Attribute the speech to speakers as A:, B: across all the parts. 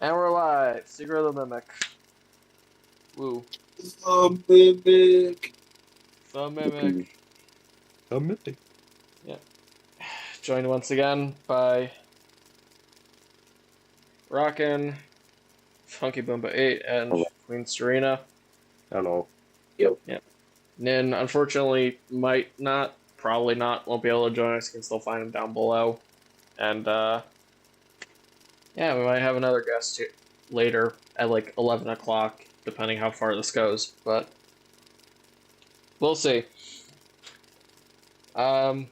A: And we're live. Secret of the Mimic. Woo.
B: The Mimic.
A: The Mimic.
B: The Mimic.
A: Yeah. Joined once again by Rockin, Funky Boomba 8, and
C: Hello.
A: Queen Serena.
B: Hello.
A: Yep. Nin, unfortunately, probably not, won't be able to join us. You can still find him down below. And, yeah, we might have another guest later at like 11 o'clock, depending how far this goes. But we'll see. Anywho,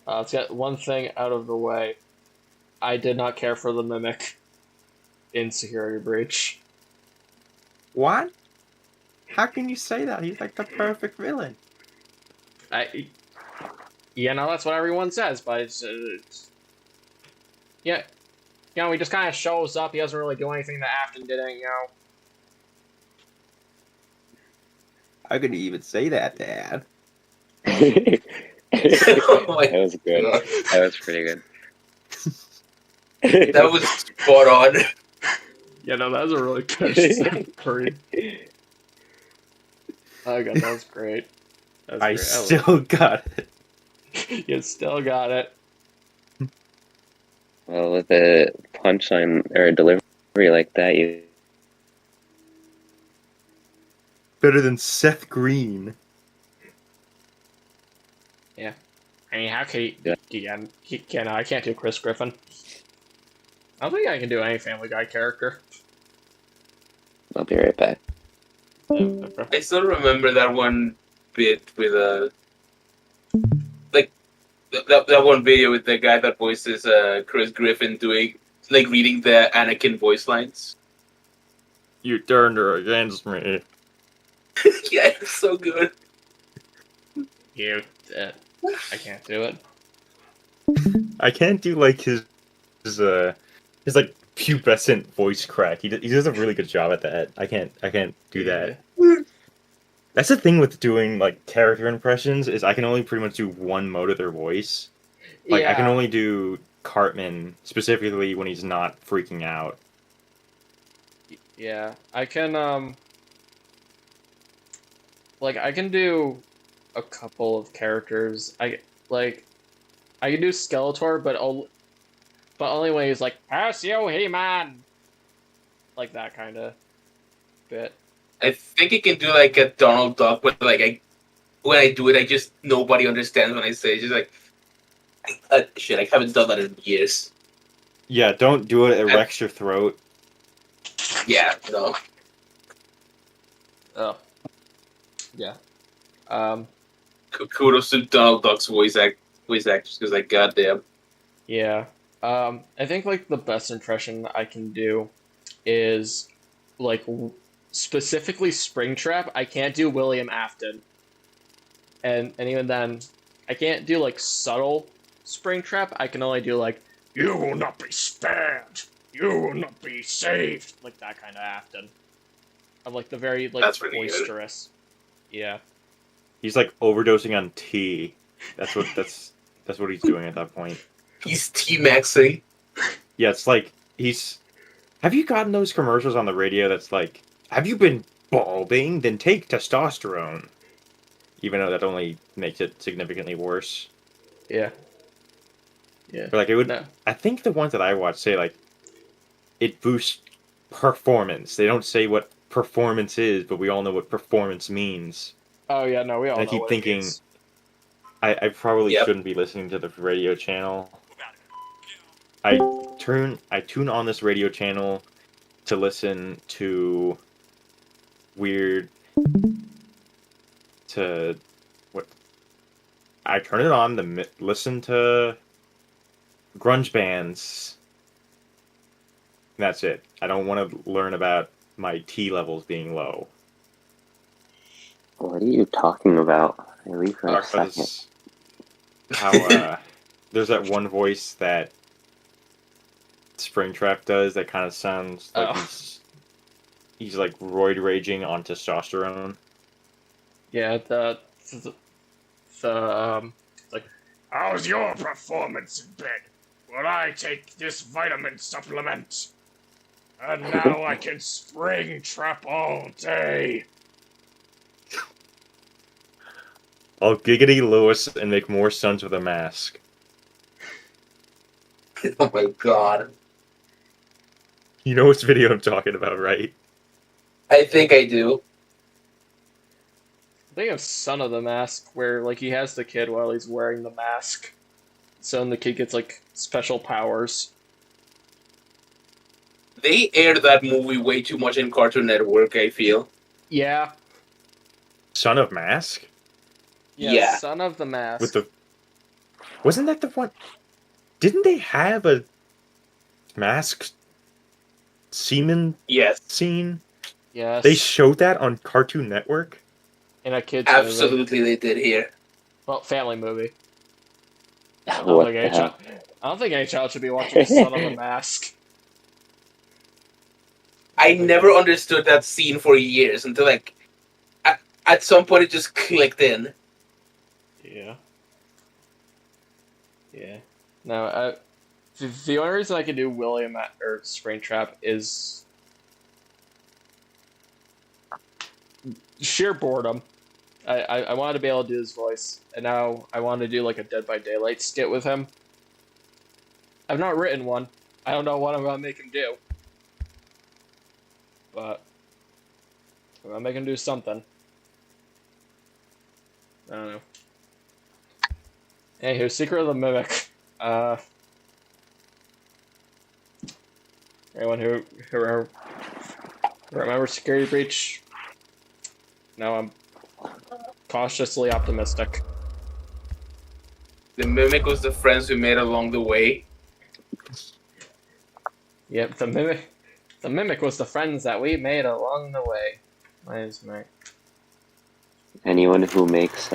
A: let's get one thing out of the way. I did not care for the Mimic in Security Breach.
B: What? How can you say that? He's like the perfect villain.
A: That's what everyone says, but yeah, he just kind of shows up. He doesn't really do anything that Afton didn't,
C: How could you even say that, Dad?
D: That was good. That was pretty good.
B: That was spot on.
A: Yeah, no, that was a really good Curry. Oh god, that was great.
B: I still got it.
A: You still got it.
D: Well, with a punchline or a delivery like that, you
B: Better than Seth Green.
A: Yeah. I mean, how can I can't do Chris Griffin. I don't think I can do any Family Guy character.
D: I'll be right back.
E: I still remember that one bit with like that one video with the guy that voices Chris Griffin doing reading the Anakin voice lines.
B: You turned her against me.
E: Yeah, it's so good.
A: I can't do it.
B: I can't do like his like pubescent voice crack. He does a really good job at that. I can't do that. That's the thing with doing like character impressions is I can only pretty much do one mode of their voice. Like I can only do Cartman specifically when he's not freaking out.
A: Yeah, I can I can do a couple of characters. I can do Skeletor, but only when he's like, "Pass you, He-Man," like that kind of bit.
E: I think he can do like a Donald Duck, but when I do it, nobody understands when I say it. It's just like, shit, I haven't done that in years.
B: Yeah, don't do it. It wrecks your throat.
E: Yeah, no.
A: Oh, yeah.
E: Kudos to Donald Duck's voice actors, because goddamn.
A: Yeah. I think the best impression I can do is specifically Springtrap. I can't do William Afton. And even then, I can't do subtle Springtrap. I can only do "You will not be spared. You will not be saved." Like that kind of Afton. Of the very
E: That's really
A: boisterous. Good. Yeah.
B: He's overdosing on tea. That's what he's doing at that point.
E: He's T-Maxing.
B: Yeah, it's he's... Have you gotten those commercials on the radio that's have you been balding? Then take testosterone. Even though that only makes it significantly worse.
A: Yeah. Yeah.
B: But it would... No. I think the ones that I watch say it boosts performance. They don't say what performance is, but we all know what performance means.
A: Oh yeah, no, we all know.
B: I keep thinking I probably shouldn't be listening to the radio channel. I tune on this radio channel to listen to I turn it on to listen to grunge bands. And that's it. I don't want to learn about my T levels being low.
D: What are you talking about? I leave for a second.
B: How there's that one voice that Springtrap does that kind of sounds like he's roid raging on testosterone.
A: Yeah, How's your performance in bed? Well, I take this vitamin supplement. And now I can spring trap all day.
B: I'll giggity Lewis and make more sons with a mask.
E: Oh my god.
B: You know which video I'm talking about, right?
E: I think I do.
A: I think of Son of the Mask, where like he has the kid while he's wearing the mask. So then the kid gets like special powers.
E: They aired that movie way too much in Cartoon Network, I feel.
A: Yeah.
B: Son of Mask?
E: Yeah.
A: Son of the Mask.
B: With the... Wasn't that the one... Didn't they have a mask semen
E: Yes.
B: scene?
A: Yes.
B: They showed that on Cartoon Network?
A: In a kid's movie.
E: Absolutely, they did here.
A: Well, family movie. I
D: What
A: don't,
D: the
A: think
D: hell?
A: I don't think any child should be watching Son of the Mask.
E: I never understood that scene for years until, like, at some point it just clicked in.
A: Yeah. Yeah. No, the only reason I can do William or Springtrap is sheer boredom. I wanted to be able to do his voice, and now I want to do like a Dead by Daylight skit with him. I've not written one. I don't know what I'm gonna make him do, but I'm gonna make him do something. I don't know. Hey, here's Secret of the Mimic. Anyone who remembers Security Breach? No, I'm cautiously optimistic.
E: The Mimic was the friends we made along the way.
A: Yep, the mimic was the friends that we made along the way. My name's Mike.
D: Anyone who makes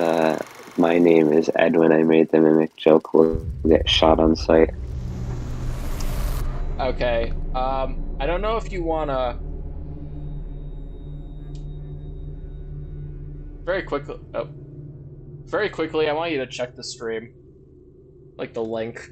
D: my name is Edwin, I made the mimic joke, will get shot on sight.
A: Okay, I don't know if you wanna... Very quickly, I want you to check the stream. Like the link.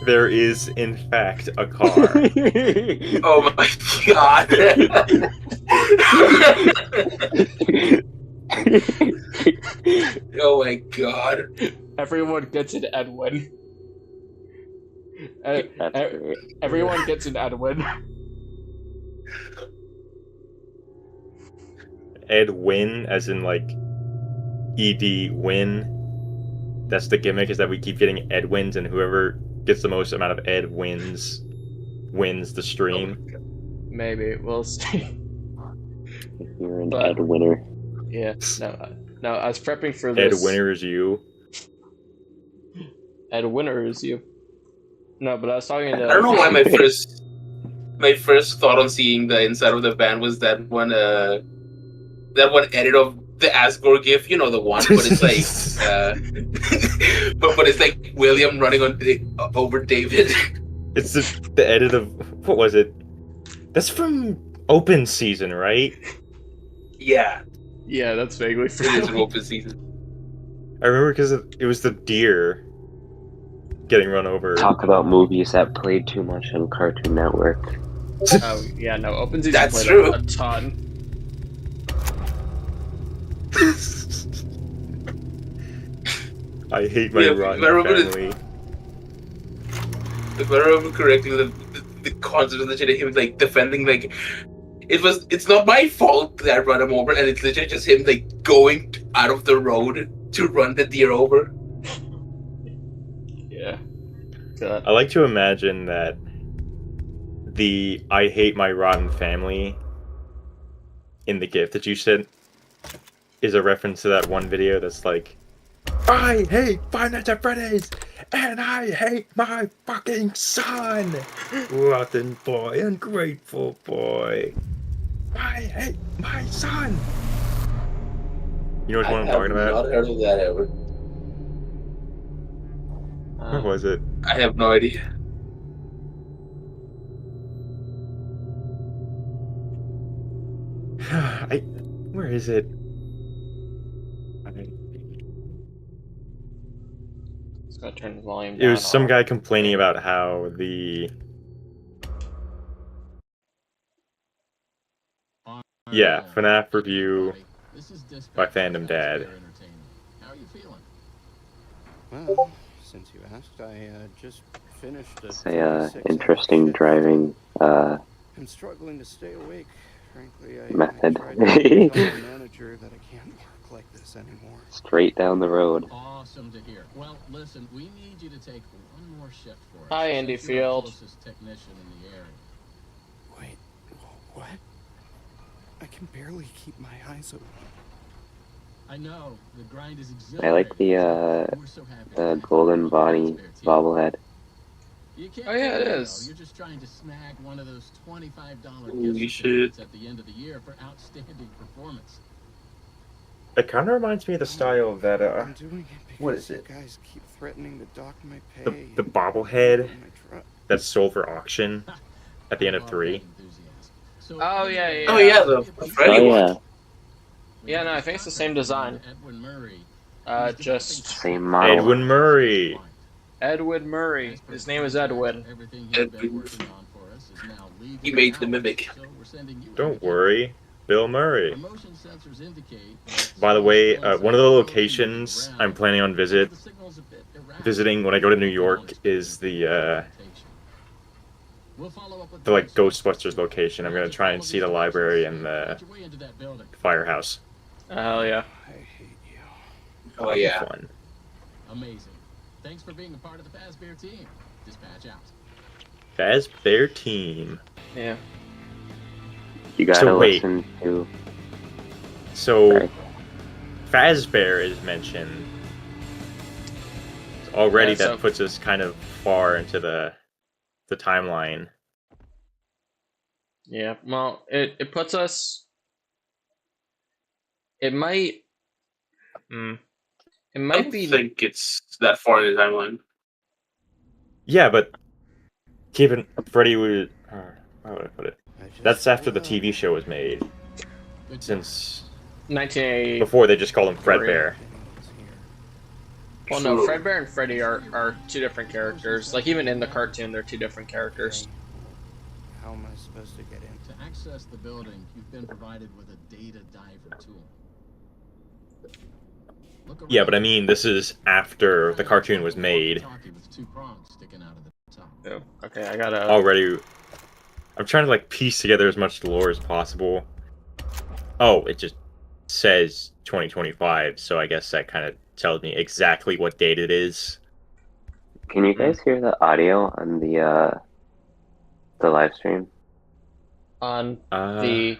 B: There is, in fact, a car.
E: Oh my god. Oh my god.
A: Everyone gets an Edwin.
D: That's great.
A: Everyone gets an Edwin.
B: Ed Win, as in like ED Win. That's the gimmick, is that we keep getting Ed wins, and whoever gets the most amount of Ed wins the stream.
A: Maybe, we'll see.
D: You're an
A: But-
D: Ed winner.
A: Yeah, no, I was prepping for this.
B: Ed Winner is you.
A: Ed Winner is you. No, but I was talking to...
E: I don't know why my first thought on seeing the inside of the van was that one edit of the Asgore gif, you know the one, but it's like but it's like William running over David.
B: It's the edit of, what was it? That's from Open Season, right?
E: Yeah,
A: Yeah, that's vaguely
E: it is an
A: familiar.
E: open season.
B: I remember because it was the deer getting run over.
D: Talk about movies that played too much on Cartoon Network.
A: Oh, yeah, no, Open Season
E: That's
A: played
E: true.
A: a ton.
B: I hate my
E: Yeah,
B: rotten
E: I remember
B: family.
E: If I remember correctly, the concept of the shit of him like defending, like it's not my fault that I run him over, and it's literally just him like going out of the road to run the deer over.
A: Yeah. God.
B: I like to imagine that the I hate my rotten family in the GIF that you sent is a reference to that one video that's like, I hate Five Nights at Freddy's, and I hate my fucking son! Rotten boy, ungrateful boy. I hate my son! You know which one I'm talking
E: I have
B: about?
E: not heard of that ever.
B: Where was it?
E: I have no idea.
B: Where is it?
A: Just gotta turn the volume down.
B: It was some
A: or-
B: guy complaining about how the FNAF review by Fandom Dad.
F: How are you feeling?
G: Well, since you asked, I just finished a
D: It's a
G: 36-hour
D: interesting
G: shift.
D: driving
G: I'm struggling to stay awake. Frankly, I
D: method.
G: tried to tell my manager that I can't work like this anymore.
D: Straight down the road.
F: Awesome to hear. Well, listen, we need you to take one more shift for us.
A: Hi, Andy
F: since you're our
A: Field.
F: closest technician in the area.
G: Wait, what? I can barely keep my eyes open.
F: I know the grind is
D: I like the
F: We're so happy to have you
D: golden
F: on the
D: Bonnie
F: Fazbear team.
D: bobblehead.
F: You can't
A: Oh, yeah,
F: do
A: it
F: though.
A: is.
F: You're just trying to snag one of those $25
E: Holy
F: gift
E: shit.
F: certificates at the end of the year for outstanding performance.
B: It kind of reminds me of the style that
G: I'm doing it because
B: what is
G: you
B: it?
G: guys keep threatening to dock my pay.
B: The
G: and
B: bobblehead
G: my truck.
B: that's sold for auction at the end of 3.
A: Oh, yeah, yeah,
E: Oh yeah, the Freddy
D: Oh
E: one.
D: yeah,
A: Yeah, no, I think it's the same design. Just
D: same model.
B: Edwin Murray.
A: Edwin Murray. His name is Edwin.
E: Edwin. He made the mimic.
B: Don't worry, Bill Murray. By the way, one of the locations I'm planning on visiting when I go to New York is the like Ghostbusters location. I'm gonna try and see the library and the firehouse.
A: Hell yeah.
G: I hate you.
E: Oh yeah.
B: Fun.
F: Amazing. Thanks for being a part of the Fazbear team. Dispatch out.
B: Fazbear team.
A: Yeah.
D: You gotta
B: So wait.
D: listen to.
B: So,
D: Sorry.
B: Fazbear is mentioned. Already
A: Yeah, so-
B: that puts us kind of far into the timeline.
A: Yeah. Well, it puts us. It might. It
E: I
A: might
E: don't
A: be.
E: think it's that far in the timeline.
B: Yeah, but keeping Freddy was. How would I put it?
G: I just
B: That's after the
G: woke
B: TV
G: up.
B: show was made.
F: Good job.
B: Since
A: 1980.
B: before they just called him Fredbear.
G: Anyone's here.
A: Well, no,
E: True.
A: Fredbear and Freddy are two different characters. Like, even in the cartoon, they're two different characters.
G: Okay. How am I supposed to get in?
F: To access the building, you've been provided with a data diver tool. Look
B: Yeah, but I
F: around.
B: mean, this is after the cartoon was made.
F: Walkie-talkie with 2 prongs sticking out of the top.
A: Oh, okay, I gotta.
B: Already, I'm trying to like piece together as much lore as possible. Oh, it just says 2025, so I guess that kind of tells me exactly what date it is.
D: Can you guys hear the audio on the live stream?
A: On the.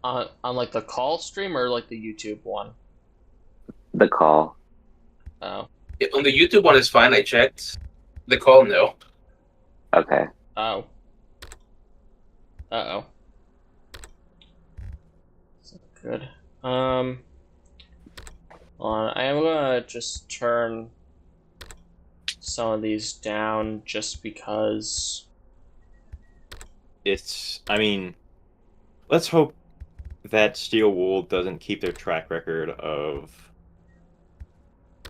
A: On like the call stream or like the YouTube one?
D: The call.
A: Oh.
E: Yeah, on the YouTube one is fine. I checked. The call, no.
D: Okay.
A: Oh. Uh-oh. That's not good. Hold on. I am gonna just turn some of these down just because.
B: I mean, let's hope that Steel Wool doesn't keep their track record of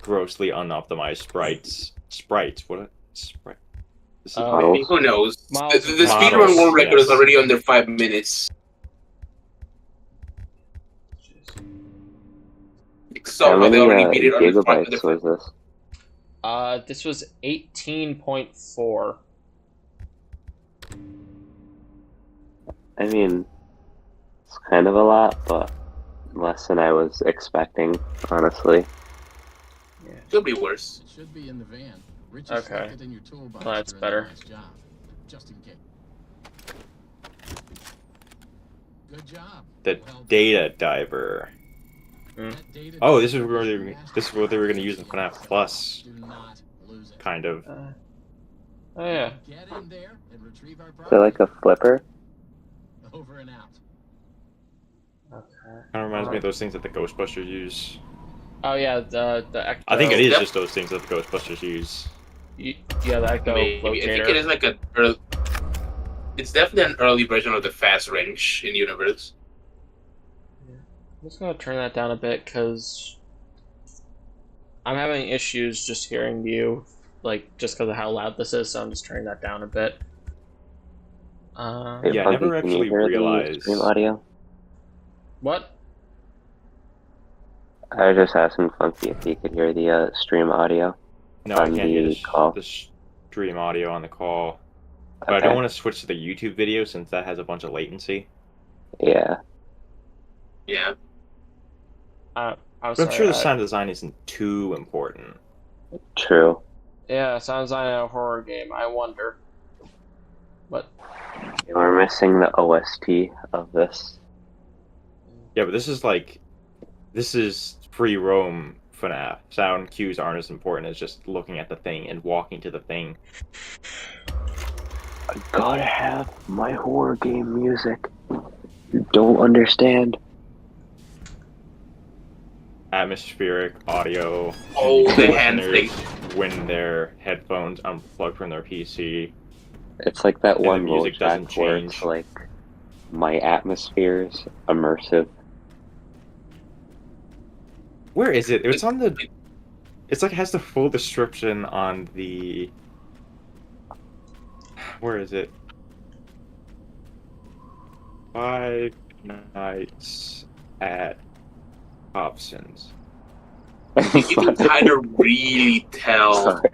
B: grossly unoptimized sprites. What a sprite. This is
A: Oh.
E: Who knows?
A: Miles-
E: The
B: Models,
E: speedrun world record
B: yes.
E: is already under 5 minutes.
D: How
E: Somehow
D: many
E: they already beat it under 5
D: gigabytes was this?
A: This was 18.4.
D: I mean, it's kind of a lot, but less than I was expecting, honestly.
E: Could be worse.
F: It should be in the van. Rich
A: Okay.
F: stuck it in your toolbox
A: Well, that's
F: during
A: better.
F: the last job. Just in case. Good job.
B: the
F: Well done.
B: Data Diver.
F: That data
B: Oh, this is
F: diver
B: where
F: is
B: they
F: your
B: this is what they were going to use in FNAF Plus,
F: Do not lose it.
B: kind of.
A: Oh yeah.
F: Get in there and retrieve our
D: Is it like a flipper?
F: Over and out.
A: Okay.
B: Kind of reminds me of those things that the Ghostbusters use.
A: Oh yeah, the Ecto.
B: I think it is
E: Yep.
B: just those things that the Ghostbusters use.
A: Yeah, the Ecto
E: Maybe. I
A: locator.
E: think it is like a. It's definitely an early version of the fast range in universe.
A: I'm just gonna turn that down a bit because I'm having issues just hearing you, like just because of how loud this is. So I'm just turning that down a bit.
D: Hey,
B: Yeah, I
D: Funky,
B: never
D: can you
B: actually
D: hear the
B: realized.
D: stream audio?
A: What?
D: I was just asking Funky if he could hear the stream audio
B: No, I
D: on
B: can't hear
D: the call.
B: the stream audio on the call. But I
D: Okay.
B: don't want to switch to the YouTube video since that has a bunch of latency.
D: Yeah.
E: Yeah.
A: I'm
B: But I'm
A: sorry.
B: sure the sound design isn't too important.
D: True.
A: Yeah, sounds like a horror game. I wonder. But
D: We're missing the OST of this.
B: Yeah, but this is free roam FNAF. Sound cues aren't as important as just looking at the thing and walking to the thing.
D: I gotta have my horror game music. You don't understand.
B: Atmospheric audio.
E: Oh, the hand
B: listeners
E: thing.
B: when their headphones unplug from their PC.
D: It's like that
B: And the
D: one
B: music doesn't
D: track where it's
B: change.
D: like my atmospheres immersive.
B: Where is it? It's on the. It's like it has the full description on the. Where is it? 5 Nights at Hobson's.
E: You can kind of really tell
D: Sorry.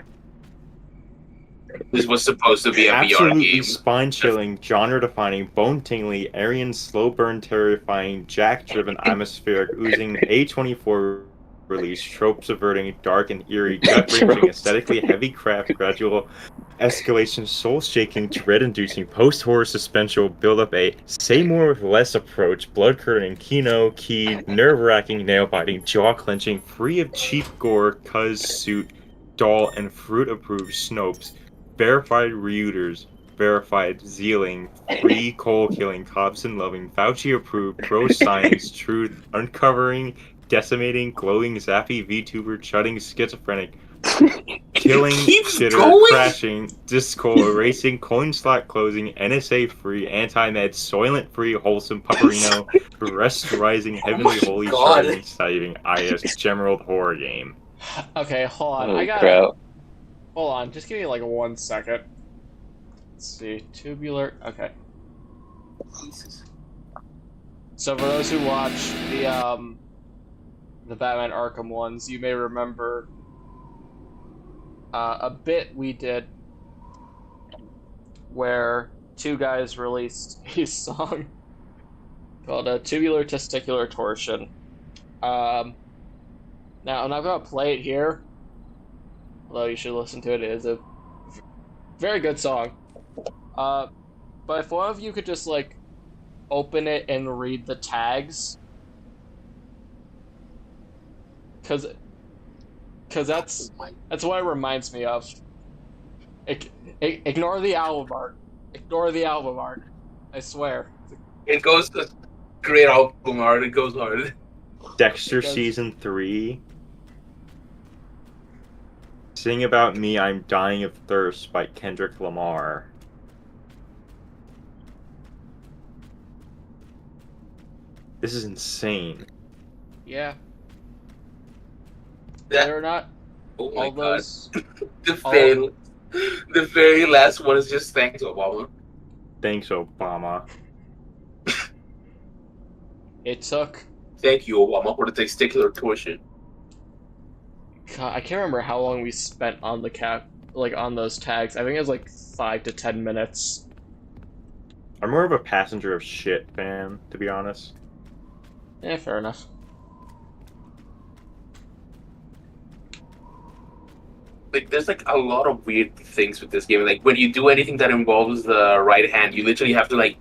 E: this was supposed to be a VR
B: Absolutely
E: game.
B: spine-chilling, genre-defining, bone-tingling, Aryan, slow-burn, terrifying, jack-driven, atmospheric, oozing, A24 release, trope-subverting, dark and eerie, gut-wrenching, aesthetically heavy craft, gradual escalation, soul-shaking, dread-inducing, post-horror suspenseful build-up a say more with less approach, blood-curdling, keyed, nerve-wracking, nail-biting, jaw-clenching, free of cheap gore, cuz suit, doll, and fruit-approved Snopes, verified reuters, verified Zealing, free coal-killing, Hobson-loving, Fauci-approved, pro-science, truth, uncovering, decimating, glowing, zappy, VTuber, chudding, schizophrenic, killing,
E: keeps
B: shitter,
E: going?
B: crashing, disco, erasing, coin slot closing, NSA free, anti-med, soylent free, wholesome, pupperino, breast rising, heavenly, holy,
E: God.
B: sharding, saving, IS, general horror game.
A: okay, hold on.
D: Holy
A: I gotta
D: crap.
A: hold on. Just give me like 1 second. Let's see. Tubular. Okay.
E: Jesus.
A: So for those who watch the Batman Arkham ones, you may remember a bit we did where two guys released a song called Tubular Testicular Torsion. Now, I'm not going to play it here, although you should listen to it. It is a very good song. But if one of you could just, like, open it and read the tags, because that's what it reminds me of. Ignore the album art. Ignore the album art. I swear.
E: It goes to great album art. It goes hard.
B: Dexter
A: Because-
B: Season 3. Sing About Me, I'm Dying of Thirst by Kendrick Lamar. This is insane.
A: Yeah.
E: That-
A: Whether or not
E: Oh my
A: all
E: god.
A: those.
E: The very last one is just thanks Obama.
B: Thanks, Obama.
A: It took.
E: Thank you, Obama, for the testicular torsion.
A: God, I can't remember how long we spent on the on those tags. I think it was like 5 to 10 minutes.
B: I'm more of a Passenger of Shit fan, to be honest.
A: Yeah, fair enough.
E: Like, there's like a lot of weird things with this game. Like, when you do anything that involves the right hand, you literally have to like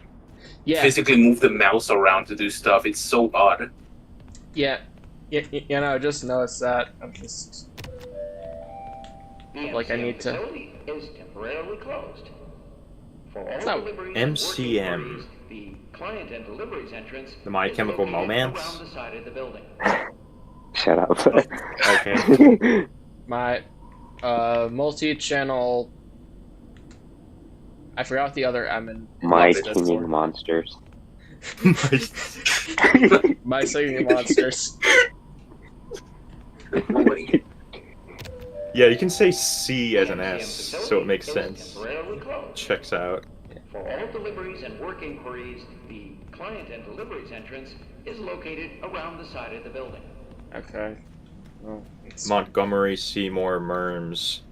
A: Yeah,
E: physically move the mouse around to do stuff. It's so odd.
A: yeah. You know, I just noticed that. I'm just. Like, I need to.
H: facility is temporarily closed. For all
A: So,
H: deliveries and
B: MCM.
H: working parties, the client and deliveries entrance
B: The My
H: is
B: Chemical
H: located
B: Romance?
H: around the side of the building.
D: Shut up.
B: Okay.
A: My multi-channel. I forgot the other M and
D: My
A: Monsters
D: Teaming
A: for.
D: Monsters.
A: My singing monsters.
B: Yeah, you can say C as an
H: The
B: S,
H: facility
B: so it makes
H: is
B: sense.
H: temporarily closed.
B: Checks out.
H: For all deliveries and work inquiries, the client and deliveries entrance is located around the side of the building.
A: Okay. Well, it's-
B: Montgomery, Seymour, Merms.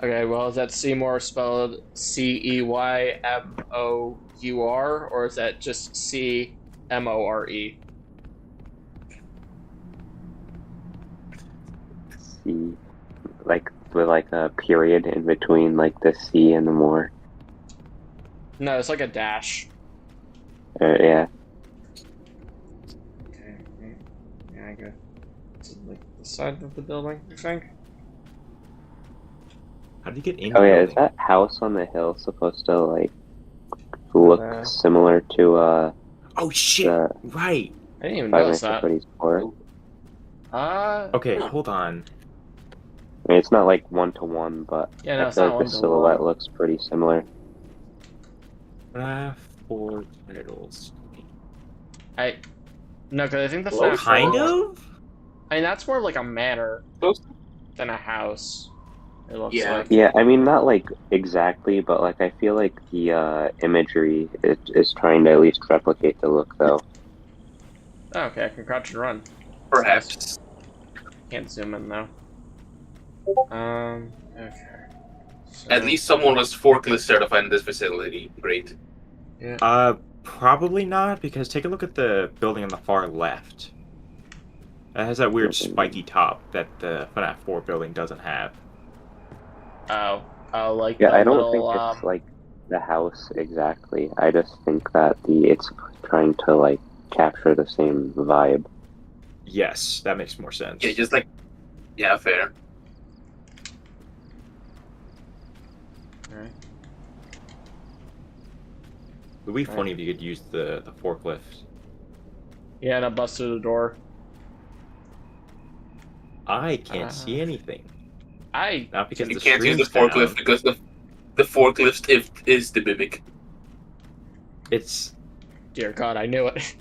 A: Okay, well, is that Seymour spelled Ceymor, or is that just Cmore?
D: C, like with like a period in between like the C and the more.
A: No, it's like a dash.
D: Yeah.
A: Okay. Yeah, I go to like the side of the building, I think.
B: How do you get in?
D: Oh
B: the
D: yeah, is
B: building?
D: that house on the hill supposed to like look similar to
B: Oh shit!
D: the
B: Right.
A: I didn't even
D: Five
A: notice
D: Nights at
A: that.
D: Freddy's 4?
B: Okay, hold on.
D: I mean, it's not like one-to-one, but
A: Yeah, no,
D: I
A: it's
D: feel
A: not
D: like the
A: one-to-one.
D: silhouette looks pretty similar.
B: 4 titles.
A: No, because I think the
B: Well,
A: FNAF
B: kind
A: four-
B: of.
A: I mean, that's more like a manor
E: Close.
A: than a house. It looks
E: Yeah.
A: like.
D: Yeah, I mean, not like exactly, but like I feel like the imagery is trying to at least replicate the look, though.
A: Oh, okay, I can crouch and run.
E: Perhaps.
A: Can't zoom in though. Okay. So,
E: At least someone was forklift certified in this facility. Great.
B: Probably not, because take a look at the building on the far left. It has that weird spiky top that the FNAF 4 building doesn't have.
A: Oh, like
D: Yeah,
A: the
D: I don't
A: little,
D: think it's like the house exactly. I just think that it's trying to like capture the same vibe.
B: Yes, that makes more sense.
E: Yeah, just like, yeah, fair.
A: Alright.
B: It would be funny if you could use the forklift.
A: Yeah, and I busted the door.
B: I can't see anything. Not because
E: You
B: the
E: can't use the
B: stream's
E: forklift
B: down.
E: because the forklift is the mimic.
B: It's
A: Dear God, I knew it.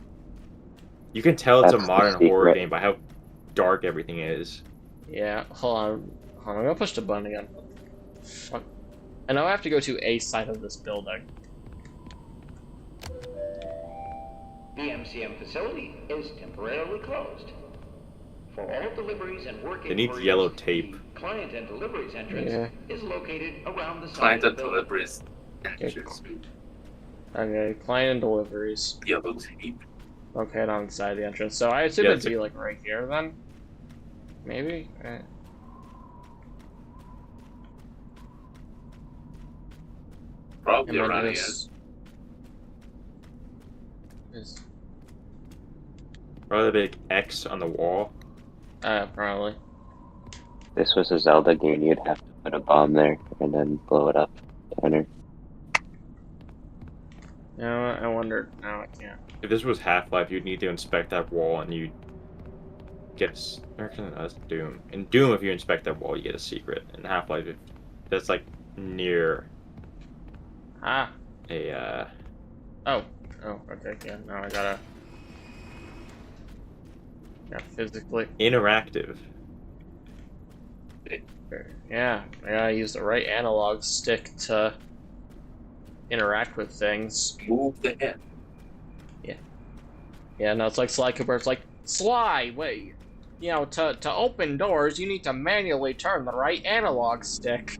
B: you can tell it's a
D: That's the
B: modern horror
D: secret.
B: game by how dark everything is.
A: Yeah, hold on. I'm gonna push the button again. Fuck. And now I have to go to a side of this building.
H: The MCM facility is temporarily closed. For all deliveries and work
B: They need
H: inquiries,
B: yellow tape.
H: the client and deliveries entrance
A: Yeah.
H: is located around the side
E: Client
H: of
E: and
H: the building.
E: deliveries.
A: Okay, client and deliveries.
E: Yellow tape.
A: Located on the side of the entrance. So I assume
B: Yeah,
A: it'd
B: it's a-
A: be like right here then? Maybe?
E: Probably
A: Am I
E: around here.
A: just... Is...
B: Rather big X on the wall.
A: Probably.
D: This was a Zelda game, you'd have to put a bomb there and then blow it up. Enter.
A: No, I wondered. No, I can't.
B: If this was Half-Life, you'd need to inspect that wall and you'd get that's Doom. In Doom, if you inspect that wall, you get a secret. In Half-Life, that's like near
A: Ah.
B: a
A: Oh. Oh, okay, yeah. Now I gotta... Yeah, physically...
B: interactive.
A: Yeah, I gotta use the right analog stick to interact with things.
E: Move the head.
A: Yeah, no, it's like Sly Cooper. It's like, Sly, wait. You know, to open doors, you need to manually turn the right analog stick.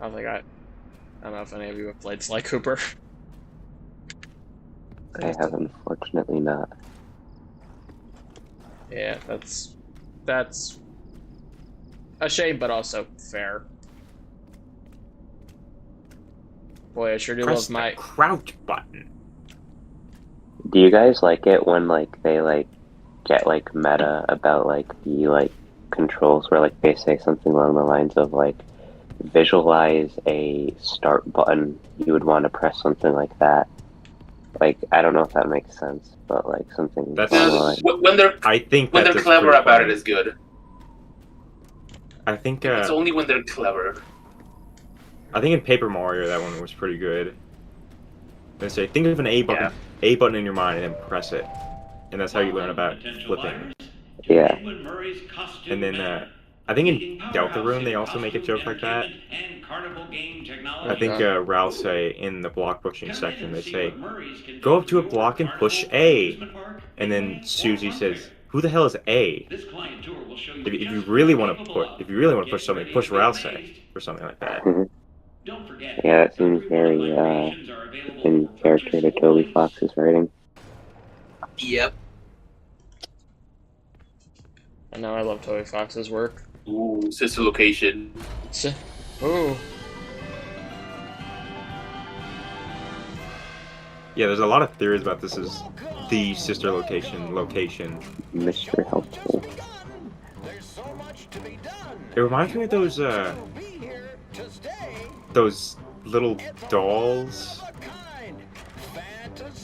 A: I was like, I don't know if any of you have played Sly Cooper.
D: I have, unfortunately not.
A: Yeah, that's a shame, but also fair. Boy, I sure do
B: Press
A: love my...
B: the crouch button.
D: Do you guys like it when like they like get like meta about like the like controls where like they say something along the lines of like visualize a start button, you would want to press something like that. Like I don't know if that makes sense, but like something
B: That's-
D: along the line.
E: When they're
B: I think
E: when
B: that's
E: they're
B: just
E: clever
B: pretty
E: about
B: funny.
E: it is good.
B: I think
E: It's only when they're clever.
B: I think in Paper Mario that one was pretty good. They say think of an A button in your mind and then press it, and that's how you learn about flipping.
D: Yeah.
B: And then I think in Deltarune they also make a joke like that. I think Ralph say in the block pushing section they say, "Go up to a block and push A," and then Susie says, "Who the hell is A?" If you really want to push something, push Ralph say or something like that.
D: Yeah, it seems very in character to Toby Fox's writing.
E: Yep.
A: I know I love Toby Fox's work.
E: Ooh, sister location.
A: Ooh.
B: Yeah, there's a lot of theories about this is the sister location.
D: Mr. Helpful.
B: It reminds me of those little dolls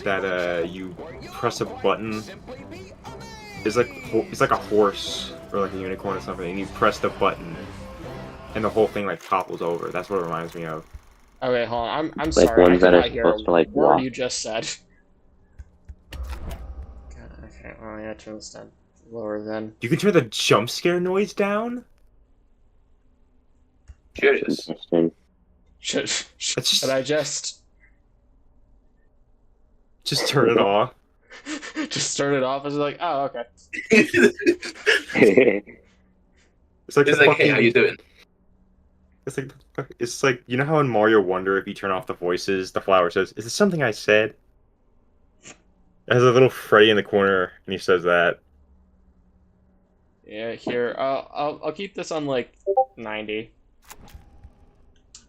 B: that you press a button. It's like a horse or like a unicorn or something, and you press the button, and the whole thing like topples over. That's what it reminds me of.
A: Okay, hold on. I'm
D: Like
A: sorry. I
D: ones that are
A: cannot hear
D: supposed to, like,
A: a word
D: walk.
A: you just said. God, okay, well, I gotta turn this down lower then.
B: You can turn the jump scare noise down.
E: Curious.
D: Interesting.
A: Should I just
B: turn it off?
A: just turn it off? I was like, oh, okay.
B: It's like
E: It's like, hey, how you doing?
B: It's like you know how in Mario Wonder, if you turn off the voices, the flower says, "Is this something I said?" There's a little Freddy in the corner, and he says that.
A: Yeah, here. I'll keep this on like 90.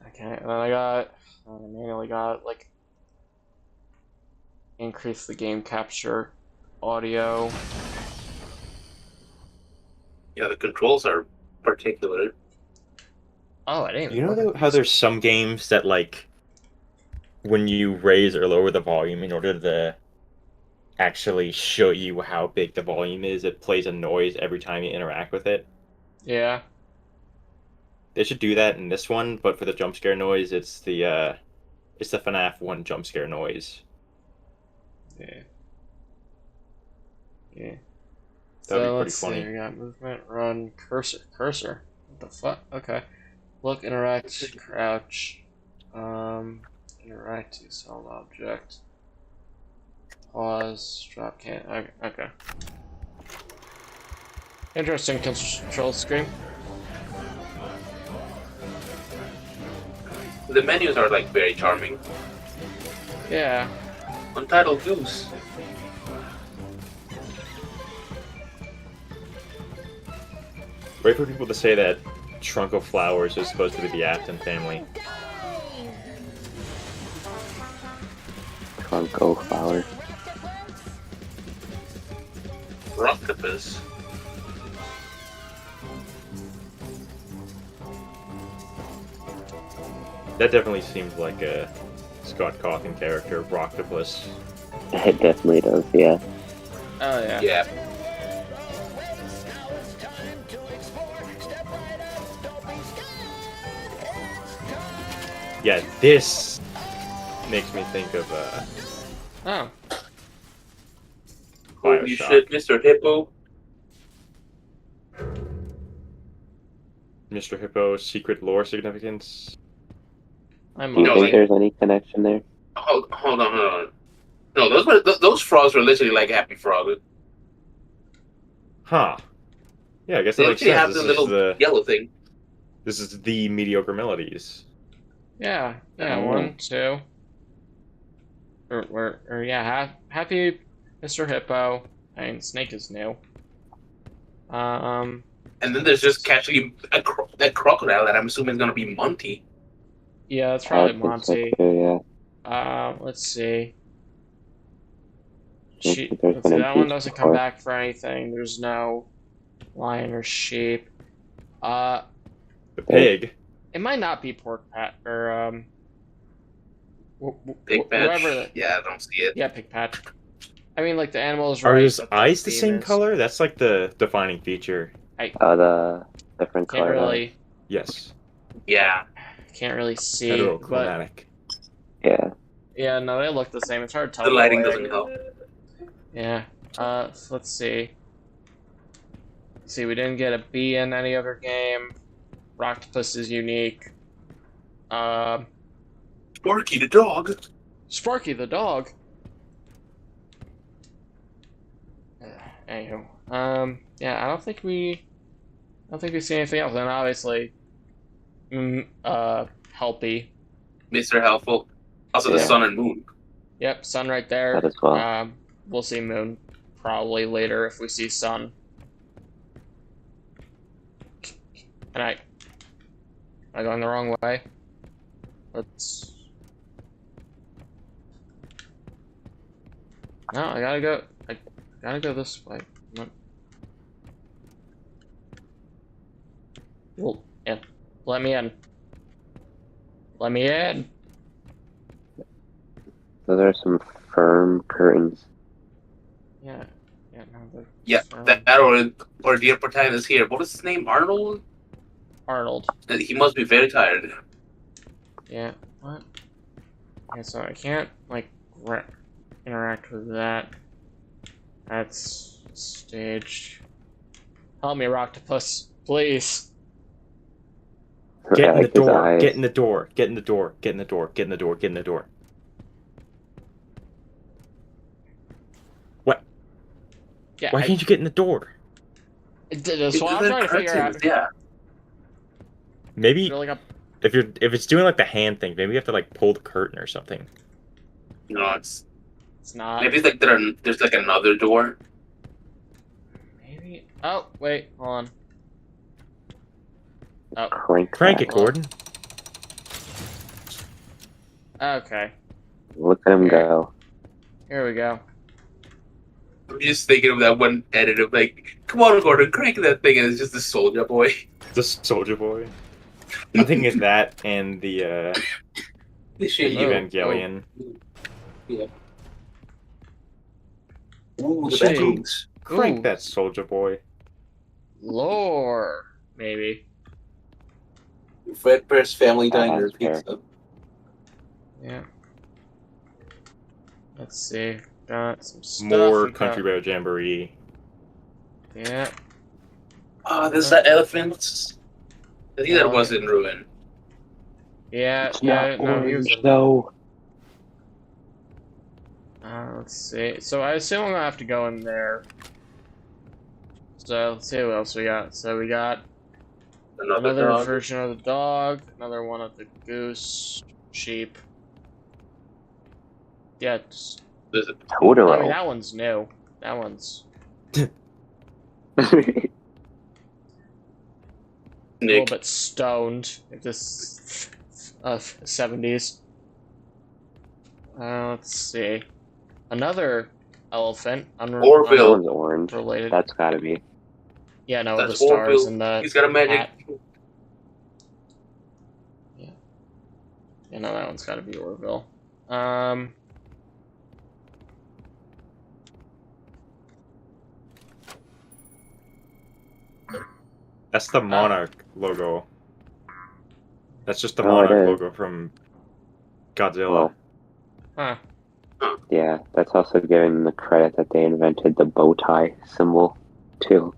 A: Okay, and then I manually got like increase the game capture audio.
E: Yeah, the controls are particular.
A: Oh, I didn't.
B: You know how there's some games that like when you raise or lower the volume in order to actually show you how big the volume is, it plays a noise every time you interact with it.
A: Yeah.
B: They should do that in this one, but for the jump scare noise, it's the FNAF 1 jump scare noise.
A: Yeah. Yeah.
B: That'd be pretty
A: let's
B: funny.
A: see. We got movement, run, cursor. What the fuck? Okay. Look, interact, crouch. Interact, use held object. Pause, drop can. Okay. Interesting control scheme.
E: The menus are like very charming.
A: Yeah.
E: Untitled Goose.
B: Wait for people to say that Trunk of Flowers is supposed to be the Afton family.
D: Trunko flower.
E: Rocktopus.
B: That definitely seems like a Scott Cawthon character, Rocktopus.
D: It definitely does, yeah.
A: Oh yeah.
E: Yeah.
B: Yeah, this makes me think of
A: Oh.
E: Holy
B: Bioshock.
E: shit, Mr. Hippo.
B: Mr. Hippo's secret lore significance.
A: I'm
D: Do you
E: No,
D: think
E: like-
D: there's any connection there?
E: Hold on. No, those frogs were literally like Happy Frog.
B: Huh. Yeah, I guess
E: They
B: that makes
E: actually
B: sense.
E: have the little yellow thing.
B: This is the mediocre melodies.
A: Yeah. Yeah.
D: Oh.
A: 1, 2. Or yeah. Happy Mr. Hippo. I mean, Snake is new.
E: And then there's just catching that crocodile that I'm assuming is gonna be Monty.
A: Yeah, that's
D: I
A: probably
D: think so
A: Monty.
D: too, yeah.
A: Let's see.
D: Don't
A: Sheep.
D: think there's
A: Let's see,
D: been a
A: that one
D: beast
A: doesn't come
D: before.
A: back for anything. There's no lion or sheep.
B: The pig.
A: It might not be pork pat or
E: Big patch.
A: whoever.
E: Yeah, I don't see it.
A: Yeah, pig patch. I mean, like the animals.
B: Are
A: right,
B: his
A: but the
B: eyes the
A: theme
B: same
A: is-
B: color? That's like the defining feature.
D: The Different
A: Can't
D: color.
A: really,
B: Yes.
E: Yeah.
A: can't really see. But
B: Heterochromatic.
D: Yeah.
A: yeah, no, they look the same. It's hard to tell.
E: The
A: the
E: lighting doesn't help.
A: Yeah. So let's see. See, we didn't get a B in any other game. Rocktopus is unique.
E: Sparky the dog.
A: Sparky the dog. Anywho, yeah, I don't think we see anything else. And obviously, Helpy.
E: Mr. Helpful. Also the
D: Yeah.
E: sun and moon.
A: Yep, Sun right there.
D: That as well.
A: We'll see Moon probably later if we see Sun. And am I going the wrong way? Let's. No, I gotta go. I gotta go this way. Well, yeah. Let me in. Let me in.
D: Those are some firm curtains.
A: Yeah. Yeah. No,
E: Yeah, that or the protagonist here. What was his name? Arnold?
A: Arnold.
E: He must be very tired.
A: Yeah. What? Yeah. So I can't like interact with that. That's staged. Help me, Rocktopus, please.
B: Get
D: I
B: in the
D: like his
B: door.
D: eyes.
B: Get in the door. Get in the door. Get in the door. Get in the door. Get in the door. What?
A: Yeah.
B: Why can't you get in the door?
A: That's what I'm trying to figure out.
E: Yeah.
B: Maybe
A: Really got
B: if it's doing like the hand thing, maybe you have to like pull the curtain or something.
E: No, it's
A: not.
E: maybe it's like there's like another door.
A: Maybe. Oh wait, hold on. Oh,
B: Crank it, Gordon.
A: okay.
D: Look at him go.
A: Here we go.
E: I'm just thinking of that one edit of like, come on, Gordon, crank that thing, and it's just the soldier boy.
B: The soldier boy. I'm thinking of that and the
E: The shit.
B: Evangelion.
E: Yeah. Ooh, the
A: Shit.
E: bedrooms.
B: Crank
A: Ooh.
B: that soldier boy.
A: Lore, maybe.
E: Fredbear's Family
D: That
E: Diner
D: has fair.
E: pizza.
A: Yeah. Let's see. Got some stuff.
B: More
A: We got-
B: Country Bear Jamboree.
A: Yeah.
E: There's that elephant. I think that was in ruin.
A: Yeah.
D: It's
A: Yeah.
D: not
A: No, he was.
D: orange, though.
A: Let's see. So I assume I'm gonna have to go in there. So let's see what else we got. So we got another
E: dog.
A: version of the dog, another one of the goose, sheep. Yeah,
E: There's a
A: I mean
D: Totoro.
A: that one's new. That one's a
E: snake.
A: little bit stoned. If this 70s. Let's see. Another elephant.
E: Orville.
D: That one's orange.
A: Related.
D: That's gotta be.
A: Yeah, no, the
E: That's
A: stars
E: Orville.
A: and the
E: He's got a magic.
A: hat. Yeah, no, that one's got to be Orville.
B: That's the Monarch logo. That's just the
D: Oh, it
B: Monarch
D: is.
B: logo from Godzilla.
D: Well,
A: Huh.
D: yeah, that's also giving them the credit that they invented the bow tie symbol, too.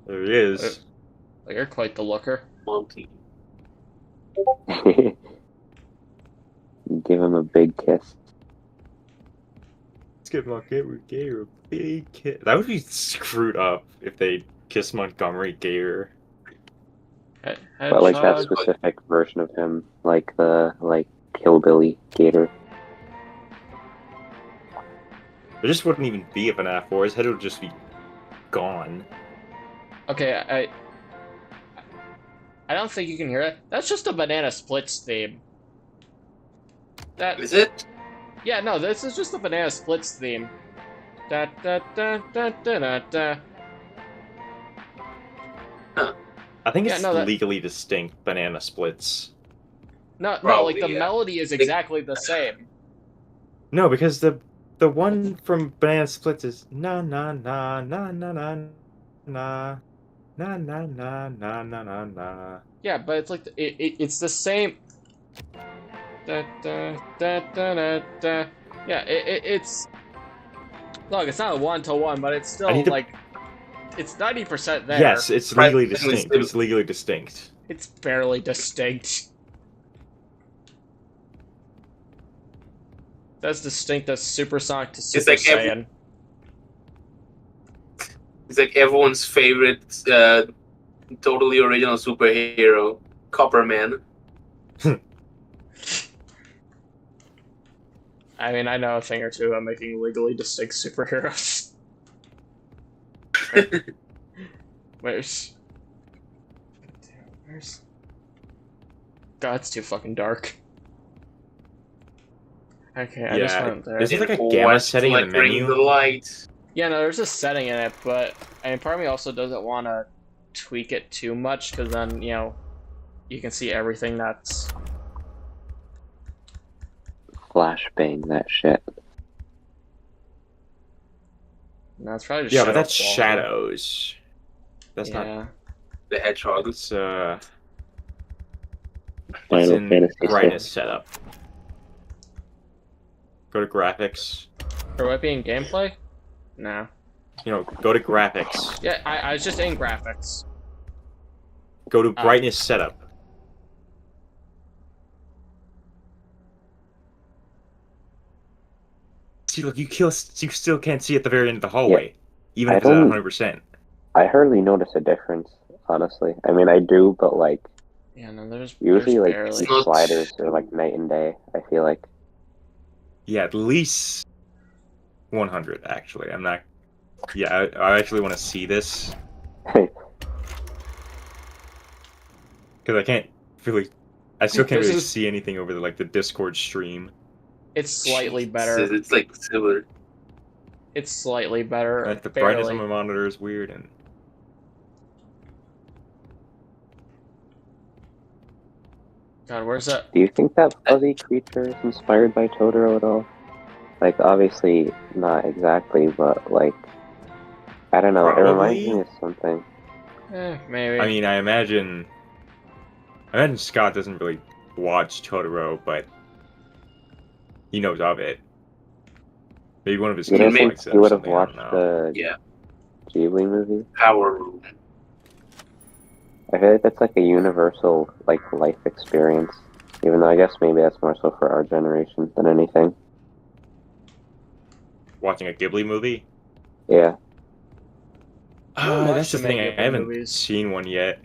B: There he is.
A: Like, you're quite the looker.
E: Monty.
D: Give him a big kiss.
B: Let's get Montgomery a big kiss. That would be screwed up if they kissed Montgomery Gator.
D: But like that
A: Hedgehog.
D: specific version of him, like the hillbilly gator.
B: There just wouldn't even be a FNAF 4. His head would just be gone.
A: Okay, I don't think you can hear it. That's just a Banana Splits theme. That
E: Is it?
A: Yeah, no, this is just a Banana Splits theme. Da da da da da da da.
B: I think
A: Yeah,
B: it's
A: no, that-
B: legally distinct banana splits.
A: No, like
E: Probably,
A: the
E: yeah.
A: melody is exactly the same.
B: No, because the The one from Banana Splits is na na na na na na na na na na na na na na.
A: Yeah, but it's like it's the same. Da, da, da, da, da, da. Yeah, it's look. It's not a 1-to-1, but it's
B: I
A: still
B: need to-
A: like it's 90% there.
B: Yes, it's legally
E: Practically
B: distinct. It's legally distinct.
A: It's barely distinct. That's distinct as Supersonic to Super
E: like
A: Saiyan.
E: It's like everyone's favorite, totally original superhero, Copperman.
A: I mean, I know a thing or two about making legally distinct superheroes. Where's... God, it's too fucking dark. Okay, I just went there.
B: Is it like a gamma setting in the menu?
E: The lights.
A: Yeah, no, there's a setting in it, but I mean, part of me also doesn't want to tweak it too much, because then, you know, you can see everything that's...
D: Flashbang that shit.
A: No, it's probably just
B: Yeah,
A: shadow
B: but that's
A: quality.
B: shadows. That's
A: Yeah.
B: not.
E: The hedgehog.
B: It's
D: Final
B: in
D: Fantasy
B: brightness
D: VI.
B: setup. Go to graphics.
A: Or would it be in gameplay? No.
B: You know, go to graphics.
A: Yeah, I was just in graphics.
B: Go to brightness setup. See, look, you still can't see at the very end of the hallway, even
D: I
B: if it's at
D: don't-
B: 100%.
D: I hardly notice a difference, honestly. I mean, I do, but like
A: Yeah, no, there's
D: usually like
A: barely.
D: these sliders are like night and day. I feel like.
B: Yeah, at least 100. Actually, I'm not. Yeah, I actually want to see this because I can't really. I still can't
A: This
B: really
A: is-
B: see anything over the Discord stream.
A: It's slightly better.
E: It's like similar.
A: It's slightly better.
B: Like the brightness
A: barely.
B: on my monitor is weird, and
A: God, where's that?
D: Do you think that fuzzy creature is inspired by Totoro at all? Like, obviously not exactly, but like, I don't know. It reminds
B: Probably.
D: me of something.
A: Maybe.
B: I mean, I imagine Scott doesn't really watch Totoro, but he knows of it. Maybe one of his
D: You
B: kids
D: don't
B: likes
D: think
B: it.
D: he
B: or
D: would have
B: something, I don't
D: watched
B: know.
D: the
E: Yeah.
D: Ghibli movie?
E: Power Room.
D: I feel like that's like a universal like life experience. Even though I guess maybe that's more so for our generation than anything.
B: Watching a Ghibli movie.
D: Yeah.
A: Don't watch
B: That's the
A: too many
B: thing. I
A: Ghibli
B: haven't
A: movies.
B: seen one yet.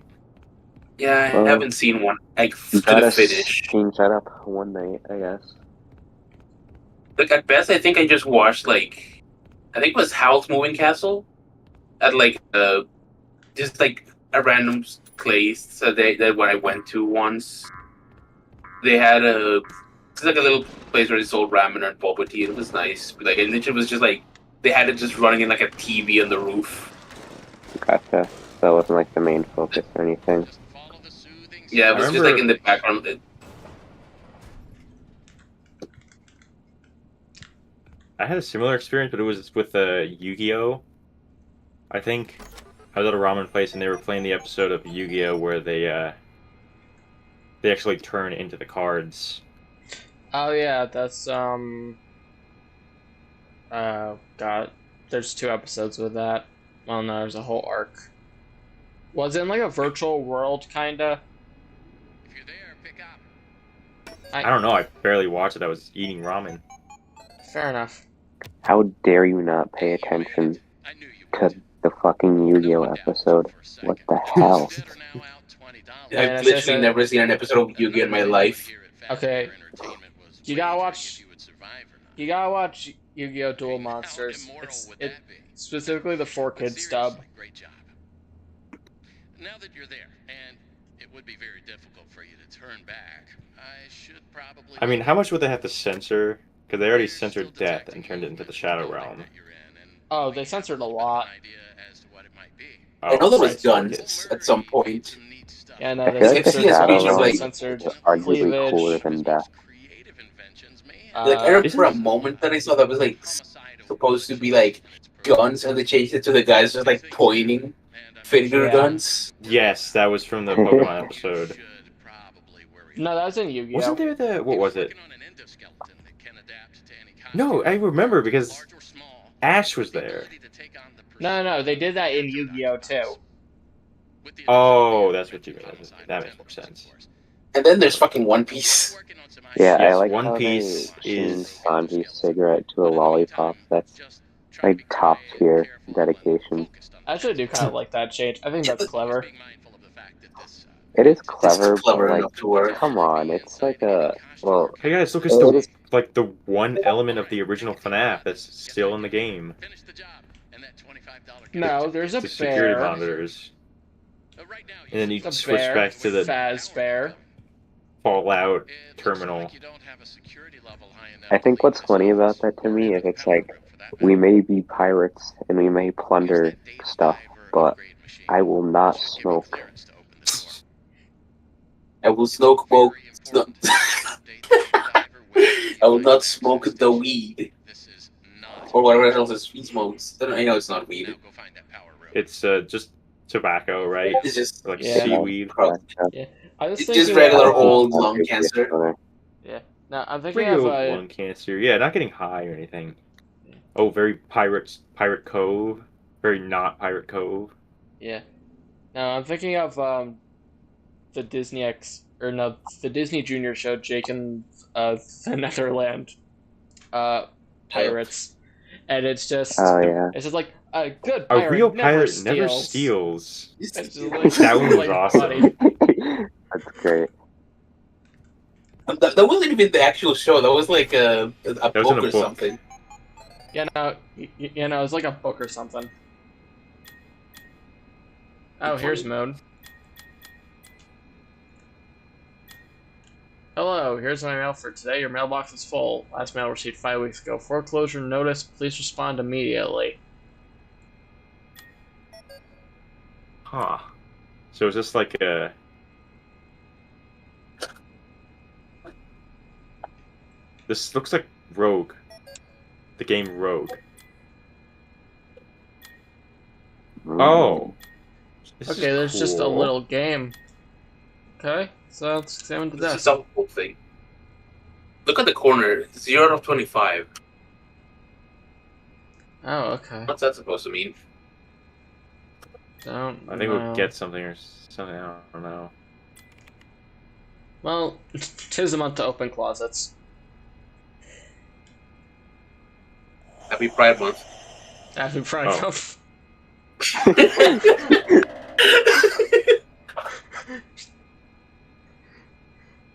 E: Yeah, I
D: Well,
E: haven't seen one. Like
D: You
E: to the
D: gotta
E: finish.
D: change that up one night, I guess.
E: Like at best, I think I just watched like, I think it was Howl's Moving Castle, at like just like a random place that when I went to once. They had it's like a little place where they sold ramen and boba tea. It was nice. But, like it literally was just like they had it just running in like a TV on the roof.
D: Gotcha. That wasn't like the main focus or anything.
E: Yeah, it was just like in the background.
B: I had a similar experience, but it was with Yu-Gi-Oh! I think I was at a ramen place and they were playing the episode of Yu-Gi-Oh! Where they actually turn into the cards.
A: Oh yeah, that's God, there's 2 episodes with that. Well, no, there's a whole arc. Was it in like a virtual world, kinda?
F: If you're there, pick up.
B: I don't know. I barely watched it. I was eating ramen.
A: Fair enough.
D: How dare you not pay attention
F: I knew you
D: to the fucking Yu-Gi-Oh episode? What the hell?
A: Yeah,
E: I've literally never seen an episode of Yu-Gi-Oh in my life.
A: Okay. You gotta watch Yu-Gi-Oh! Duel Monsters. It's specifically the 4-kids dub.
F: Great job. Now that you're there, and it would be very difficult for you to turn back, I should probably.
B: I mean, how much would they have to censor? Because they already censored Death and turned it into the Shadow Realm.
A: Oh, they censored a lot.
E: I know that was
B: right,
E: done
B: it's-
E: at some point.
A: Yeah, no,
D: I
A: they
D: feel like the
E: I've seen a
A: censored,
E: speech of, like,
A: censored
D: arguably
A: cleavage.
D: cooler than Death.
F: Creative inventions may
E: Like I remember
B: Isn't-
E: a moment that I saw that was like supposed to be like guns, and they changed it to the guys just like pointing finger
A: Yeah.
E: guns.
B: Yes, that was from the Pokemon episode.
A: No, that was in Yu-Gi-Oh.
B: Wasn't there the what was it? No, I remember because Ash was there.
A: No, they did that in Yu-Gi-Oh too.
B: Oh, that's what you mean. That makes more sense.
E: And then there's fucking One Piece.
D: Yeah, I
B: Yes,
D: like
B: One
D: how
B: Piece
D: they changed
B: is
D: Sanji's cigarette to a lollipop. That's like top tier dedication.
A: I actually do kind of like that change. I think that's clever.
D: It is
E: It's
D: clever, but
E: clever
D: like,
E: enough to work.
D: come on, it's like a well,
B: Hey guys, look, it's
D: it is
B: the one element of the original FNAF that's still in the game.
A: No, there's a
B: The security
A: bear.
B: monitors. And then you
A: The
B: switch
A: bear.
B: back to the
A: Fazbear.
B: Fallout terminal.
D: I think what's funny about that to me is it's like we may be pirates and we may plunder stuff, but I will not smoke.
E: I will smoke. I will not smoke the weed or whatever else is he smokes. I know it's not weed.
B: It's just tobacco, right?
E: It's just
B: Like
A: Yeah.
B: seaweed.
A: Yeah. I was
E: it's
A: thinking
E: just regular
A: of,
E: old lung cancer.
A: Yeah. No, I'm thinking
B: Pretty
A: of
B: old lung cancer. Yeah, not getting high or anything. Oh, very Pirate Cove. Very not Pirate Cove.
A: Yeah. No, I'm thinking of the the Disney Junior show, Jake and the Netherland pirates, and it's just
D: Oh yeah,
A: it's just like a good
B: A
A: pirate
B: real
A: never
B: pirate never steals.
A: It's just like,
B: That one was
A: like,
B: awesome.
A: funny.
D: that's great.
E: That wasn't even the actual show. That was like a
B: was in a
E: book or
B: book.
E: something.
A: You know, it's like a book or something. Oh, here's Moon. Hello, here's my mail for today. Your mailbox is full. Last mail received 5 weeks ago. Foreclosure notice. Please respond immediately.
B: Huh. So is this like a... This looks like Rogue. The game Rogue. Oh. This is
A: Okay, there's just a
B: cool.
A: little game. Okay, so let's examine the
E: This is
A: desk.
E: a whole thing. Look at the corner. 0 out of 25.
A: Oh, okay.
E: What's that supposed to mean?
A: Don't
B: I think
A: know.
B: we'll get something or something. I don't know.
A: Well, 'tis the month to open closets.
E: Happy Pride Month.
A: Happy Pride
B: Oh.
A: Month.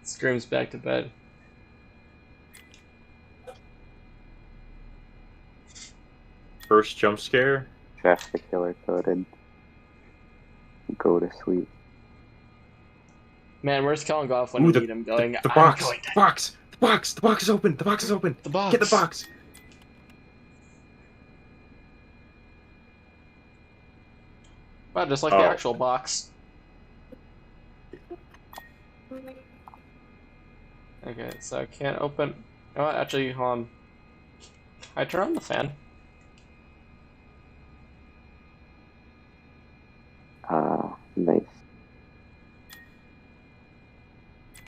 A: Screams back to bed.
B: First jump scare?
D: Jeff the killer coded. Go to sleep.
A: Man, where's Kellen Goff when
B: Ooh,
A: you need him going?
B: The
A: "I'm
B: box!
A: going
B: The box! The box! The box is open! The box is open!
A: The box.
B: Get the box!
A: Wow, just like the actual box. Okay, so I can't open. Oh, actually, hold on. I turn on the fan.
D: Nice.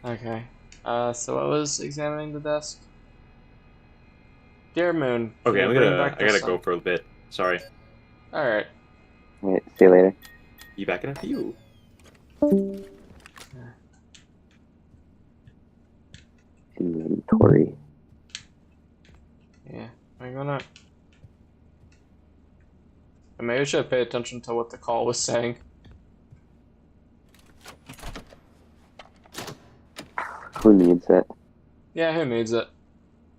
A: Okay. So I was examining the desk. Dear Moon. can
B: Okay,
A: you
B: I
A: bring back the
B: gotta
A: sun?
B: go for a bit. Sorry.
A: Alright.
D: Alright, see you later.
B: Be back in a few.
D: Inventory.
A: Yeah. I'm gonna. Maybe I should pay attention to what the call was saying.
D: Who needs it?
A: Yeah, who needs it?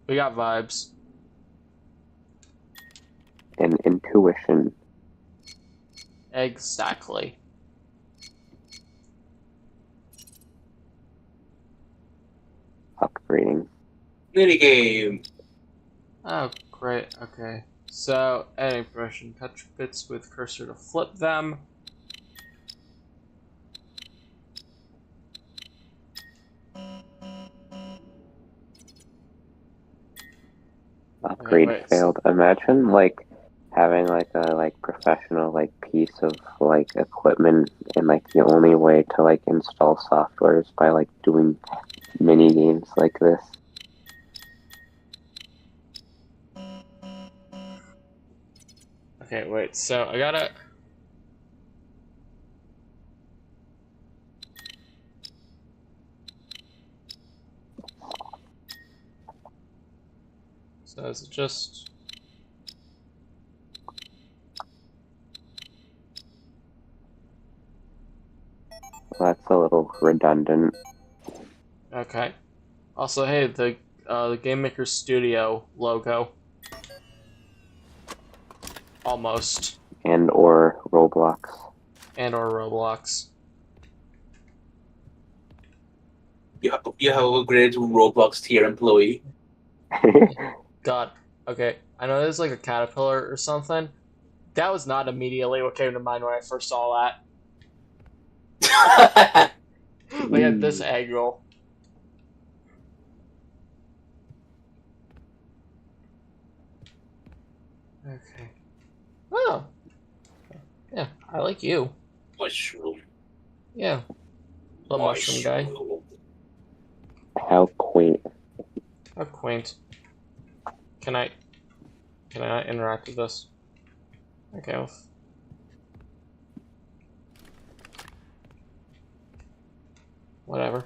A: We got vibes.
D: And intuition.
A: Exactly.
D: Upgrading.
E: Minigame.
A: Oh, great. Okay. So, adding progression. Touch bits with cursor to flip them.
D: grade
A: wait,
D: failed. Imagine like having like a professional like piece of like equipment, and like the only way to like install software is by like doing mini games like this.
A: Okay, wait, so I gotta... So is it just...
D: That's a little redundant.
A: Okay. Also, hey, the Game Maker Studio logo. Almost.
D: And or Roblox.
A: And or Roblox.
E: You have upgraded to Roblox tier employee.
A: God. Okay, I know there's like a caterpillar or something. That was not immediately what came to mind when I first saw that. Like at this angle. Okay. Oh. Yeah, I like you.
E: Mushroom.
A: Yeah. The mushroom guy.
D: How quaint.
A: How quaint. Can I not interact with this? Okay. Well, whatever.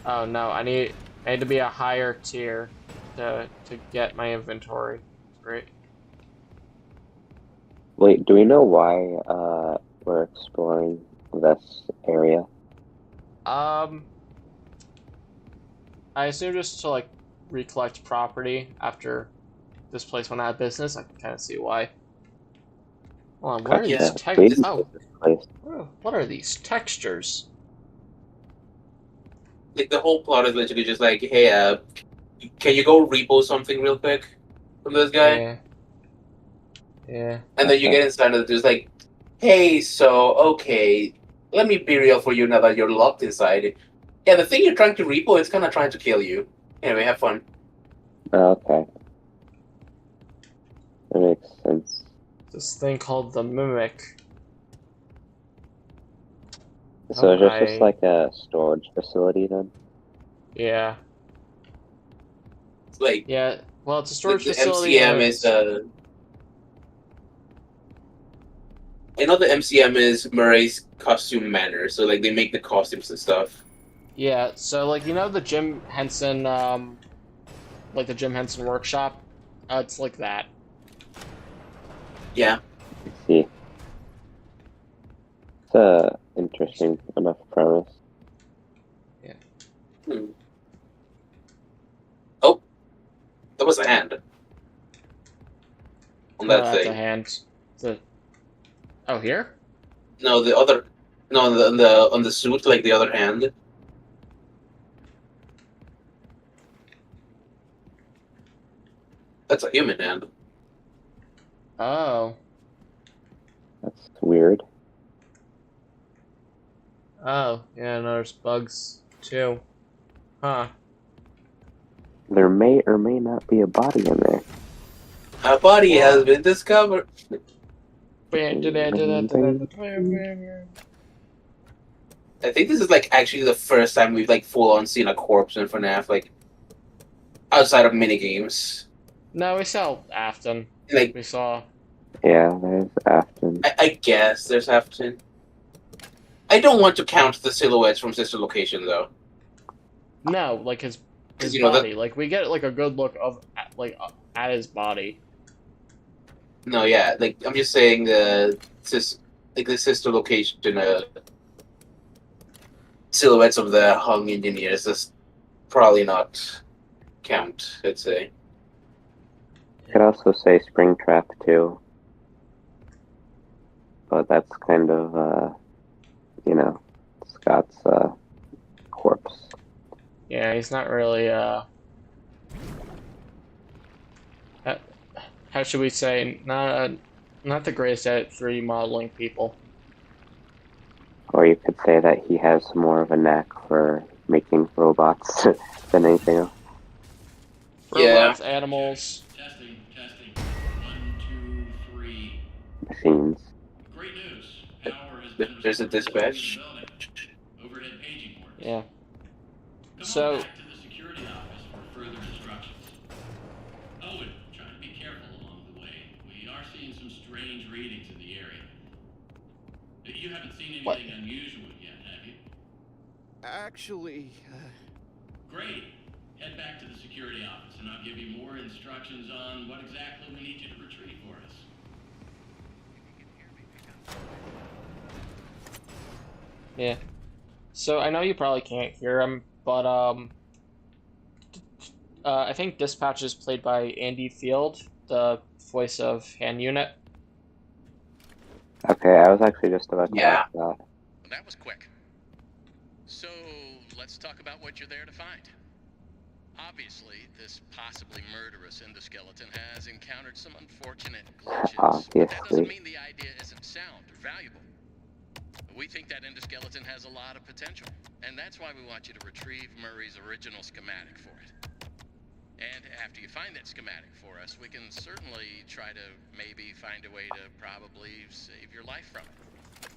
A: Oh no, I need to be a higher tier to get my inventory. Great.
D: Wait, do we know why we're exploring this area?
A: I assume just to like recollect property after this place went out of business. I can kind of see why. Hold on, what are these
D: Please?
A: Oh,
D: Place.
A: what are these textures?
E: Like the whole plot is literally just like, hey, can you go repo something real quick from this guy?
A: Yeah. Yeah.
E: And then you get inside and it's just like, hey, so okay, let me be real for you now that you're locked inside. Yeah, the thing you're trying to repo is kind of trying to kill you. Anyway, have fun.
D: Okay. That makes sense.
A: This thing called the Mimic.
D: So is this
A: Okay.
D: just like a storage facility then?
A: Yeah.
E: It's like,
A: Yeah. Well, it's a storage
E: the
A: facility.
E: MCM
A: and
E: is I know the MCM is Murray's costume manor, so like they make the costumes and stuff.
A: Yeah. So like the Jim Henson like the Jim Henson workshop. It's like that.
E: Yeah.
D: I see. It's a interesting enough premise.
E: Hmm. Oh, that was a hand on that
A: That's
E: thing.
A: a hand. Oh, here?
E: No, the other. No, on the suit, like the other hand. That's a human hand.
A: Oh.
D: That's weird.
A: Oh, yeah, no, there's bugs too. Huh.
D: There may or may not be a body in there.
E: A body has been discovered.
A: I
E: I think this is like actually the first time we've like full on seen a corpse in FNAF, like outside of minigames.
A: No, we saw Afton.
E: Like
A: We saw.
D: Yeah, there's Afton.
E: I guess there's Afton. I don't want to count the silhouettes from Sister Location though.
A: No, like his
E: You know,
A: body. Like we get like a good look of at his body.
E: No, yeah, like I'm just saying the Sister Location silhouettes of the hung engineers is probably not count. I'd say.
D: You could also say Springtrap too. But that's kind of, Scott's corpse.
A: Yeah, he's not really how should we say, not the greatest at 3D modeling people.
D: Or you could say that he has more of a knack for making robots than anything else.
A: Robots, animals.
F: Testing. 1, 2, 3.
D: Machines.
F: Great news. Power has been
E: There's a
F: restored to the
E: dispatch.
F: building. Overhead paging works.
A: Yeah.
F: Come
A: So-
F: on back to the security office for further instructions. Oh, and try to be careful along the way. We are seeing some strange readings in the area. You haven't seen anything
A: What?
F: unusual yet, have you?
G: Actually,
F: Great. Head back to the security office and I'll give you more instructions on what exactly we need you to retrieve for us.
A: Yeah. So I know you probably can't hear him, but I think Dispatch is played by Andy Field, the voice of Hand Unit.
D: Okay, I was actually just about to
E: Yeah.
D: ask that.
F: That was quick. So, let's talk about what you're there to find. Obviously, this possibly murderous endoskeleton has encountered some unfortunate glitches. But that doesn't
D: Obviously.
F: mean the idea isn't sound or valuable. We think that endoskeleton has a lot of potential, and that's why we want you to retrieve Murray's original schematic for it. And after you find that schematic for us, we can certainly try to maybe find a way to probably save your life from it.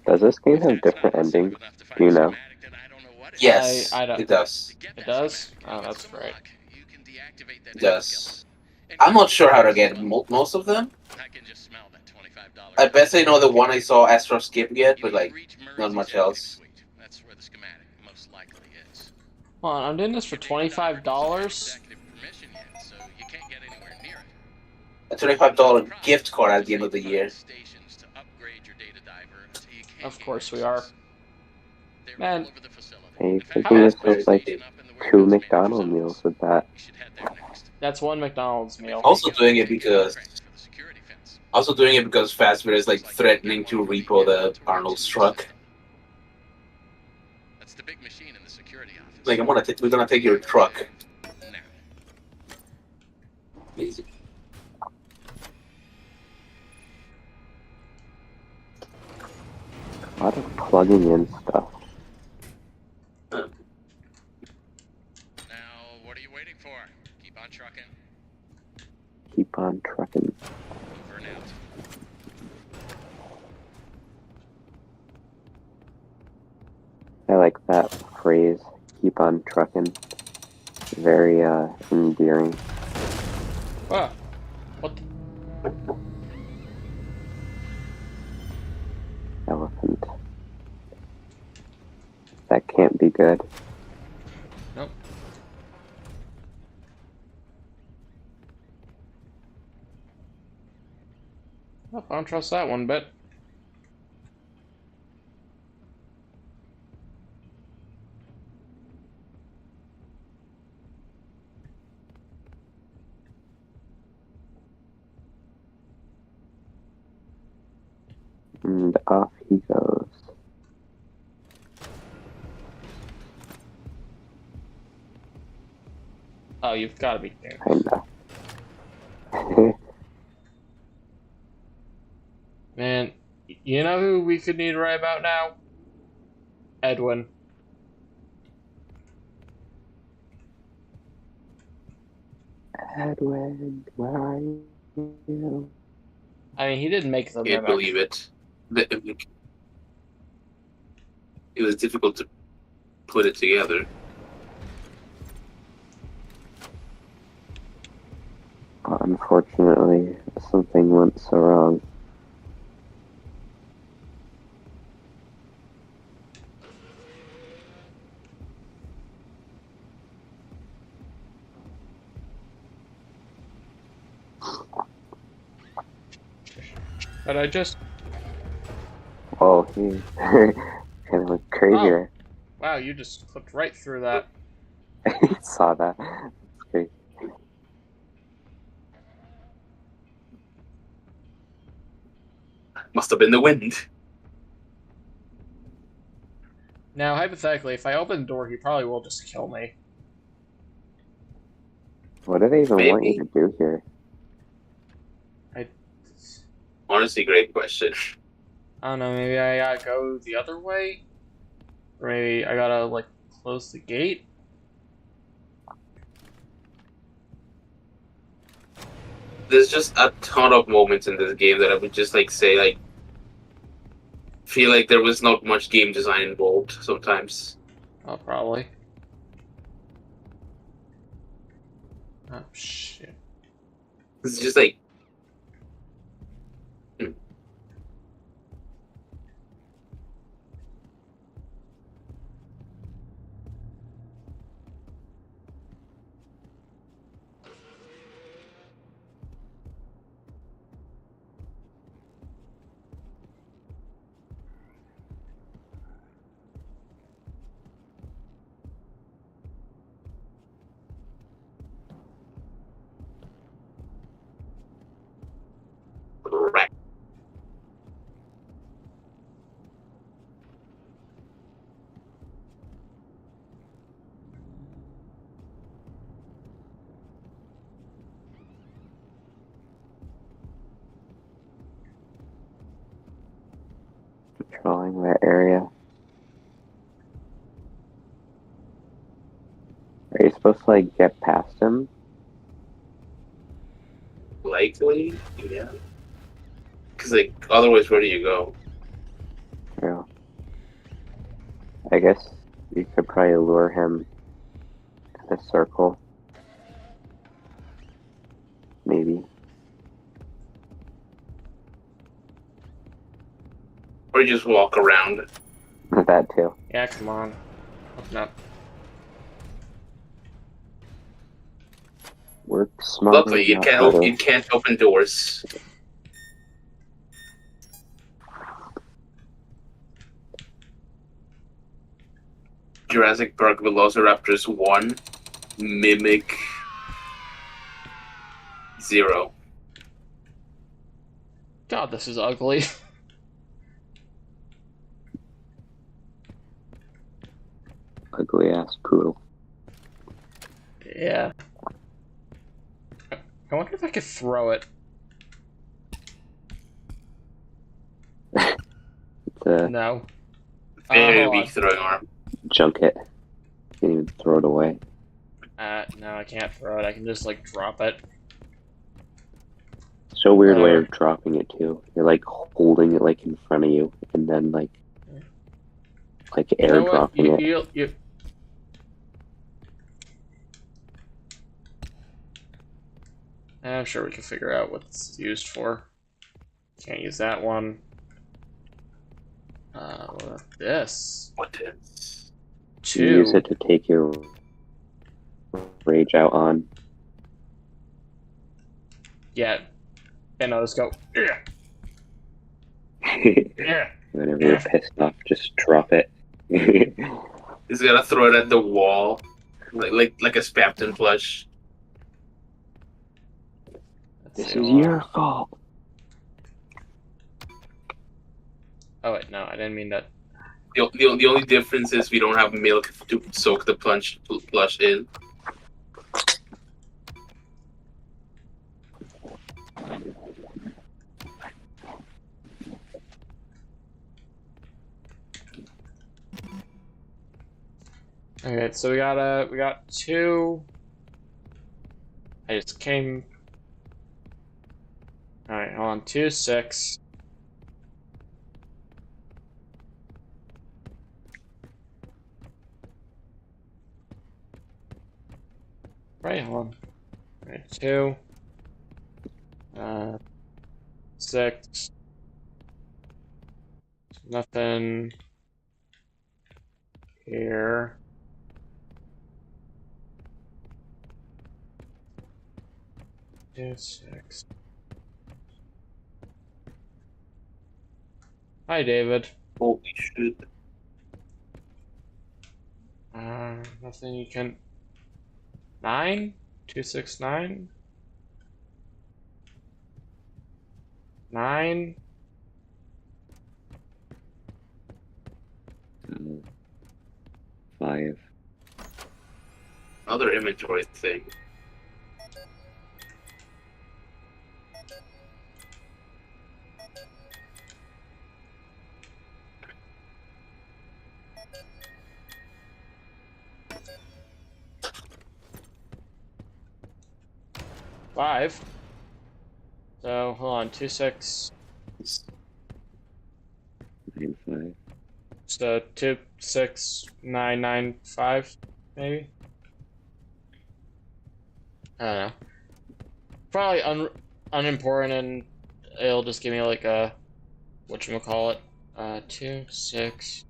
D: Does this game
F: If
D: have
F: that's
D: different
F: not
D: endings?
F: simple enough to find
D: Do you
F: a
D: know?
F: schematic, then I don't know what is.
E: Yes,
A: I don't-
E: it does.
F: To get
A: It
F: that
A: does?
F: schematic,
A: Oh,
F: with
A: that's
F: some
A: great.
F: luck, you can deactivate that
E: It does.
F: endoskeleton. And
E: I'm not sure how to
F: well,
E: get most of them.
F: I can just smell that $25.
E: I bet I know the one I saw Astro skip get,
F: You
E: but
F: need to
E: like
F: reach Murray's
E: not much
F: executive
E: else.
F: suite. That's where the schematic most likely is.
A: Hold on, I'm doing this for
F: Your data diver doesn't have
A: $25?
F: executive permission yet, so you can't get anywhere near it.
E: A $25 gift card at the end of the year.
F: Stations to upgrade your data diver until you can't
A: Of
F: gain
A: course we are.
F: access. They're
A: Man.
F: all over the facility.
D: Hey,
F: In fact,
D: thinking
F: there's
D: this
F: a
D: was like
F: station up in the
D: 2
F: warehouse manager's
D: McDonald's
F: office.
D: meals with that.
F: You should head there next.
A: That's one McDonald's meal.
E: Also doing it because Fazbear is like threatening to repo the Arnold's truck.
F: That's the big machine in the security office.
E: Like we're gonna take your truck.
F: Now.
E: Easy.
D: A lot of plugging in stuff.
F: Now, what are you waiting for? Keep on trucking.
D: Keep on trucking.
F: Over and out.
D: I like that phrase. Keep on trucking. Very endearing.
A: Ah, what the?
D: Elephant. That can't be good.
A: Nope. Nope, I don't trust that one bit.
D: And off he goes.
A: Oh, you've got to be kidding.
D: Kinda.
A: Man, you know who we could need right about now? Edwin.
D: Edwin, where are you?
A: I mean, he didn't make the
E: Can't
A: mimic.
E: believe it. It was difficult to put it together.
D: Unfortunately, something went so wrong.
A: But I just...
D: Whoa, he kind of went crazier.
A: Wow, you just clipped right through that.
D: I saw that. It's crazy.
E: Must have been the wind.
A: Now, hypothetically, if I open the door, he probably will just kill me.
D: What do they even want
E: Maybe.
D: you to do here?
E: Honestly, great question.
A: I don't know, maybe I gotta go the other way? Or maybe I gotta, like, close the gate?
E: there's just a ton of moments in this game that I would just like say like feel like there was not much game design involved sometimes.
A: Oh, probably. Oh, shit.
E: It's just like right.
D: Patrolling that area. Are you supposed to like get past him?
E: Likely, yeah. Because like otherwise, where do you go?
D: Yeah. I guess you could probably lure him in a circle. Maybe.
E: Or you just walk around.
D: That too.
A: Yeah, come on. Open up.
D: Work smarter.
E: Luckily,
D: not harder.
E: it can't open doors. Jurassic Park Velociraptors 1, Mimic 0.
A: God, this is ugly.
D: Ugly ass poodle.
A: Yeah. I wonder if I could throw it.
D: It's a
A: No.
E: Very
A: hold
E: weak
A: on.
E: throwing arm.
D: junket. Can't even throw it away.
A: No, I can't throw it. I can just, like, drop it.
D: So weird way
A: Whatever.
D: of dropping it too. You're like holding it like in front of you, and then like
A: You know what?
D: airdropping it.
A: You... I'm sure we can figure out what this is used for. Can't use that one. What about this?
E: What is?
D: You use
A: Two.
D: it to take your rage out on.
A: Yeah. And I'll just go, yeah, yeah.
D: Whenever you're pissed off, just drop it.
E: He's gonna throw it at the wall, like a Spapton plush.
D: This
A: See,
D: is
A: hold on.
D: your fault.
A: Oh wait, no, I didn't mean that.
E: The only difference is we don't have milk to soak the plush in.
A: Okay, so we got two. I just came. All right, hold on. 2, 6. Right, hold on. All right, 2. 6. Nothing here. Two, 6. Hi, David.
E: Holy shit.
A: Nothing you can. 9? 2, 6, 9? 9?
D: Mm. 5.
E: Another inventory thing.
A: Five. So hold on, 26.
D: 9-5.
A: So 26995 maybe. I don't know. Probably unimportant, and it'll just give me like a whatchamacallit. 2 6.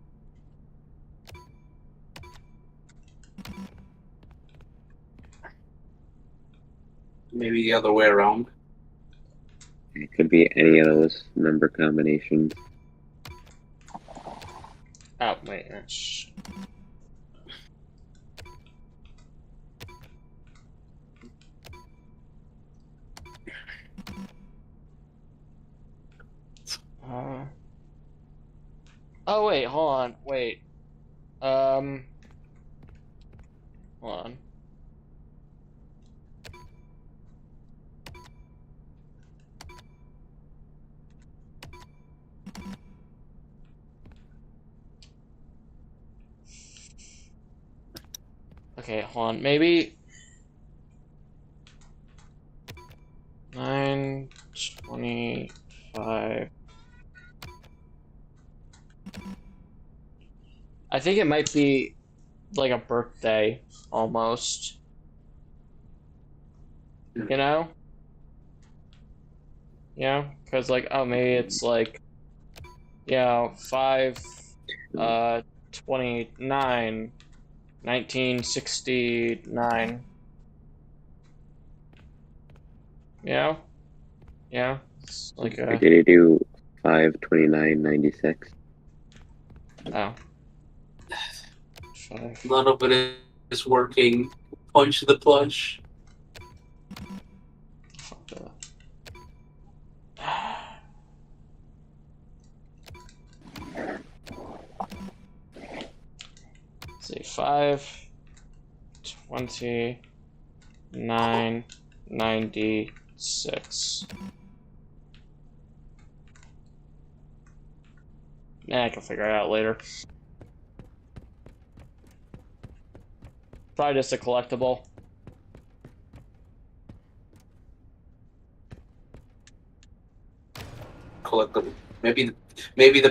E: Maybe the other way around.
D: It could be any of those number combinations.
A: Oh wait, that's. Oh wait, hold on, wait. Hold on. Okay, hold on. Maybe 925. I think it might be like a birthday almost. You know? Yeah, because like maybe it's like 5 29 1969. Yeah? Yeah. It's like
D: Or did he do 5/29/96?
A: oh. 5.
E: None of it is working. Punch the plush.
A: Fuck that. Let's see, 5/29/96. I can figure it out later. Probably just a collectible.
E: Collectible. Maybe the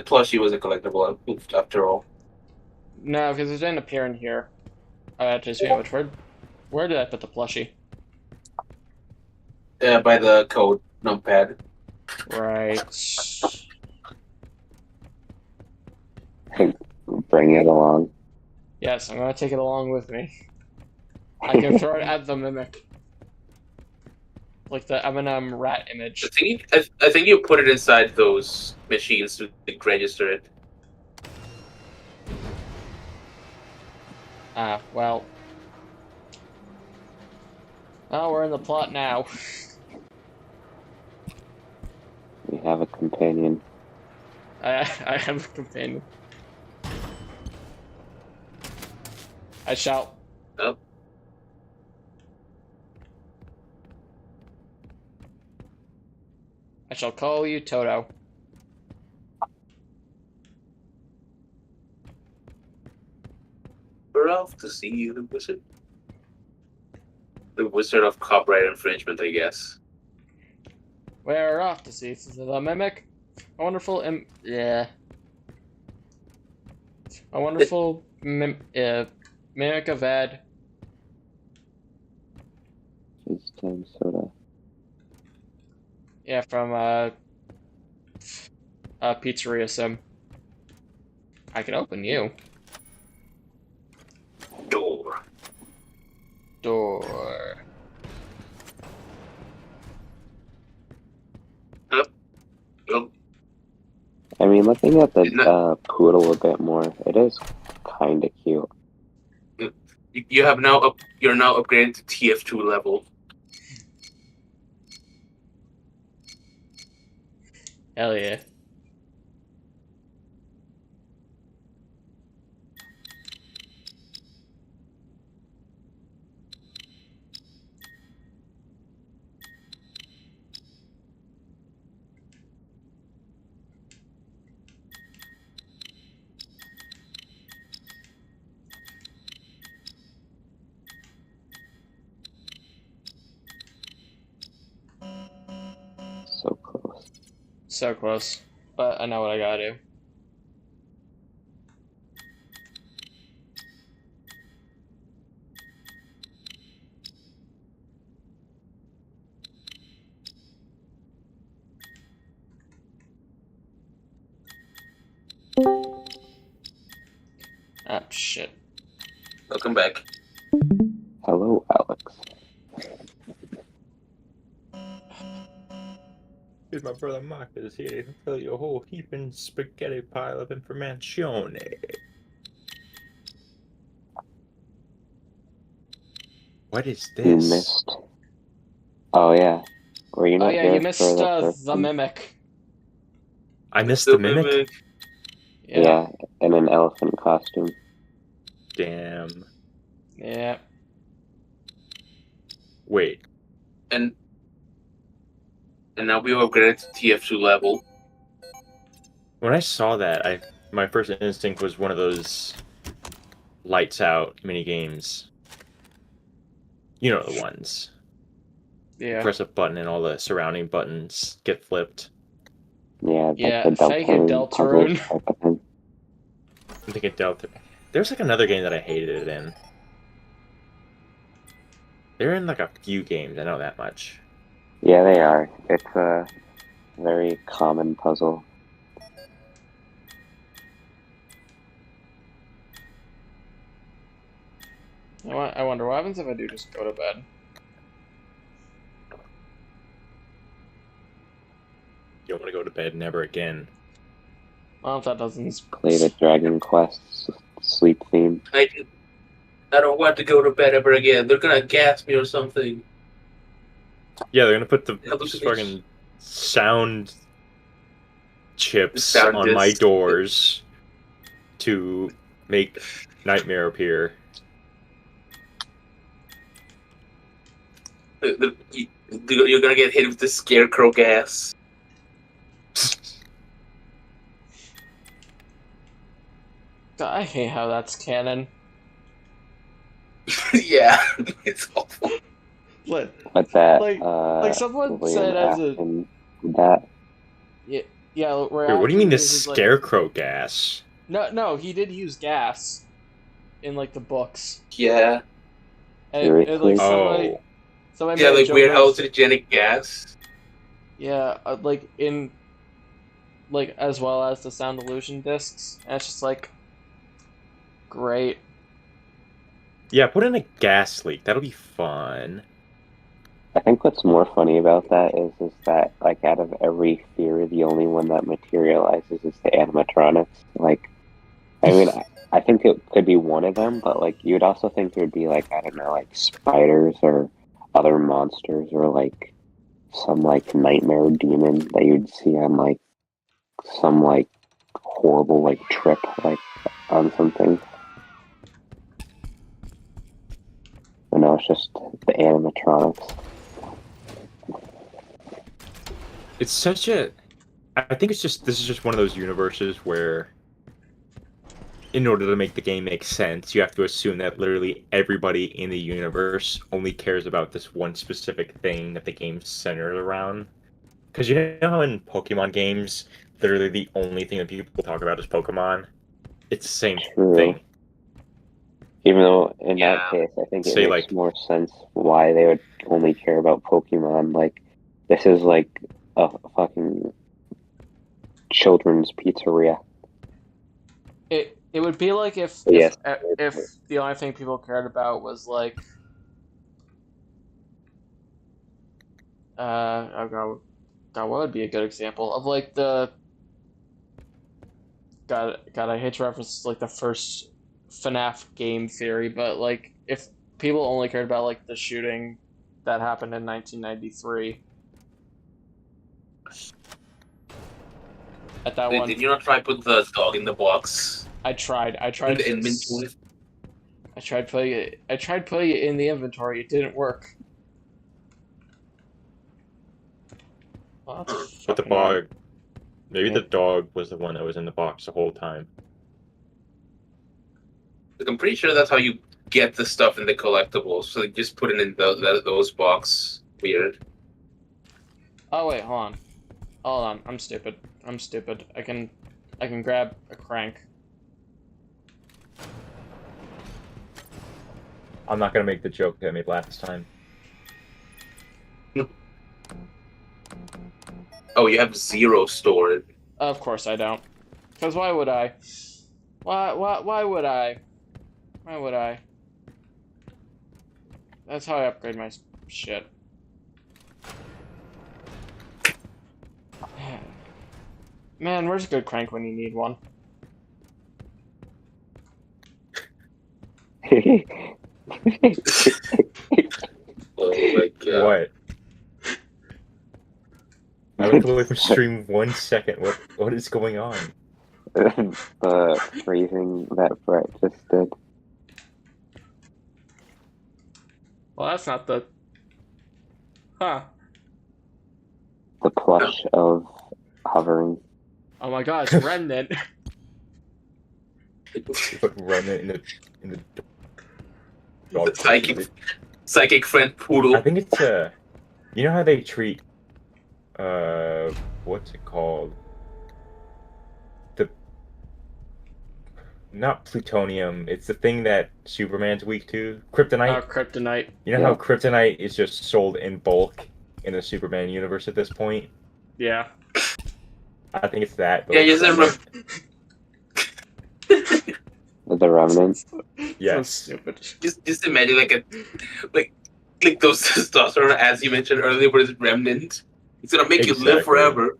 E: plushie was a collectible after all.
A: No, because it didn't appear in here. Just wait, where did I put the plushie?
E: By the code numpad.
A: Right.
D: Bring it along.
A: Yes, I'm gonna take it along with me. I can throw it at the mimic. Like the M&M rat image.
E: I think you put it inside those machines to register it.
A: Well. Oh, we're in the plot now.
D: We have a companion.
A: I have a companion. I shout.
E: Oh.
A: I shall call you Toto.
E: We're off to see the wizard. The wizard of copyright infringement, I guess.
A: We're off to see the mimic. A wonderful yeah. A wonderful mimic of Ed.
D: It's time soda.
A: Yeah, from Pizzeria Sim. I can open you.
E: Door.
A: Door.
E: Up.
D: I mean, looking at the poodle a bit more, it is kind of cute.
E: You're now upgraded to TF2 level.
A: Hell yeah. So close. But I know what I gotta do. Ah, shit.
E: Welcome back.
D: Hello, Alex.
B: Here's my brother Marcus here to tell you a whole heaping spaghetti pile of information. What is
D: You
B: this?
D: missed. Oh yeah. Were you
A: Oh
D: not
A: yeah,
D: here
A: you
D: for
A: missed
D: the first
A: the
D: one?
A: mimic.
B: I missed the mimic?
D: Yeah, in an elephant costume.
B: Damn.
A: Yeah.
B: Wait.
E: And now we upgraded to TF2 level.
B: When I saw that, my first instinct was one of those lights out mini games. You know the ones.
A: Yeah.
B: Press a button and all the surrounding buttons get flipped.
D: Yeah,
A: Yeah,
D: like the
A: fake it,
D: Deltarune puzzles
A: Deltarune.
D: type of thing.
B: I think it dealt. There's like another game that I hated it in. They're in like a few games, I know that much.
D: Yeah, they are. It's a very common puzzle.
A: I wonder what happens if I do just go to bed.
B: You don't want to go to bed never again.
A: Well, if that doesn't...
D: Play the Dragon Quest sleep theme.
E: I don't want to go to bed ever again. They're gonna gas me or something.
B: Yeah, they're gonna put the
E: Hallucination.
B: fucking sound chips
E: Sound
B: on my
E: disc.
B: doors to make Nightmare appear.
E: You're gonna get hit with the scarecrow gas.
A: God, I hate how that's canon.
E: Yeah, it's awful.
A: Like,
D: But that,
A: like someone
D: William
A: said as a...
D: Afton did that.
A: Yeah, where
B: Wait, what do you mean the
A: uses, like-
B: scarecrow gas?
A: No, he did use gas in like the books.
E: Yeah.
A: And like
B: Oh.
A: somebody
E: Yeah,
A: made a
E: like
A: joke
E: weird
A: of-
E: hallucinogenic gas.
A: Yeah, like in like as well as the sound illusion discs. And it's just like great.
B: Yeah, put in a gas leak. That'll be fun.
D: I think what's more funny about that is that, like, out of every theory, the only one that materializes is the animatronics. Like, I mean, I think it could be one of them, but, like, you'd also think there'd be, like, I don't know, like, spiders or other monsters or, like, some, like, nightmare demon that you'd see on, like, some, like, horrible, like, trip, like, on something. But no, it's just the animatronics.
B: It's such a... I think this is just one of those universes where in order to make the game make sense, you have to assume that literally everybody in the universe only cares about this one specific thing that the game's centered around. Because you know how in Pokemon games, literally the only thing that people talk about is Pokemon? It's the same thing.
D: Even though, in that case, I think it
B: Say,
D: makes
B: like-
D: more sense why they would only care about Pokemon. Like, this is like a fucking children's pizzeria.
A: It would be like if
D: Yes.
A: if the only thing people cared about was like oh god, that would be a good example of like the God I hate to reference like the first FNAF game theory, but like if people only cared about like the shooting that happened in 1993 at that one.
E: Did you not try put the dog in the box?
A: I tried
E: In the inventory?
A: I tried putting it in the inventory. It didn't work. Well, that's
B: But the
A: fucking annoying.
B: dog... Maybe the dog was the one that was in the box the whole time.
E: Like, I'm pretty sure that's how you get the stuff in the collectibles. So like, just put it in those box. Weird.
A: Oh wait, hold on. Hold on, I'm stupid. I'm stupid. I can grab a crank.
B: I'm not gonna make the joke that I made last time.
E: Oh, you have 0 stored.
A: Of course I don't. Cause why would I? Why would I? Why would I? That's how I upgrade my shit. Man, where's a good crank when you need one?
E: Oh my god.
B: What? I went away from stream 1 second. What is going on?
D: The phrasing that Brett just did.
A: Well, that's not the. Huh.
D: The plush of hovering.
A: Oh my god, it's Remnant.
B: You put Remnant in the dog.
E: Psychic friend poodle.
B: I think it's you know how they treat what's it called? Not plutonium. It's the thing that Superman's weak to. Kryptonite.
A: Kryptonite.
B: You know how kryptonite is just sold in bulk in the Superman universe at this point?
A: Yeah.
B: I think it's that.
E: Yeah, you said
D: The remnant.
B: Yes.
A: So stupid.
E: just imagine like those testosterone, as you mentioned earlier, but it's remnant. It's gonna make you live forever.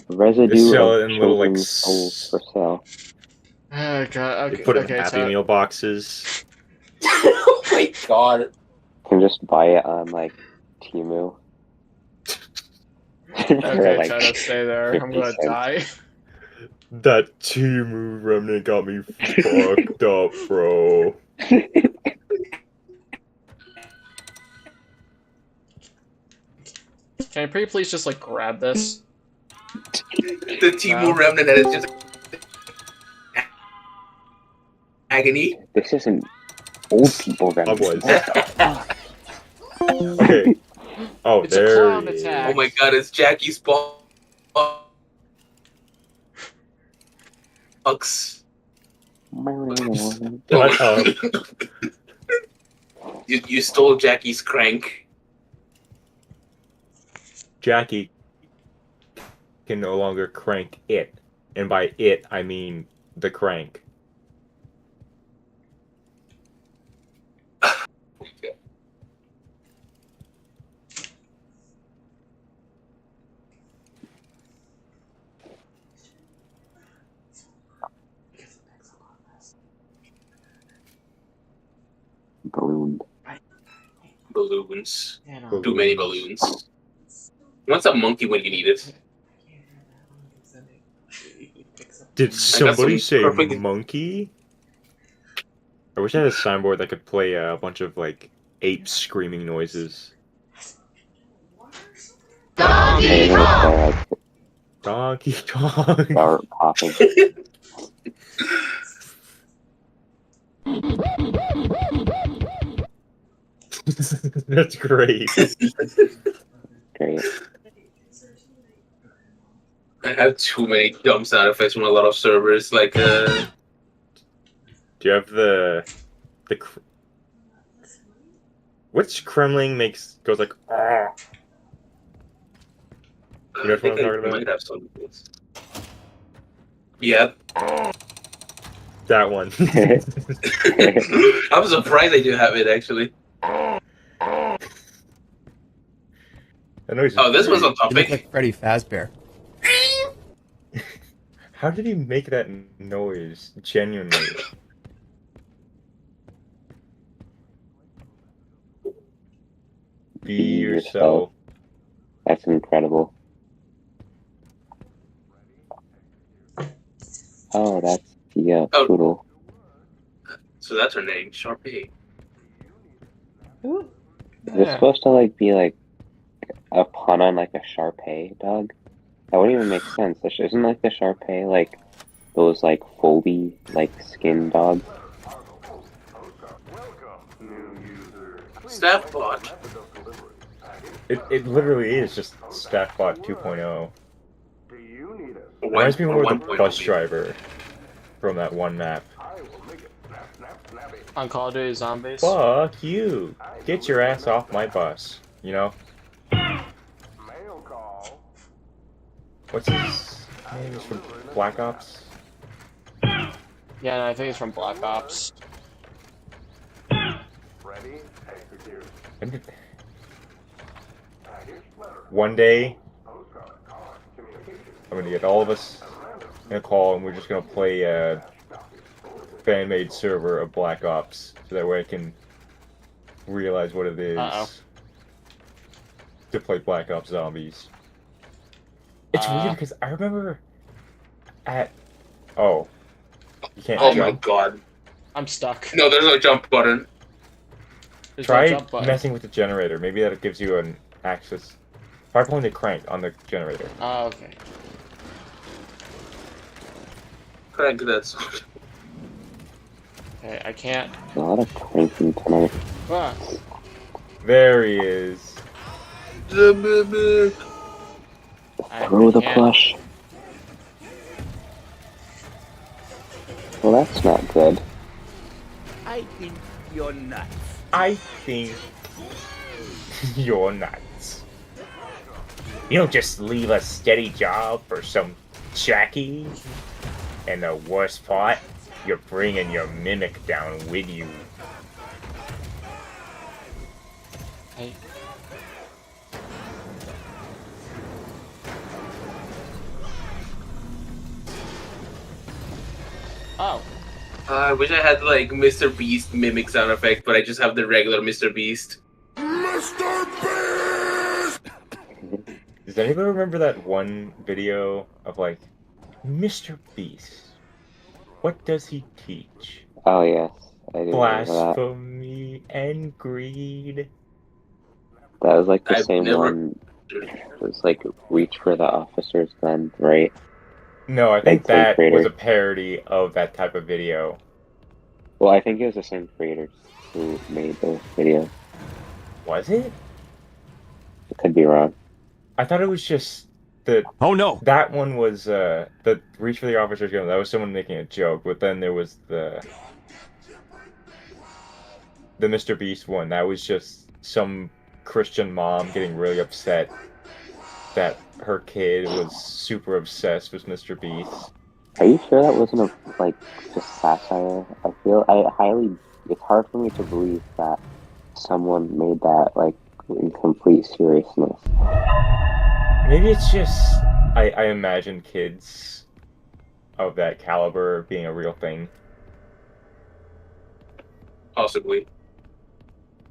D: Residue
B: They sell it
D: of
B: in little like
D: children's souls for sale.
A: Oh god. Okay.
B: they put it in
A: okay,
B: Happy
A: so-
B: Meal boxes.
E: Oh my god.
D: You can just buy it on like Temu.
A: Okay,
D: like,
A: try to stay there. I'm
D: 50
A: gonna
D: cents.
A: die.
B: That Timu remnant got me fucked up, bro.
A: Can I pretty please just like grab this?
E: The Timu remnant that is just agony.
D: This isn't old people
B: I
D: remnant.
B: was.
D: What the
B: Okay. Oh,
A: It's a
B: there.
A: clown
B: he is.
A: attack.
E: Oh my god, it's Jackie's box.
B: Shut up.
E: You stole Jackie's crank.
B: Jackie can no longer crank it. And by it, I mean the crank.
D: Balloon.
E: Balloons.
A: Yeah, no.
E: Too many balloons. What's a monkey when you need it?
B: Did somebody
E: some
B: say
E: perfect-
B: monkey? I wish I had a soundboard that could play a bunch of like apes screaming noises.
D: Hey, you're gonna say
B: Donkey
D: like
B: Kong.
D: start popping.
B: That's great.
D: Great.
E: I have too many dumb sound effects from a lot of servers. Like,
B: Do you have the which Kremling goes like? "Ah"? You know
E: I think
B: what I'm
E: I
B: talking about?
E: might have some. Yeah,
B: That one.
E: I'm surprised I do have it actually.
B: I know he's.
E: Oh, this was on
G: You look
E: topic.
G: like Freddy Fazbear.
B: How did he make that noise? Genuinely. Be yourself.
D: That's incredible. Oh, that's the
E: Oh.
D: poodle.
E: So that's her name, Sharpie.
D: Is this supposed to like be like a pun on like a Shar-Pei dog? That wouldn't even make sense. Isn't like the Shar-Pei like those like Foley like skin dogs?
E: Staff bot.
B: It literally is just Stackbot 2.0.
E: One
B: Reminds me
E: or
B: more of the
E: 1.0
B: bus
E: maybe.
B: driver from that one map.
A: On Call of Duty Zombies.
B: Fuck you! Get your ass off my bus. You know? What's his name? He's from Black Ops?
A: Yeah, no, I think it's from Black Ops.
B: One day, I'm gonna get all of us in a call and we're just gonna play a fan-made server of Black Ops so that way I can realize what it is to play Black Ops Zombies. It's weird because I remember at... Oh. You can't
E: Oh
B: jump?
E: my god.
A: I'm stuck.
E: No, there's no jump button.
A: There's no
B: Try
A: jump button.
B: messing with the generator. Maybe that gives you an access. Try pulling the crank on the generator.
A: Oh, okay.
E: Crank that sword.
A: Okay, I can't.
D: A lot of cranking tonight.
A: Ah,
B: There he is.
D: Throw the
A: can't.
D: plush. Well, that's not good.
G: I think you're nuts.
B: I think you're nuts. You don't just leave a steady job for some Jackie. And the worst part, you're bringing your mimic down with you.
A: Hey. Oh.
E: I wish I had like Mr. Beast mimic sound effect, but I just have the regular Mr. Beast.
B: Does anybody remember that one video of like, Mr. Beast? What does he teach?
D: Oh yes, I do remember that.
B: Blasphemy and greed.
D: That was like the
E: I've
D: same
E: never-
D: one. It was like Reach for the Officers then, right?
B: No, I think
D: Same
B: that
D: creator.
B: was a parody of that type of video.
D: Well, I think it was the same creators who made those videos.
B: Was it?
D: I could be wrong.
B: I thought it was just the...
G: Oh no!
B: That one was, the Reach for the Officers game. That was someone making a joke, but then there was the Mr. Beast one. That was just some Christian mom getting really upset that her kid was super obsessed with Mr. Beast.
D: Are you sure that wasn't a like just satire? It's hard for me to believe that someone made that like in complete seriousness.
B: Maybe it's just I imagine kids of that caliber being a real thing.
E: Possibly.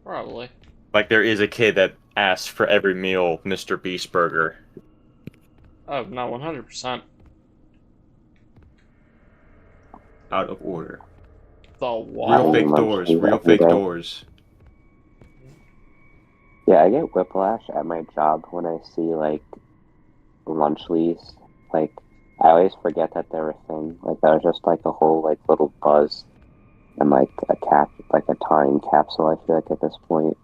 A: Probably.
B: Like there is a kid that asks for every meal Mr. Beast burger.
A: Oh, not 100%.
B: Out of order.
A: The
B: Real
A: what?
B: fake doors. Real fake doors.
D: Yeah, I get whiplash at my job when I see like lunch leaves. Like I always forget that they're a thing. Like that was just like a whole like little buzz and like a time capsule. I feel like at this point,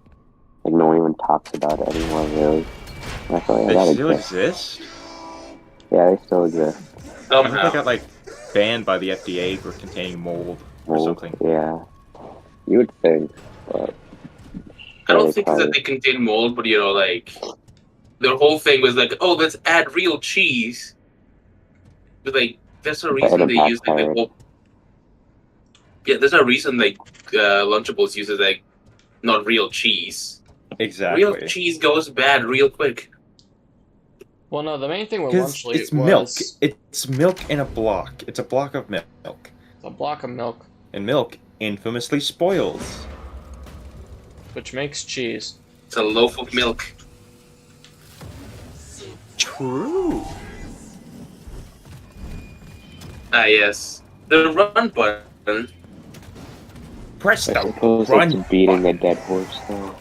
D: like no one even talks about it anymore. Really, and I feel like
B: They
D: that
B: still
D: exists.
B: exist?
D: Yeah, they still exist.
B: I think
E: Somehow.
B: they got like banned by the FDA for containing mold or something.
D: Yeah, you would think, but
E: I don't
D: really
E: think it's that they contain mold, but you know, like their whole thing was like, oh, let's add real cheese. But like, there's a reason
D: it
E: they use like the
D: backfired.
E: whole. Yeah, there's a reason like Lunchables uses like not real cheese.
B: Exactly.
E: Real cheese goes bad real quick.
A: Well, no, the main thing with
B: Because
A: Lunchly
B: it's milk.
A: was
B: It's milk in a block. It's a block of milk.
A: a block of milk,
B: And milk infamously spoils.
A: which makes cheese.
E: It's a loaf of milk.
B: True.
E: Ah, yes. The run button.
B: Press
D: I
B: the
D: suppose
B: run
D: it's beating
B: button.
D: a dead horse though.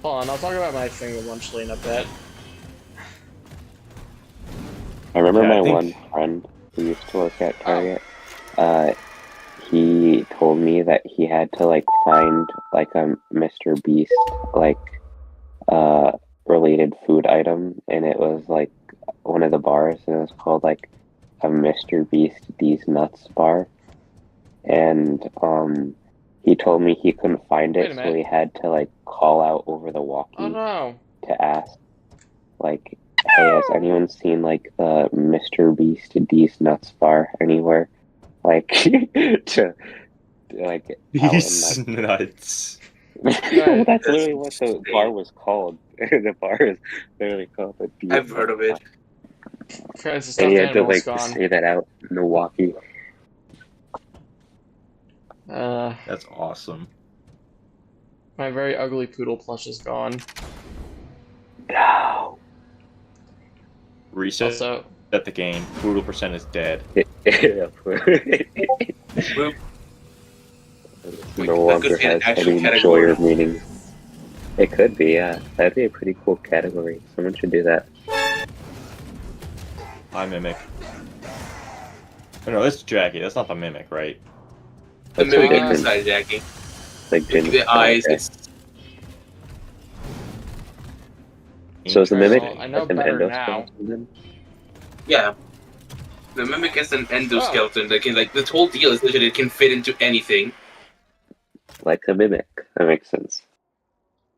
A: Hold on, I'll talk about my thing with Lunchly in a bit.
D: I remember
B: Yeah, I
D: my
B: think-
D: one friend who used to work at Target. he told me that he had to like find like a Mr. Beast like related food item, and it was like one of the bars, and it was called like a Mr. Beast These Nuts bar, and he told me he couldn't find
A: Wait
D: it,
A: a
D: so
A: minute.
D: he had to like call out over the walkie
A: Oh no.
D: to ask like, hey, has anyone seen like the Mr. Beast These Nuts bar anywhere? Like to like out in
B: These
D: like
B: nuts.
D: well, that's literally what the
E: insane.
D: bar was called. The bar is literally called the These
E: I've heard of it.
A: Guys, the
D: And
A: stuffed
D: he had to
A: animal's
D: like
A: gone.
D: say that out in Milwaukee.
B: That's awesome.
A: My very ugly poodle plush is gone.
D: No.
B: Reset
A: Also,
B: the game. Poodle percent is dead.
E: Boop.
D: No
E: That
D: longer
E: could be an
D: has
E: actual
D: any joy
E: category.
D: or meaning. It could be, yeah. That'd be a pretty cool category. Someone should do that.
B: I mimic. Oh, no, that's Jackie. That's not the mimic, right?
E: The
D: That's so
E: mimic
D: different.
E: inside Jackie.
D: Like Jimmy.
E: The eyes.
D: Okay.
E: It's
D: So is the mimic
A: Well, I know
D: like an
A: better now.
D: endoskeleton then?
E: yeah. The mimic is an endoskeleton that can like the whole deal is that it can fit into anything.
D: Like a mimic. That makes sense.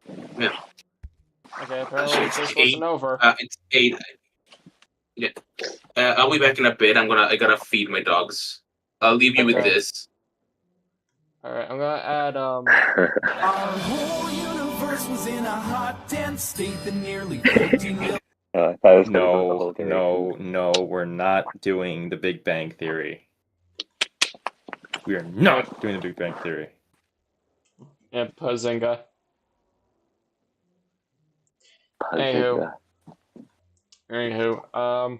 A: Okay, apparently this wasn't over.
E: It's 8. Yeah. I'll be back in a bit. I gotta feed my dogs. I'll leave you with
A: Okay.
E: this.
A: Alright, I'm gonna add,
G: Our whole universe was in a hot, dense state that nearly 14 million.
D: I thought it was gonna go the whole
B: No,
D: duration.
B: no, we're not doing the Big Bang Theory. We are not doing the Big Bang Theory.
A: yeah, Pazinga.
D: Pazinga.
A: Anywho,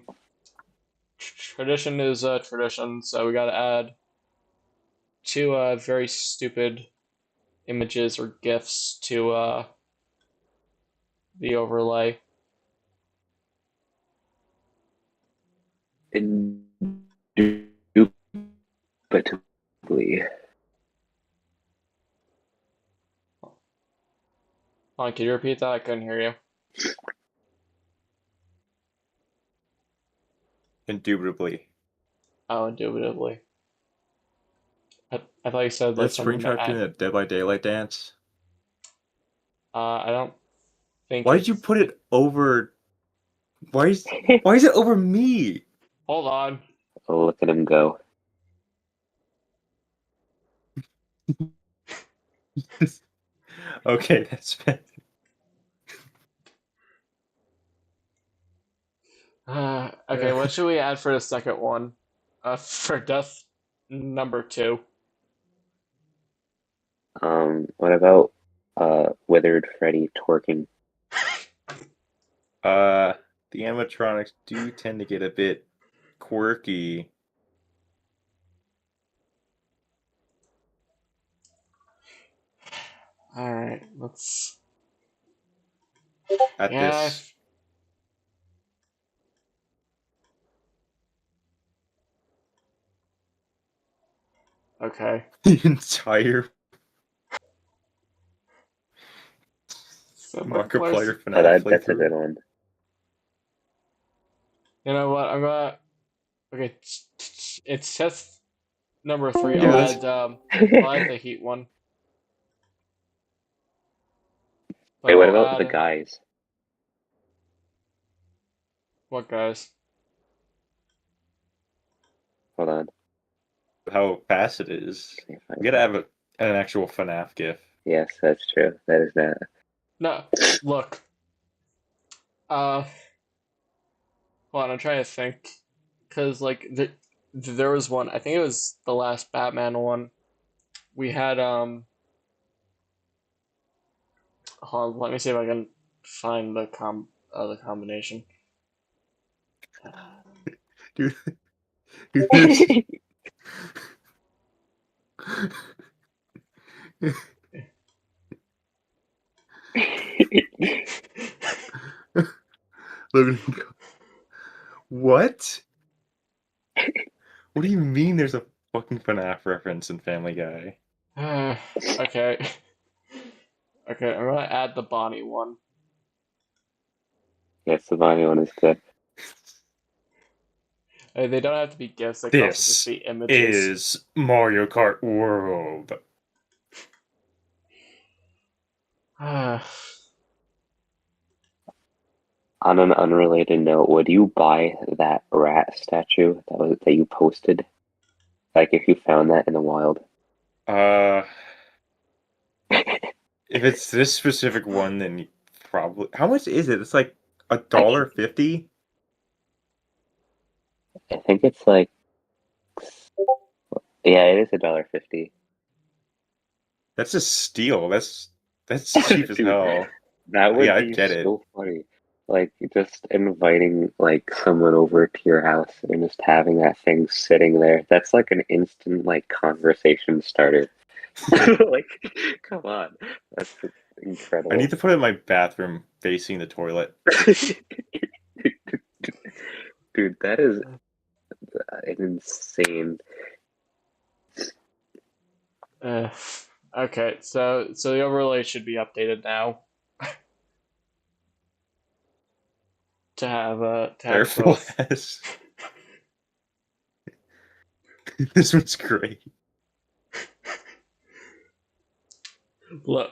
A: tradition is tradition, so we gotta add 2 very stupid images or GIFs to the overlay.
D: Indubitably.
A: Hold on, can you repeat that? I couldn't hear you.
B: Indubitably.
A: Oh, indubitably. I thought you said like
B: Let's
A: something
B: Springtrap
A: that
B: doing a Dead by Daylight dance.
A: I don't think.
B: Why did you put it over? Why is it over me?
A: Hold on.
D: Oh, look at him go.
B: Okay, that's bad.
A: Okay, what should we add for the second one? For death number 2.
D: What about Withered Freddy twerking?
B: The animatronics do tend to get a bit quirky.
A: Alright, let's.
B: At this.
A: Okay.
B: The entire Markiplier
D: Oh,
B: FNAF
D: that's a
B: playthrough.
D: good one.
A: You know what? I'm gonna. Okay, it's test number 3.
B: Yeah,
A: I'll add the heat one. But
D: Wait, what
A: I'll
D: about the
A: add-
D: guys?
A: What guys?
D: Hold on.
B: How fast it is.
D: Can't find
B: We gotta
D: it.
B: have an actual FNAF GIF.
D: Yes, that's true. That is that.
A: No, look. Hold on, I'm trying to think. Because, like, there was one, I think it was the last Batman one. We had, hold on, let me see if I can find the combination.
B: Dude, this- Look at- What? What do you mean there's a Fucking FNAF reference in Family Guy.
A: Okay. Okay, I'm gonna add the Bonnie one.
D: Yes, the Bonnie one is good.
A: Hey, they don't have to be gifts, they can also just
B: This
A: be images.
B: is Mario Kart World.
D: On an unrelated note, would you buy that rat statue that you posted? Like if you found that in the wild?
B: If it's this specific one, then probably. How much is it? It's like $1.50.
D: I think it's like, yeah, it is $1.50.
B: That's a steal. That's cheap as
D: Dude,
B: hell.
D: that would
B: Yeah, I
D: be
B: get it.
D: so funny. Like just inviting like someone over to your house and just having that thing sitting there. That's like an instant like conversation starter. Like, come on, that's
B: I
D: incredible.
B: need to put it in my bathroom facing the toilet.
D: Dude, that is an insane.
A: Okay, so the overlay should be updated now. to have
B: Careful,
A: both.
B: S. This one's great.
A: Look,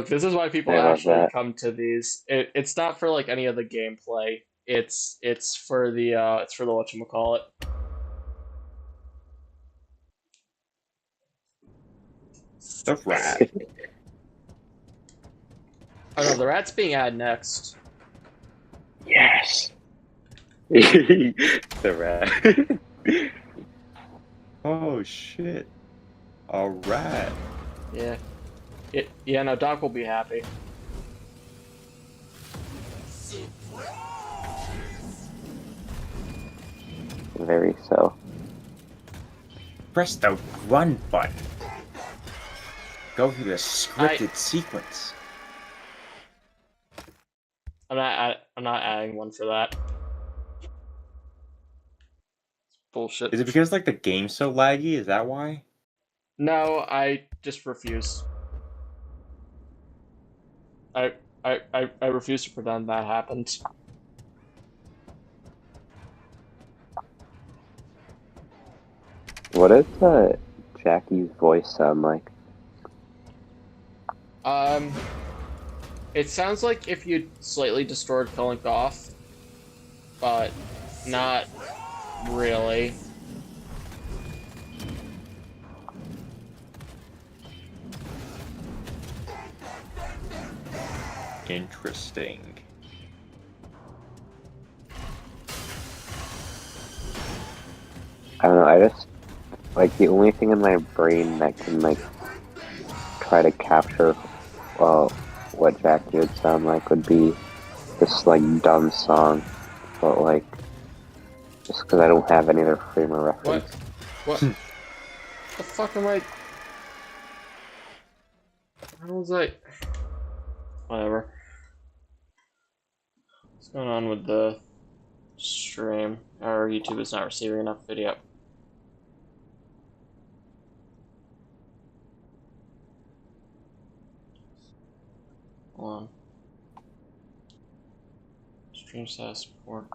A: this is why people
D: I love
A: actually
D: that.
A: come to these. It's not for like any of the gameplay. It's for the whatchamacallit.
B: The rat.
A: Oh no, the rat's being added next.
D: Yes. The rat.
B: Oh shit. A rat.
A: Yeah. Yeah, no, Doc will be happy.
D: Very so.
B: Press the run button. Go through the scripted sequence.
A: I'm not adding one for that. It's bullshit.
B: Is it because like the game's so laggy? Is that why?
A: No, I just refuse. I refuse to pretend that happened.
D: What does Jackie's voice sound like?
A: It sounds like if you slightly distorted Killing Off, but not really.
B: Interesting.
D: I don't know, I just, like, the only thing in my brain that can, like, try to capture, what Jackie would sound like would be this, like, dumb song, but, like, just because I don't have any other frame of reference.
A: What? The fuck am I? How was I? Whatever. What's going on with the stream? Or YouTube is not receiving enough video. Hold on. Stream status support.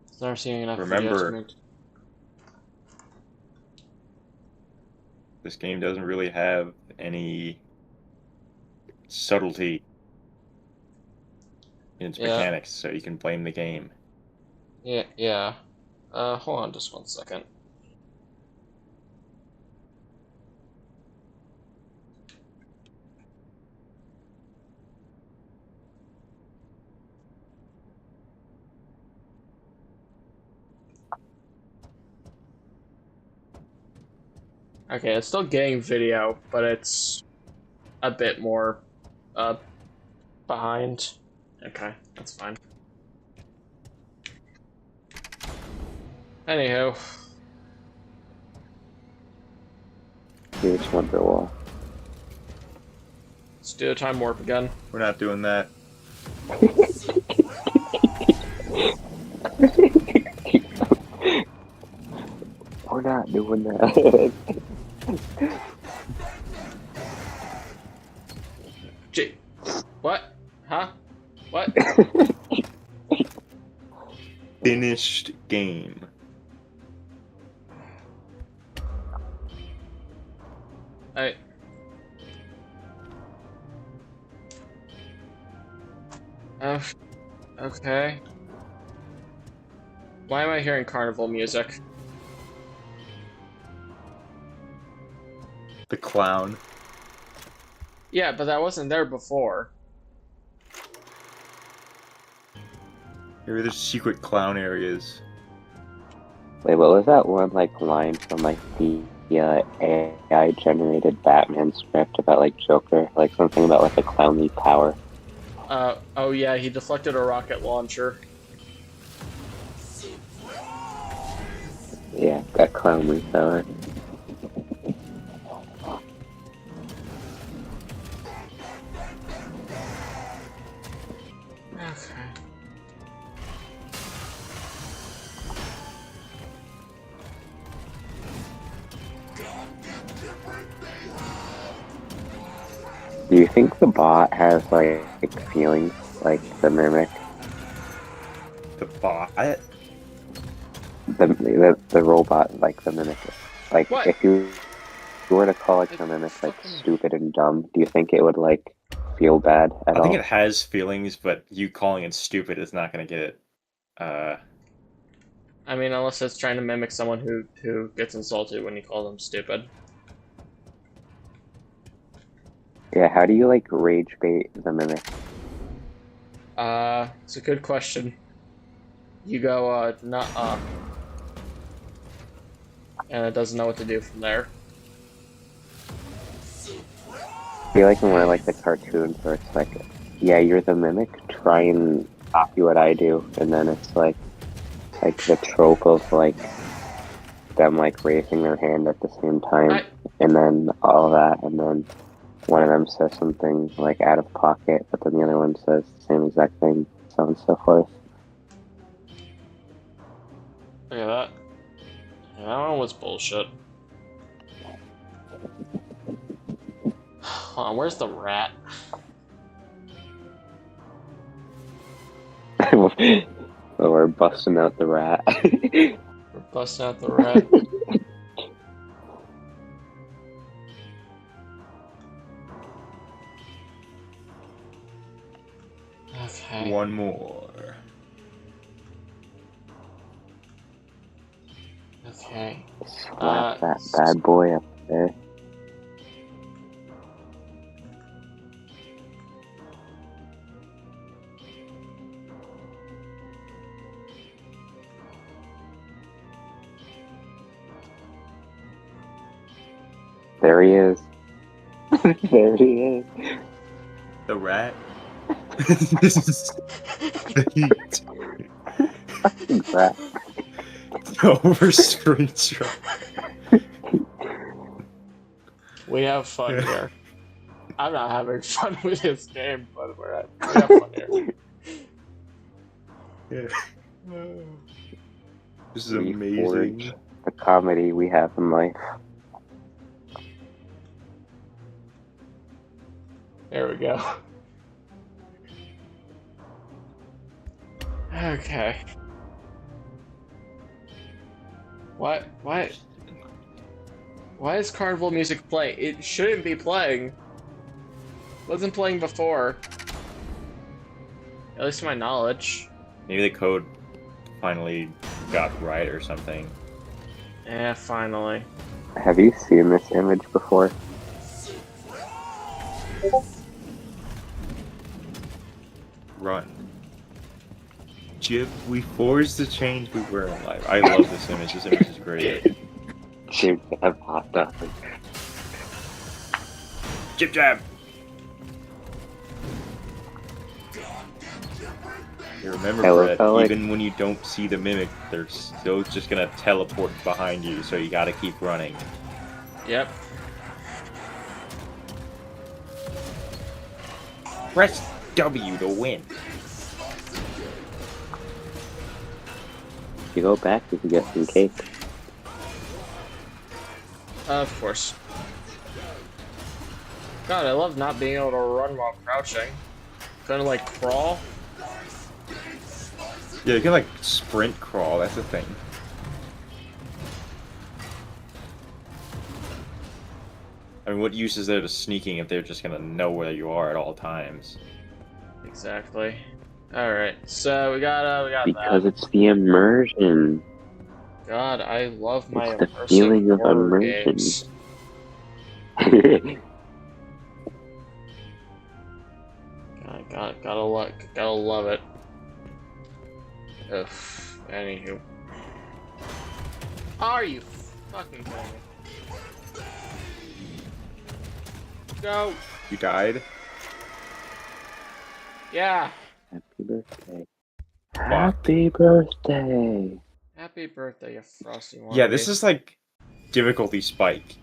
A: It's not receiving enough
B: Remember,
A: videos.
B: this game doesn't really have any subtlety in its mechanics, so you can blame the game.
A: Yeah. Hold on just 1 second. Okay, it's still getting video, but it's a bit more behind. Okay, that's fine. Anywho.
D: Here's Wonderwall.
A: Let's do a time warp again.
B: We're not doing that.
D: we're not doing that.
A: Gee. What? Huh? What?
B: Finished game.
A: I. Okay. Why am I hearing carnival music?
B: The clown.
A: Yeah, but that wasn't there before.
B: Maybe there's secret clown areas.
D: Wait, what was that one like line from like the AI generated Batman script about like Joker? Like something about like a clownly power.
A: Oh yeah, he deflected a rocket launcher.
D: Yeah, that clownly power.
A: Okay.
D: Do you think the bot has like feelings like the mimic?
B: The bot.
D: The robot like the mimic. Like
A: What?
D: if you were to call like the mimic like stupid and dumb, do you think it would like feel bad at
B: I
D: all?
B: think it has feelings, but you calling it stupid is not gonna get it.
A: I mean, unless it's trying to mimic someone who gets insulted when you call them stupid.
D: Yeah, how do you like rage bait the mimic?
A: It's a good question. You go, nuh-uh. And it doesn't know what to do from there.
D: I feel like more like the cartoons where it's like, yeah, you're the mimic, try and copy what I do, and then it's like the trope of like them like raising their hand at the same time, and then all that, and then one of them says something like out of pocket, but then the other one says the same exact thing, so on and so forth.
A: Look at that. Yeah, that one was bullshit. Hold on, where's the rat?
D: We're busting out the rat.
A: We're busting out the rat. Okay.
B: One more.
A: Okay.
D: Slap that bad boy up there. There he is. There he is.
B: The rat. The heat.
D: Rat.
B: Over screenshot.
A: We have fun here. I'm not having fun with this game, but we have fun here.
B: Yeah. This is
D: We
B: amazing.
D: forge the comedy we have in life.
A: There we go. Okay. What? Why? Why is carnival music play? It shouldn't be playing. Wasn't playing before. At least to my knowledge.
B: Maybe the code finally got right or something.
A: Yeah, finally.
D: Have you seen this image before?
B: Run. Jib, we forged the change we were in life. I love this image. This image is great.
D: Jib Jab hot dog.
B: Jib jab! You remember,
D: I love
B: Brett,
D: how, like-
B: even when you don't see the mimic, they're still just gonna teleport behind you, so you gotta keep running.
A: Yep.
B: Press W to win.
D: If you go back, you can get some cake.
A: Of course. God, I love not being able to run while crouching. Couldn't like crawl.
B: Yeah, you can like sprint crawl. That's the thing. I mean, what use is there to sneaking if they're just gonna know where you are at all times?
A: Exactly. All right, so we got
D: Because
A: that.
D: it's the immersion.
A: God, I love my
D: It's the
A: immersive
D: feeling of
A: horror
D: immersion.
A: games. Gotta love it. Ugh. Anywho, are you fucking kidding me? Go.
B: You died?
A: Yeah.
D: Happy birthday. Happy birthday.
A: Happy birthday, you frosty one.
B: Yeah, this is like difficulty spike.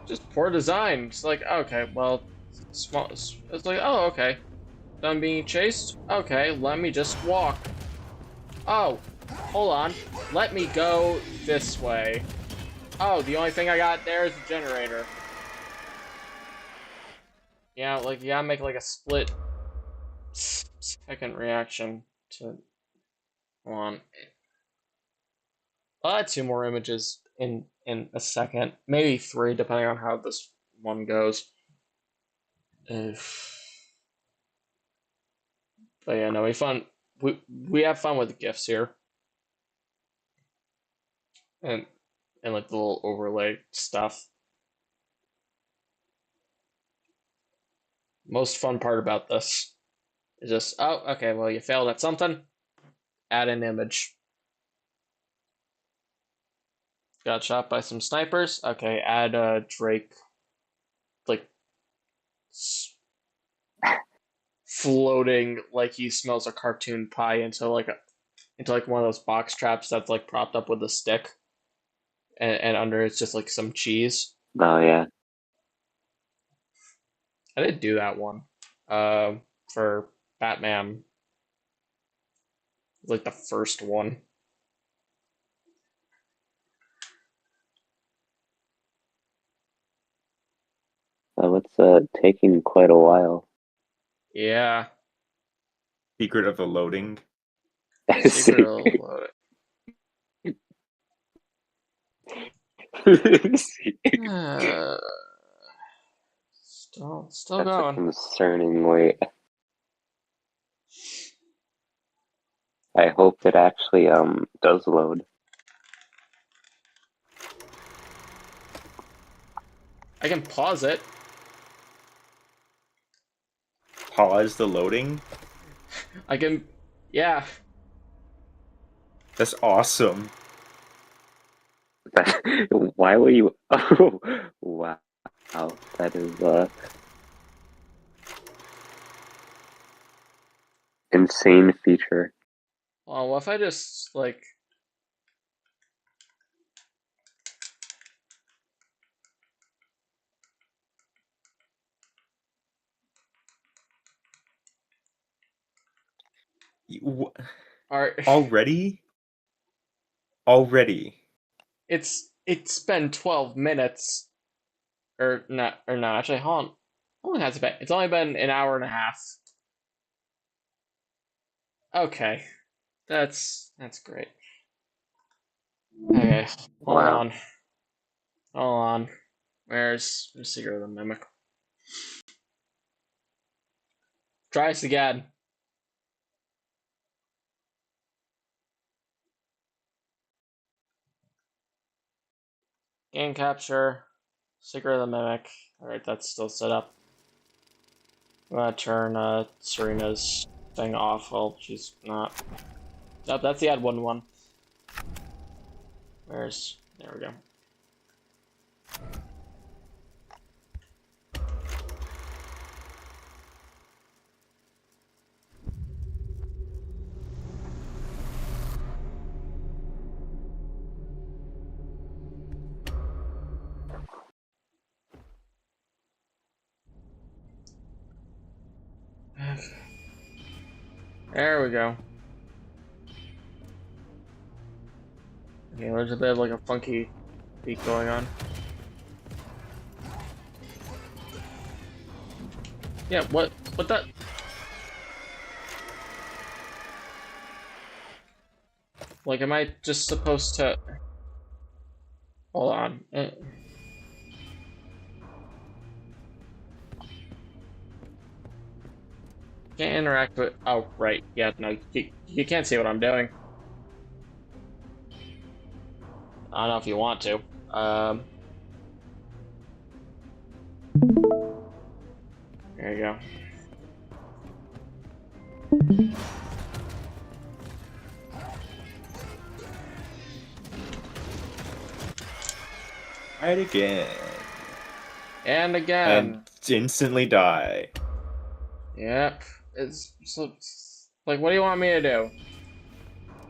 A: Just poor design. It's like, okay, well, small. It's like, oh, okay. Done being chased? Okay, let me just walk. Oh, hold on. Let me go this way. Oh, the only thing I got there is the generator. Yeah, like, you gotta make like a split second reaction to. Hold on. I'll add 2 more images in a second. Maybe 3, depending on how this one goes. But yeah, no, we have fun with the GIFs here. And like the little overlay stuff. Most fun part about this is just, oh, okay, well, you failed at something. Add an image. Got shot by some snipers. Okay, add Drake, like, floating like he smells a cartoon pie into like one of those box traps that's like propped up with a stick, and under it's just like some cheese.
D: Oh, yeah.
A: I did do that one for Batman, like the first one.
D: So it's taking quite a while.
A: Yeah.
B: Secret of the loading.
A: Secret of the loading. Still
D: That's
A: going.
D: a concerning wait. I hope it actually does load.
A: I can pause it.
B: Pause the loading?
A: I can, yeah.
B: That's awesome.
D: Why were you? Oh, wow. That is insane feature.
A: Well, what if I just like?
B: Already? Already?
A: It's been 12 minutes, or not, actually, hold on. How long has it been? It's only been an hour and a half. Okay, that's great. Okay, hold
D: Wow.
A: on. Where's Secret of the Mimic? Try this again. Game capture, Secret of the Mimic. Alright, that's still set up. I'm gonna turn Serena's thing off. Well, she's not. Oh, that's the ad one. There we go. There we go. Okay, there's a bit of like a funky beat going on. Yeah, what the? Like, am I just supposed to... Hold on. Can't interact with... Oh, right. Yeah, no, you can't see what I'm doing. I don't know if you want to. There you go.
B: Right again.
A: And again.
B: And instantly die.
A: Yep. It's so, like, what do you want me to do?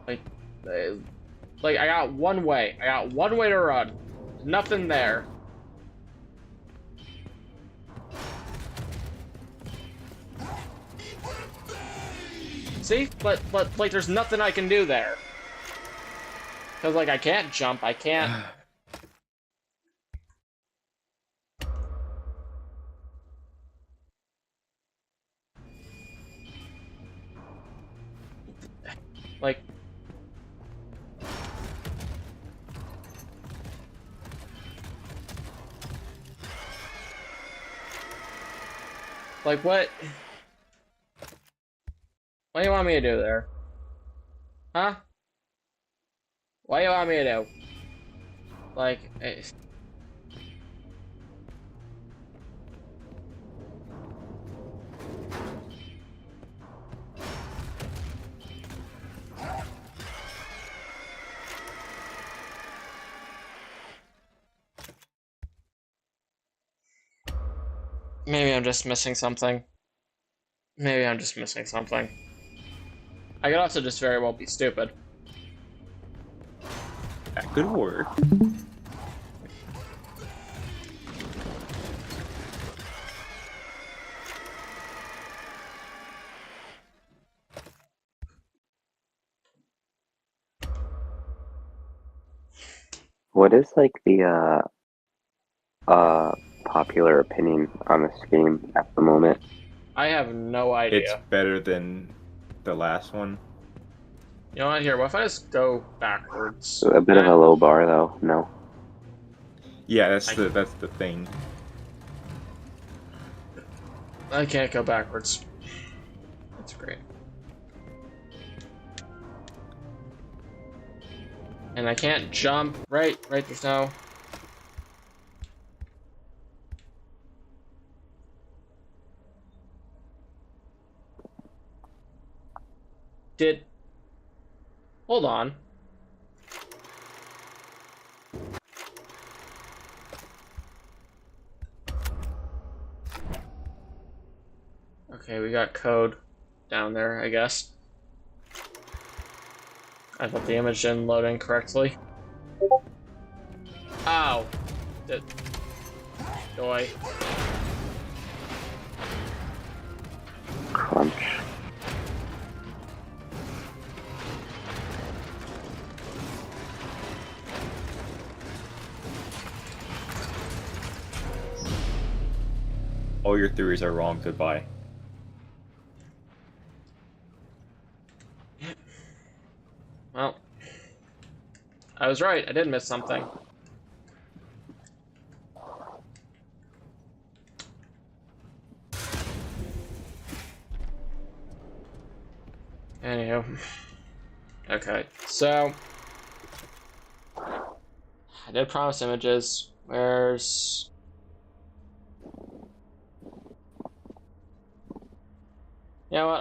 A: Like, I got one way. I got one way to run. There's nothing there. See? But like, there's nothing I can do there. Because, like, I can't jump. I can't... Like... Like, what? What do you want me to do there? Huh? What do you want me to do? Like, maybe I'm just missing something. Maybe I'm just missing something. I could also just very well be stupid.
B: That could work.
D: What is like the popular opinion on this game at the moment?
A: I have no idea.
B: It's better than the last one.
A: You know what? Here, what if I just go backwards?
D: A bit of a low bar, though. No.
B: Yeah, that's the thing.
A: I can't go backwards. That's great. And I can't jump. Right, there's no... Hold on. Okay, we got code down there, I guess. I thought the image didn't load in correctly. Ow. Joy.
D: Crunch.
B: All your theories are wrong. Goodbye.
A: Well, I was right. I did miss something. Anywho. Okay, so... I did promise images. Where's... You know what?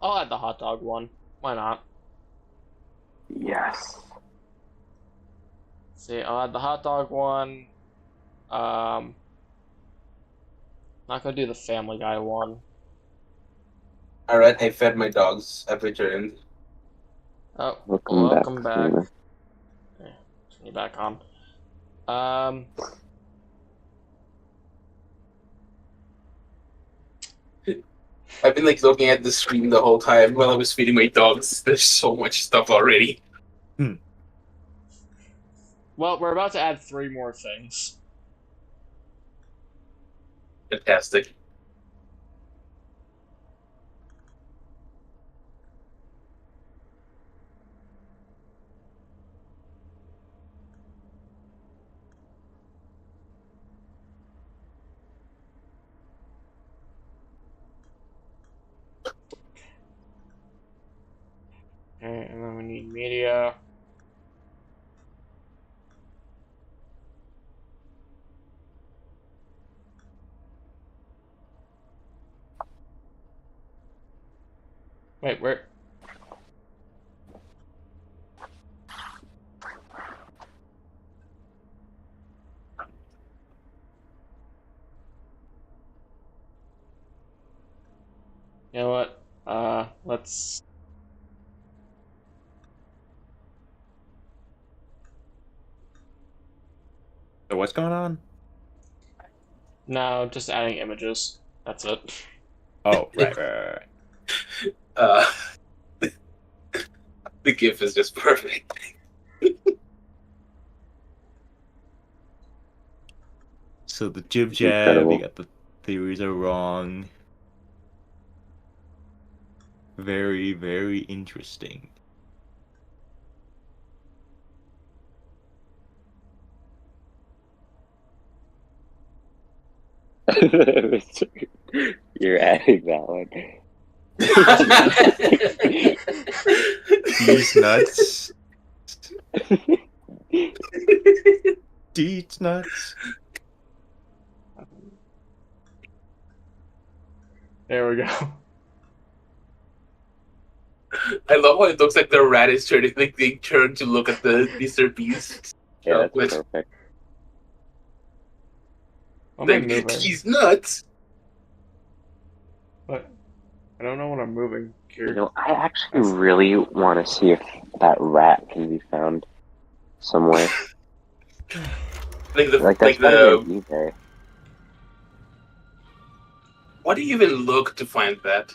A: I'll add the hot dog one. Why not?
D: Yes.
A: See, I'll add the hot dog one. Not gonna do the Family Guy one.
E: Alright, I fed my dogs. I've returned.
A: Oh,
D: Welcome
A: back.
D: back.
A: Yeah, turn you back on.
E: I've been like looking at the screen the whole time while I was feeding my dogs. There's so much stuff already.
A: Well, we're about to add 3 more things.
E: Fantastic.
A: Wait, where? You know what? Let's.
B: So what's going on?
A: No, just adding images. That's it.
B: Oh, right.
E: Uh, the GIF is just perfect.
B: So the jib
D: It's
B: jab,
D: incredible.
B: you got the theories are wrong. Very, very interesting.
D: You're adding that one.
B: These nuts. Deets nuts.
A: There we go.
E: I love how it looks like the rat is turning, like they turn to look at the Mr. Beast.
D: Yeah, that's
E: With,
D: perfect.
A: What am I
E: like,
A: moving?
E: he's nuts.
A: What? I don't know what I'm moving
D: You
A: here.
D: know, I actually
A: That's-
D: really want to see if that rat can be found somewhere.
E: Like the
D: Like,
E: like
D: that's gotta
E: the.
D: be on eBay.
E: Why do you even look to find that?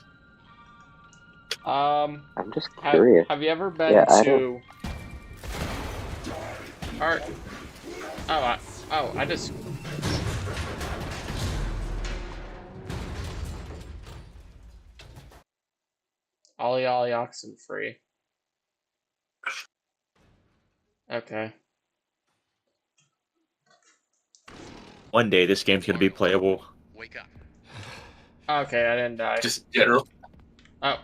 D: I'm just curious.
A: Have you ever been
D: Yeah, I
A: to? Art. I just. Ollie Ollie oxen free. Okay.
B: One day this game's gonna be playable.
F: Wake up.
A: Okay, I didn't die.
E: Just general.
A: Oh.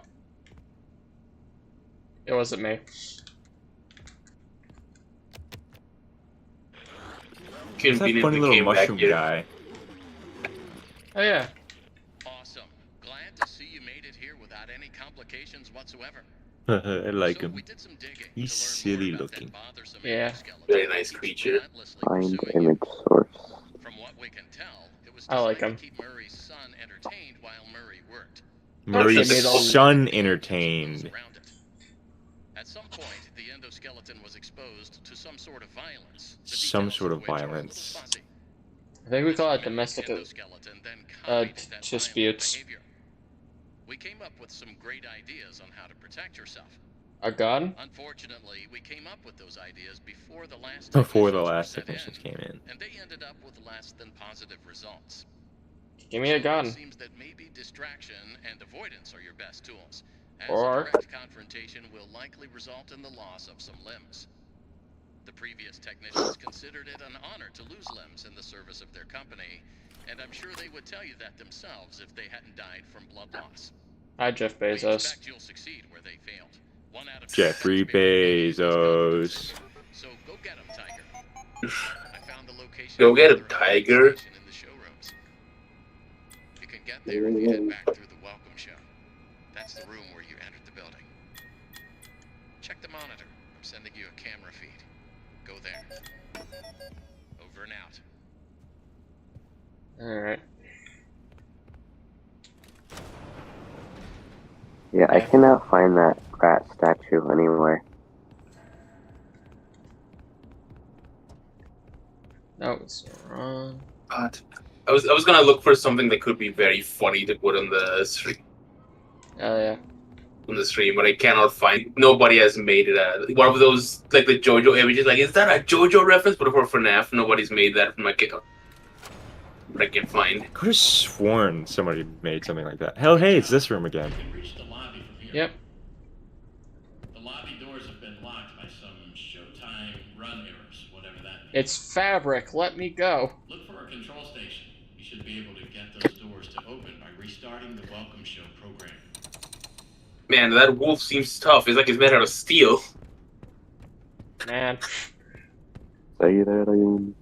A: It wasn't me.
B: It's that funny
E: Conveniently
B: little
E: came back
B: mushroom
E: here.
B: guy.
A: Oh yeah.
F: Awesome. Glad to see you made it here without any complications whatsoever.
B: I like
F: So
B: him.
F: we did some digging
B: He's
F: to learn
B: silly
F: more about that
B: looking.
F: bothersome
A: Yeah.
F: endoskeleton
E: Very
F: that
E: nice
F: keeps
E: creature.
F: relentlessly
D: Find
F: pursuing you.
D: image source.
F: From what we can tell, it was
A: I like
F: designed
A: him.
F: to keep Murray's son entertained while Murray worked.
B: Murray's
A: they made all-
B: son entertained.
F: Around it. At some point, the endoskeleton was exposed to some sort of violence. the
B: Some
F: details
B: sort of
F: which are a little
B: violence.
F: fuzzy.
A: I think we call it
F: This
A: domestic
F: mimic endoskeleton then copied that violent
A: disputes.
F: behavior. We came up with some great ideas on how to protect yourself.
A: A gun?
F: Unfortunately, we came up with those ideas before the last
B: Before the
F: technicians were
B: last
F: sent
B: technicians
F: in,
B: came in.
F: and they ended up with less than positive results.
A: Give me a
F: So
A: gun.
F: It seems that maybe distraction and avoidance are your best tools, as
A: Or-
F: a direct confrontation will likely result in the loss of some limbs. The previous technicians considered it an honor to lose limbs in the service of their company, and I'm sure they would tell you that themselves if they hadn't died from blood loss.
A: Hi, Jeff
F: We
A: Bezos.
F: expect you'll succeed where they failed. 1 out of 10
B: Jeffrey
F: taxpayers believe
B: Bezos.
F: so go get him, Tiger. I found the location.
E: Go
F: of
E: get him,
F: another
E: Tiger.
F: station in the showrooms. You can get there if you head back through the welcome show. That's the room where you entered the building. Check the monitor. I'm sending you a camera feed. Go there. Over and out.
A: Alright.
D: Yeah, I cannot find that rat statue anywhere.
A: No, it's wrong.
E: But I was gonna look for something that could be very funny to put on the stream,
A: Oh yeah.
E: but I cannot find. Nobody has made it. One of those like the JoJo images. Like, is that a JoJo reference? But for FNAF, nobody's made that from my kickoff. But I can't find.
B: Could have sworn somebody made something like that. Hell, hey, it's this room again.
I: You can reach the lobby from here.
A: Yep.
I: The lobby doors have been locked by some Showtime run errors, whatever that means.
A: It's fabric. Let me go.
I: Look for a control station. You should be able to get those doors to open by restarting the Welcome Show program.
E: Man, that wolf seems tough. It's like he's made out of steel.
A: Man.
D: Say that again.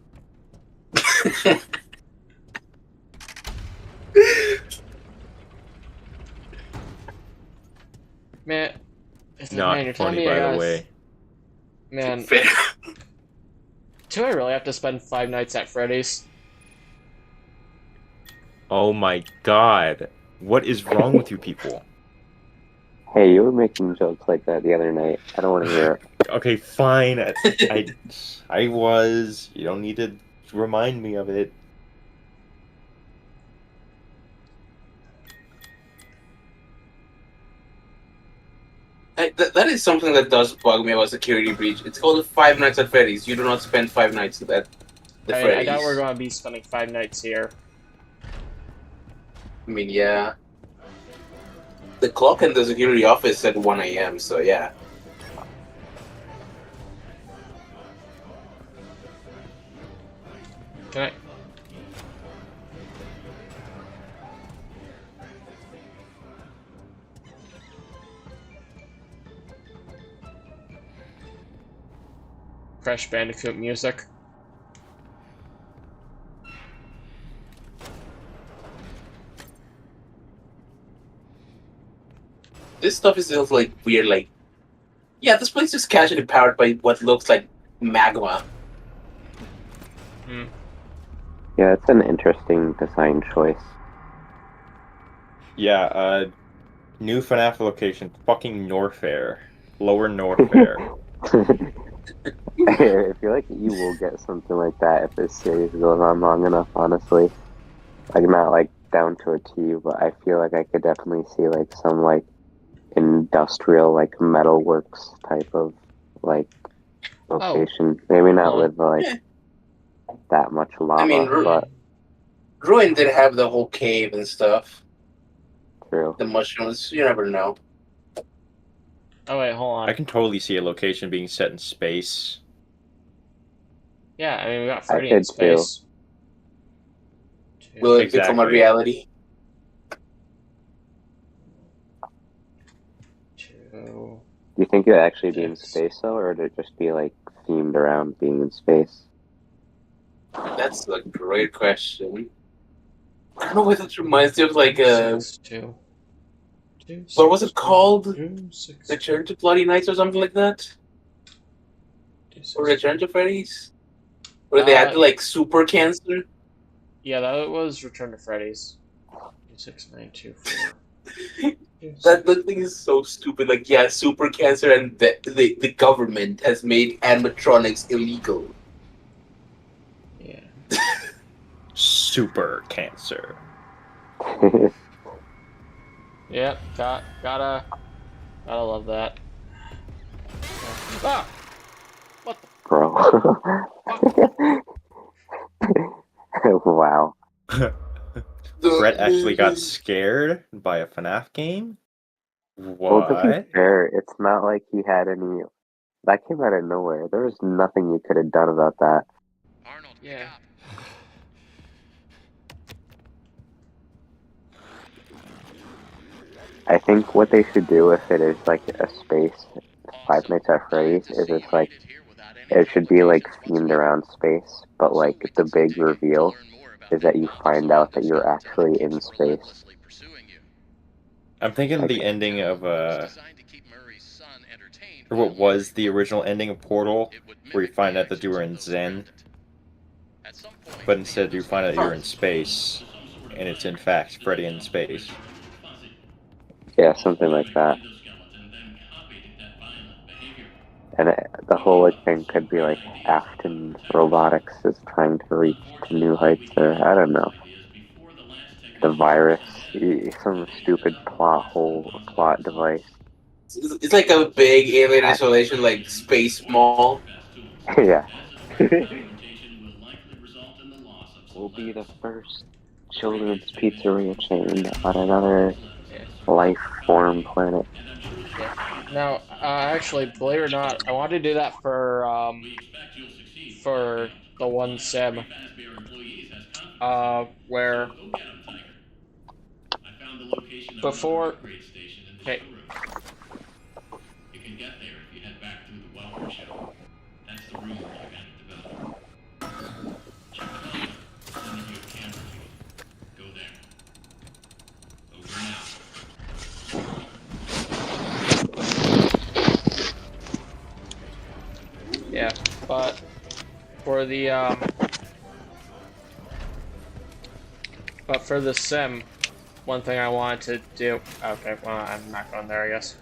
A: Man,
B: Not
A: you're telling
B: funny,
A: me I
B: by the
A: gotta...
B: way.
A: Man,
E: Fair.
A: do I really have to spend 5 nights at Freddy's?
B: Oh my god. What is wrong with you people?
D: Hey, you were making jokes like that the other night. I don't want to hear it.
B: Okay, fine. I was. You don't need to remind me of it.
E: That is something that does bug me about security breach. It's called Five Nights at Freddy's. You do not spend 5 nights at the
A: I mean, I
E: Freddy's.
A: doubt we're going to be spending 5 nights here.
E: I mean, yeah. The clock in the security office said 1 a.m., so yeah.
A: Can I... Crash Bandicoot music.
E: This stuff is just like weird, like, yeah, this place is casually powered by what looks like magma.
A: Hmm.
D: Yeah, it's an interesting design choice.
B: Yeah, new FNAF location, fucking Norfair. Lower Norfair.
D: I feel like you will get something like that if this series goes on long enough, honestly. Like, not like down to a T, but I feel like I could definitely see like some like industrial, like metalworks type of like location. Maybe not
A: well,
D: with like that much lava,
E: I mean,
D: but
E: Ruin did have the whole cave and stuff.
D: true.
E: The mushrooms, you never know.
A: Oh wait, hold on.
B: I can totally see a location being set in space.
A: Yeah, I mean, we got
D: I
A: Freddy in
D: could too.
A: space.
E: Will it become a
B: Exactly.
E: reality?
A: Two.
D: Do you think it would actually be in
A: Six.
D: space though, or would it just be like themed around being in space?
E: That's a great question. I don't know what that reminds me of, like,
A: 6, 2.
E: what was it called?
A: 2, 6,
E: Return to Bloody Nights or something like that?
A: 2, 6.
E: Or Return to Freddy's? Where they had, like, super cancer?
A: Yeah, that was Return to Freddy's. 2, 6, 9, 2, 4.
E: That thing is so stupid. Like, yeah, super cancer and the government has made animatronics illegal.
A: Yeah.
B: Super cancer.
A: Yep, gotta love that. Ah! What the
D: Bro. Wow.
B: Brett actually got scared by a FNAF game?
D: Well, to be
B: What?
D: fair, it's not like he had any. That came out of nowhere. There was nothing you could have done about that.
F: Arnold,
A: Yeah.
F: pick up.
D: I think what they should do if it is like a space, Five Nights at Freddy's, is it's like it should be like themed around space, but like the big reveal is that you find out that you're actually in space.
B: I'm thinking
D: Like-
B: the ending of or what was the original ending of Portal, where you find out that you were in Zen, but instead you find out you're in space, and it's in fact Freddy in space.
D: Yeah, something like that. And the whole like, thing could be like Afton Robotics is trying to reach to new heights there. I don't know. The virus, some stupid plot device.
E: It's like a big alien isolation, like Space Mall.
D: Yeah. Will be the first children's pizzeria chain on another life form planet.
A: Now, actually, believe it or not, I wanted to do that for the one sim, where before. Okay.
I: You can get there if you head back through the welcome show. That's the room where the event developed. Check the map. Sending you a camera feed. Go there. Over now.
A: for the but for the sim, one thing I wanted to do. Okay, well, I'm not going there, I guess.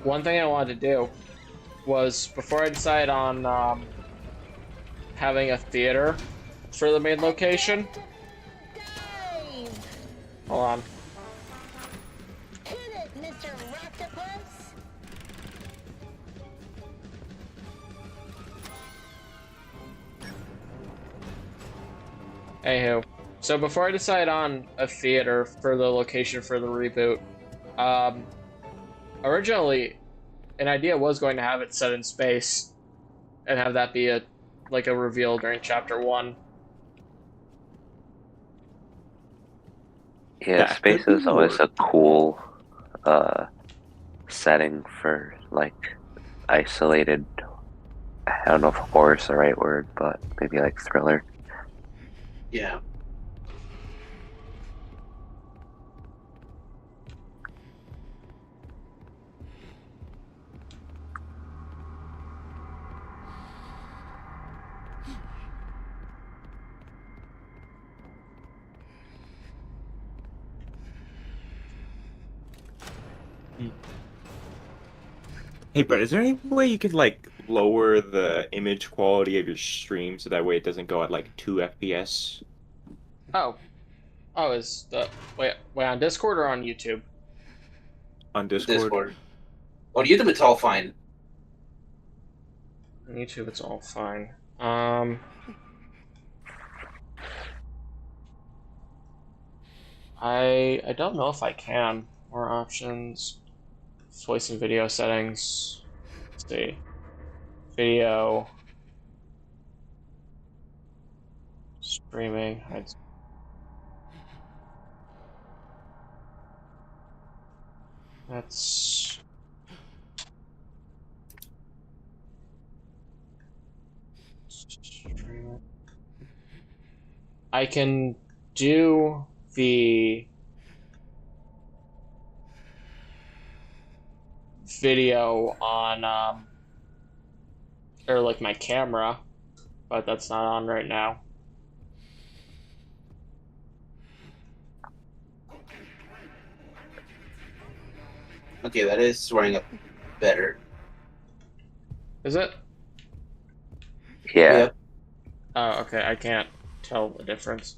A: One thing I wanted to do was before I decide on having a theater for the main location. Hold on.
J: Hit it, Mr. Octopus!
A: Anywho, so before I decide on a theater for the location for the reboot, originally an idea was going to have it set in space and have that be a reveal during chapter 1.
D: Yeah,
B: That
D: space
B: could
D: is always
B: work.
D: a cool setting for like isolated. I don't know if horror is the right word, but maybe like thriller.
E: Yeah.
B: Hey, but is there any way you could like lower the image quality of your stream so that way it doesn't go at like 2 FPS
A: Oh, is the wait on Discord or on YouTube?
B: on Discord?
E: Discord. On YouTube, it's all fine.
A: On YouTube, it's all fine. I don't know if I can. More options. Voice and video settings. Let's see. Video. Streaming. That's... Streaming. I can do the video on or like my camera, but that's not on right now.
E: Okay, that is swearing up better.
A: Is it?
D: Yeah.
E: Yep.
A: Oh, okay, I can't tell the difference.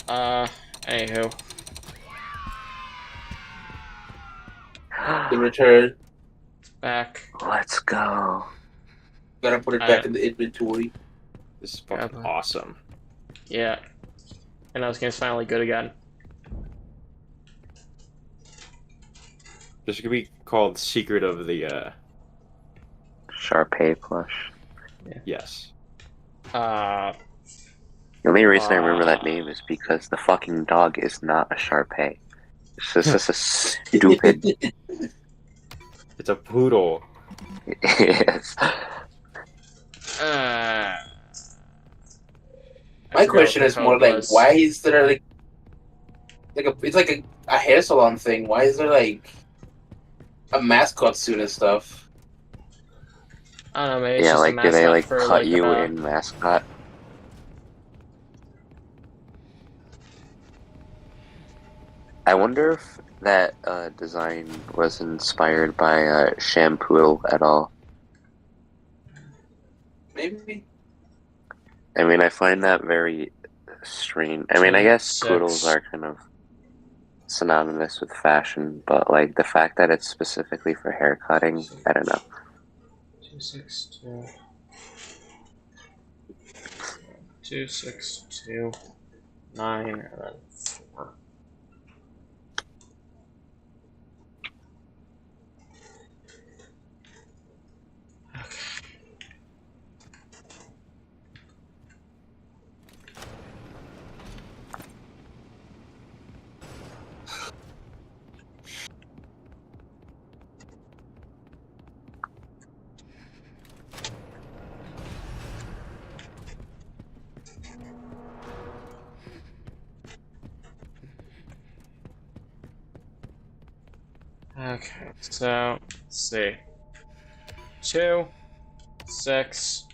A: Anywho.
E: The return.
A: Back.
D: Let's go.
E: Gotta put it back in the inventory.
B: This is fucking
A: Yeah,
B: awesome.
A: Yeah. And those game's finally good again.
B: This could be called Secret of the
D: Sharpay plush.
B: yes.
D: The only reason I remember that name is because the fucking dog is not a Sharpay. It's just a stupid.
B: It's a poodle.
D: Yes.
E: My question is more like, why is there like it's like a hair salon thing? Why is there like a mascot suit and stuff?
A: I don't know, maybe it's
D: Yeah,
A: just a
D: like, do they
A: mascot
D: like
A: for,
D: cut
A: like,
D: you in mascot? I wonder if that design was inspired by shampoo at all.
E: Maybe.
D: I mean, I find that very strange. I mean, I guess poodles are kind of synonymous with fashion, but like the fact that it's specifically for hair cutting, I don't know.
A: 262. 262. 9 and then 4. Okay, so let's see. 2, 6,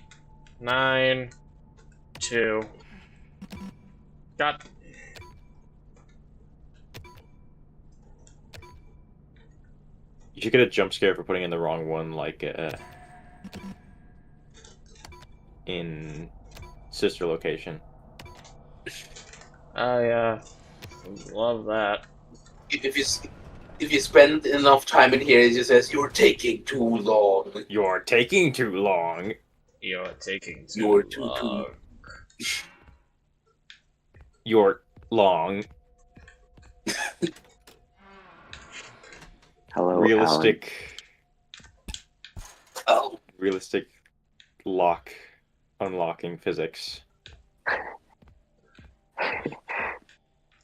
A: 9, 2. Got.
B: You should get a jump scare for putting in the wrong one, like in sister location.
A: I love that.
E: If you spend enough time in here, it just says you're taking too long.
B: You're taking too long.
A: You're taking too
E: You're too
A: long.
B: You're long.
D: Hello,
B: Realistic.
E: Oh,
B: Realistic unlocking physics.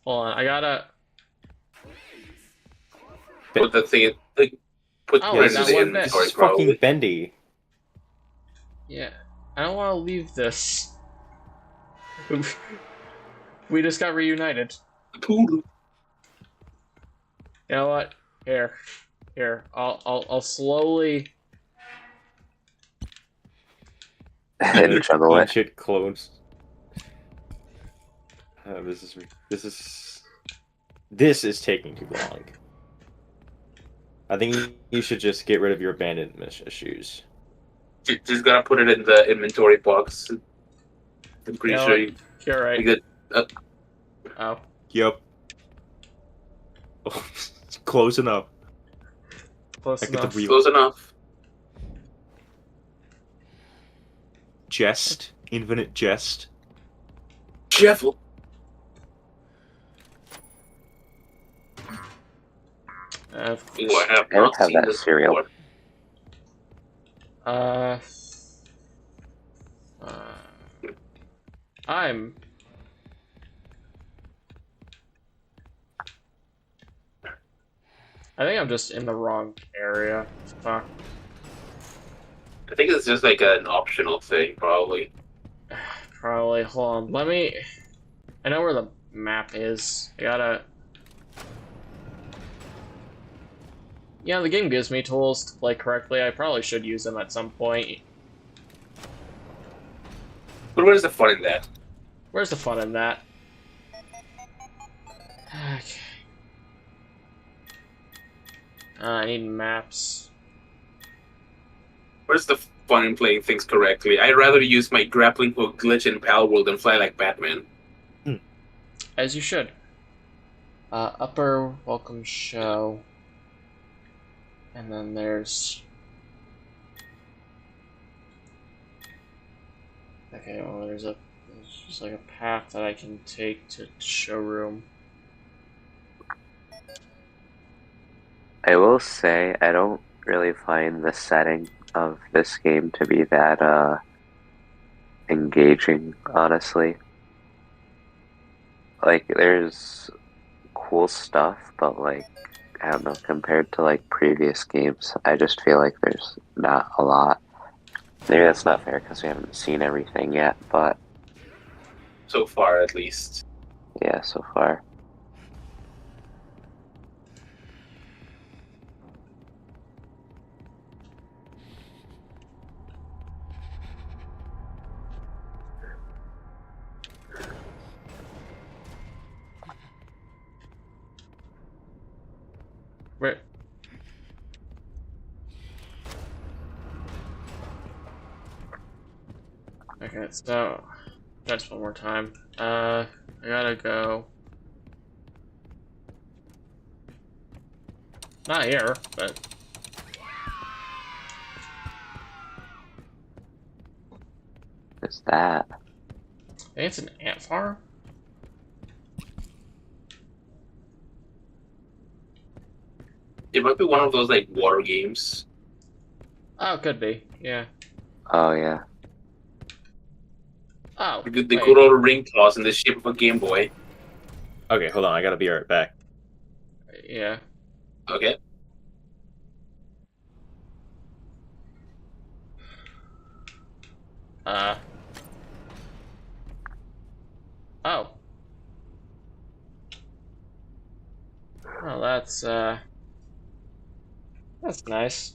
A: Hold on, I gotta.
E: put the thing like put
A: Oh,
E: this
A: that
E: in
A: one
E: the
A: bit.
B: This
E: inventory
B: is fucking
E: probably.
B: bendy.
A: Yeah, I don't want to leave this. We just got reunited.
E: Poodle.
A: You know what? Here. I'll slowly.
D: and juggle it.
B: Ancient clones. This is taking too long. I think you should just get rid of your abandonment issues.
E: Just gotta put it in the inventory box. I'm pretty sure you
A: You're right.
E: get.
A: Oh.
B: Yep. Close enough.
A: Close
B: I get the
A: enough.
B: real
E: Close enough.
B: jest. Infinite jest.
E: Careful. Ooh, I have
D: I don't
E: not
D: have
E: seen
D: that
E: this
D: cereal.
E: before.
A: I'm. I think I'm just in the wrong area. Fuck.
E: I think it's just like an optional thing, probably.
A: Probably. Hold on. Let me. I know where the map is. I gotta. Yeah, the game gives me tools to play correctly. I probably should use them at some point.
E: But what is the fun in that?
A: Where's the fun in that? Okay. I need maps.
E: Where's the fun in playing things correctly? I'd rather use my grappling hook glitch in Pal World than fly like Batman.
A: As you should. Upper welcome show. And then there's... Okay, well, there's just like a path that I can take to showroom.
D: I will say I don't really find the setting of this game to be that engaging, honestly. Like, there's cool stuff, but like, I don't know, compared to like previous games, I just feel like there's not a lot. Maybe that's not fair because we haven't seen everything yet, but
E: So far, at least.
D: yeah, so far.
A: Where? Okay, so that's one more time. I gotta go. Not here, but
D: What's that?
A: I think it's an ant farm.
E: It might be one of those like water games.
A: Oh, it could be. Yeah.
D: Oh yeah.
A: Oh,
E: The
A: wait.
E: good old ring toss in the shape of a Game Boy.
B: Okay, hold on. I gotta be right back.
A: Yeah.
E: Okay.
A: Oh. Well, that's nice.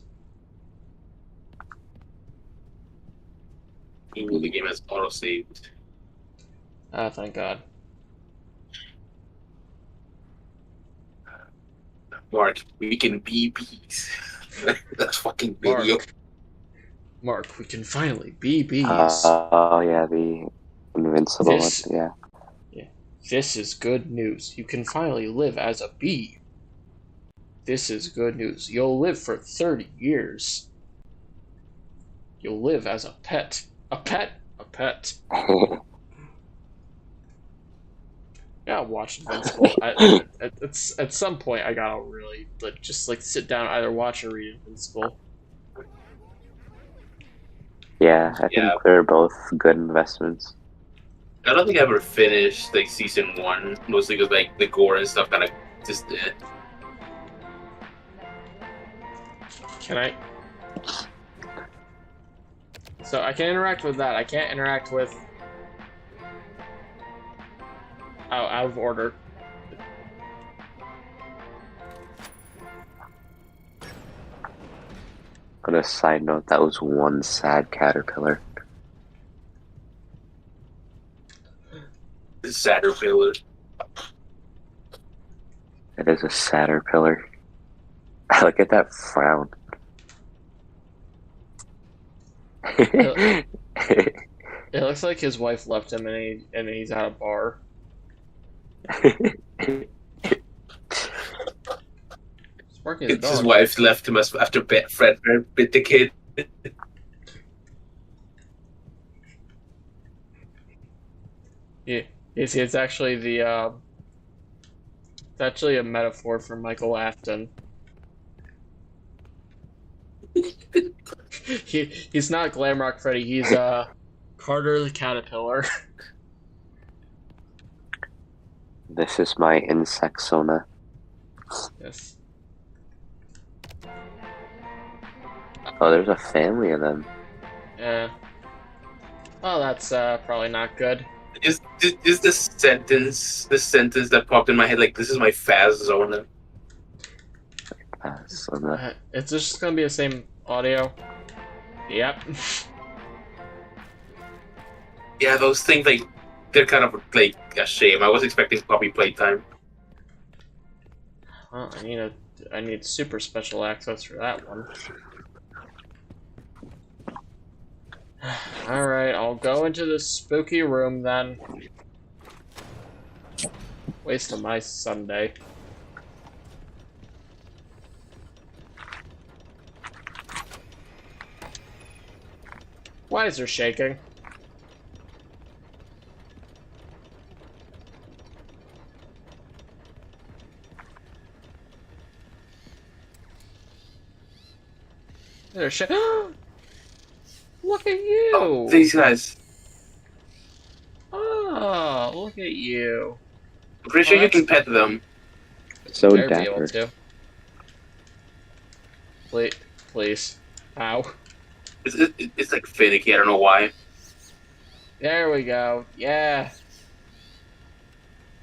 E: Ooh, the game has auto saved.
A: Ah, thank God.
E: Mark, we can be bees. That's fucking video.
A: Mark, we can finally be bees.
D: Oh yeah, the invincible
A: This-
D: one. Yeah.
A: This is good news. You can finally live as a bee. This is good news. You'll live for 30 years. You'll live as a pet. A pet? A pet. Yeah, watch Invincible. At some point, I gotta really just sit down, either watch or read Invincible.
D: Yeah, I think
E: Yeah.
D: they're both good investments.
E: I don't think I ever finished like season 1, mostly because like the gore and stuff kind of just.
A: Can I? So I can interact with that. I can't interact with. Oh, out of order.
D: On a side note, that was one sad caterpillar.
E: Caterpillar.
D: It is a Saturpillar. Look at that frown.
A: It looks like his wife left him and he's at a bar. Sparky the
E: His
A: dog.
E: wife left him after Fred bit the kid.
A: Yeah, it's actually it's actually a metaphor for Michael Afton. He's not Glamrock Freddy. He's Carter the Caterpillar.
D: This is my insect sona.
A: Yes.
D: Oh, there's a family of them.
A: Yeah. Oh, that's probably not good.
E: Is the sentence that popped in my head like this is my Faz zona?
D: Sona.
A: It's just gonna be the same audio. Yep.
E: Yeah, those things like they're kind of like a shame. I was expecting puppy playtime.
A: Well, I need super special access for that one. Alright, I'll go into the spooky room then. Waste of my Sunday. Why is there shaking? There's shit. Look at you!
E: Oh, these guys.
A: Oh, look at you.
E: I'm pretty sure you can pet them.
D: So
A: Better be able
D: dapper.
A: to. Please. Ow.
E: It's like finicky. I don't know why.
A: There we go. Yeah.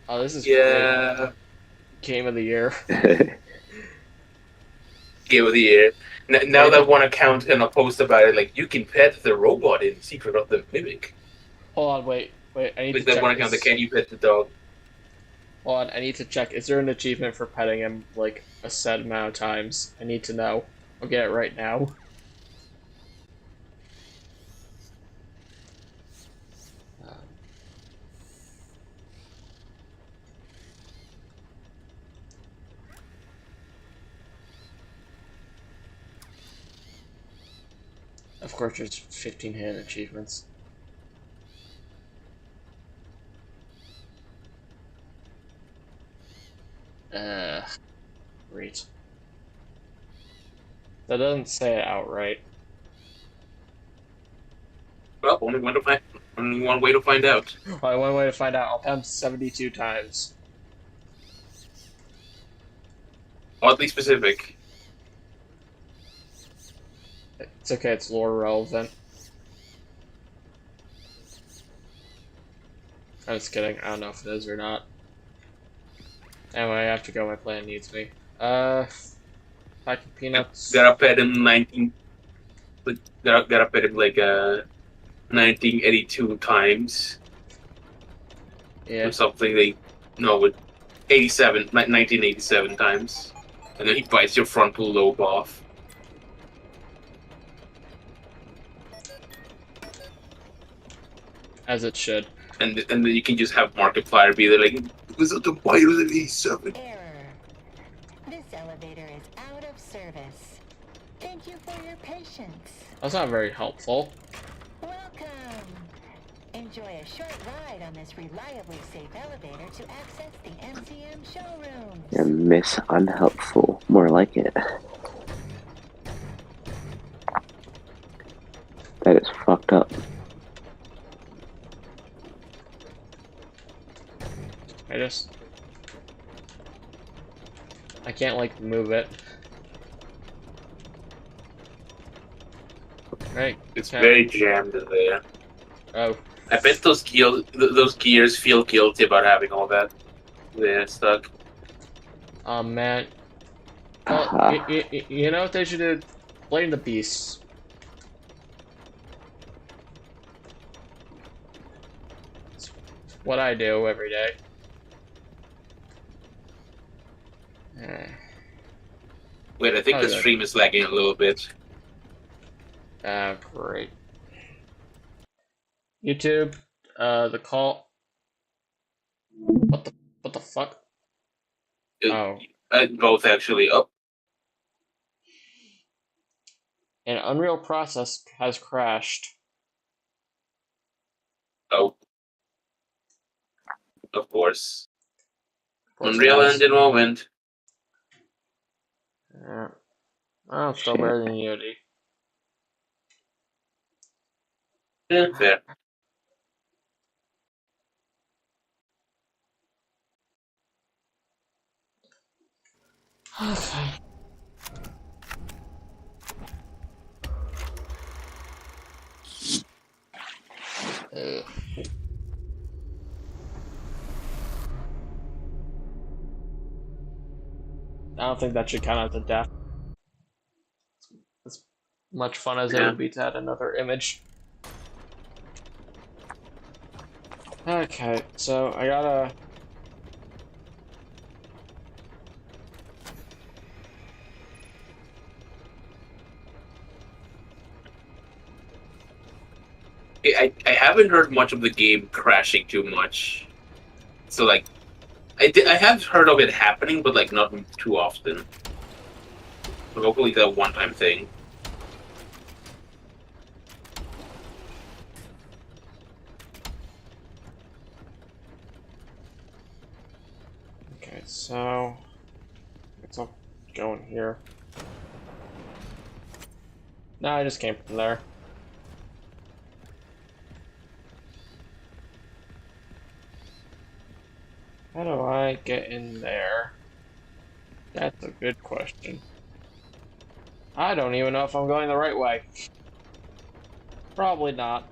A: Oh, this is
E: Yeah.
A: great. Game of the year.
E: Game of the year. Now that one account and a post about it, like you can pet the robot in Secret of the Mimic.
A: Hold on, wait. I need
E: Like
A: to
E: that
A: check
E: one account
A: this.
E: that can you pet the dog?
A: Hold on, I need to check. Is there an achievement for petting him like a set amount of times? I need to know. I'll get it right now. Of course, there's 15 hidden achievements. Great. That doesn't say it outright.
E: Well, only one way to find out.
A: Well, one way to find out. I'll pet him 72 times.
E: Oddly specific.
A: It's okay, it's lore relevant. I'm just kidding. I don't know if it is or not. Anyway, I have to go. My plan needs me. Packing peanuts.
E: Gotta pet him 19. Gotta pet him like 1982 times.
A: Yeah.
E: Or something with 1987 times. And then he bites your frontal lobe off.
A: As it should.
E: And then you can just have Markiplier be there like, because of the bite of the 87.
J: Error. This elevator is out of service. Thank you for your patience.
A: That's not very helpful.
J: Welcome. Enjoy a short ride on this reliably safe elevator to access the MCM showrooms.
D: Yeah, Miss Unhelpful. More like it. That is fucked up.
A: I can't like move it. Right.
E: It's
A: okay.
E: very jammed in there.
A: Oh.
E: I bet those gears feel guilty about having all that there stuck.
A: Oh man. Well, you know what they should do? Blame the beasts. It's what I do every day.
E: Wait, I think the stream is lagging a little bit.
A: Great. YouTube, the call. What the fuck? Oh.
E: Both actually. Oh.
A: An Unreal process has crashed.
E: Oh. Of course. Unreal Engine moment.
A: Yeah. Oh, it's still better than Unity.
E: Yeah, fair.
A: Okay. I don't think that should count as a death. As much fun as it would be to add another image. Okay, so I gotta...
E: I haven't heard much of the game crashing too much. So, like, I have heard of it happening, but, like, not too often. So hopefully it's a one-time thing.
A: Okay, so... Guess I'll go in here. No, I just came from there. How do I get in there? That's a good question. I don't even know if I'm going the right way. Probably not.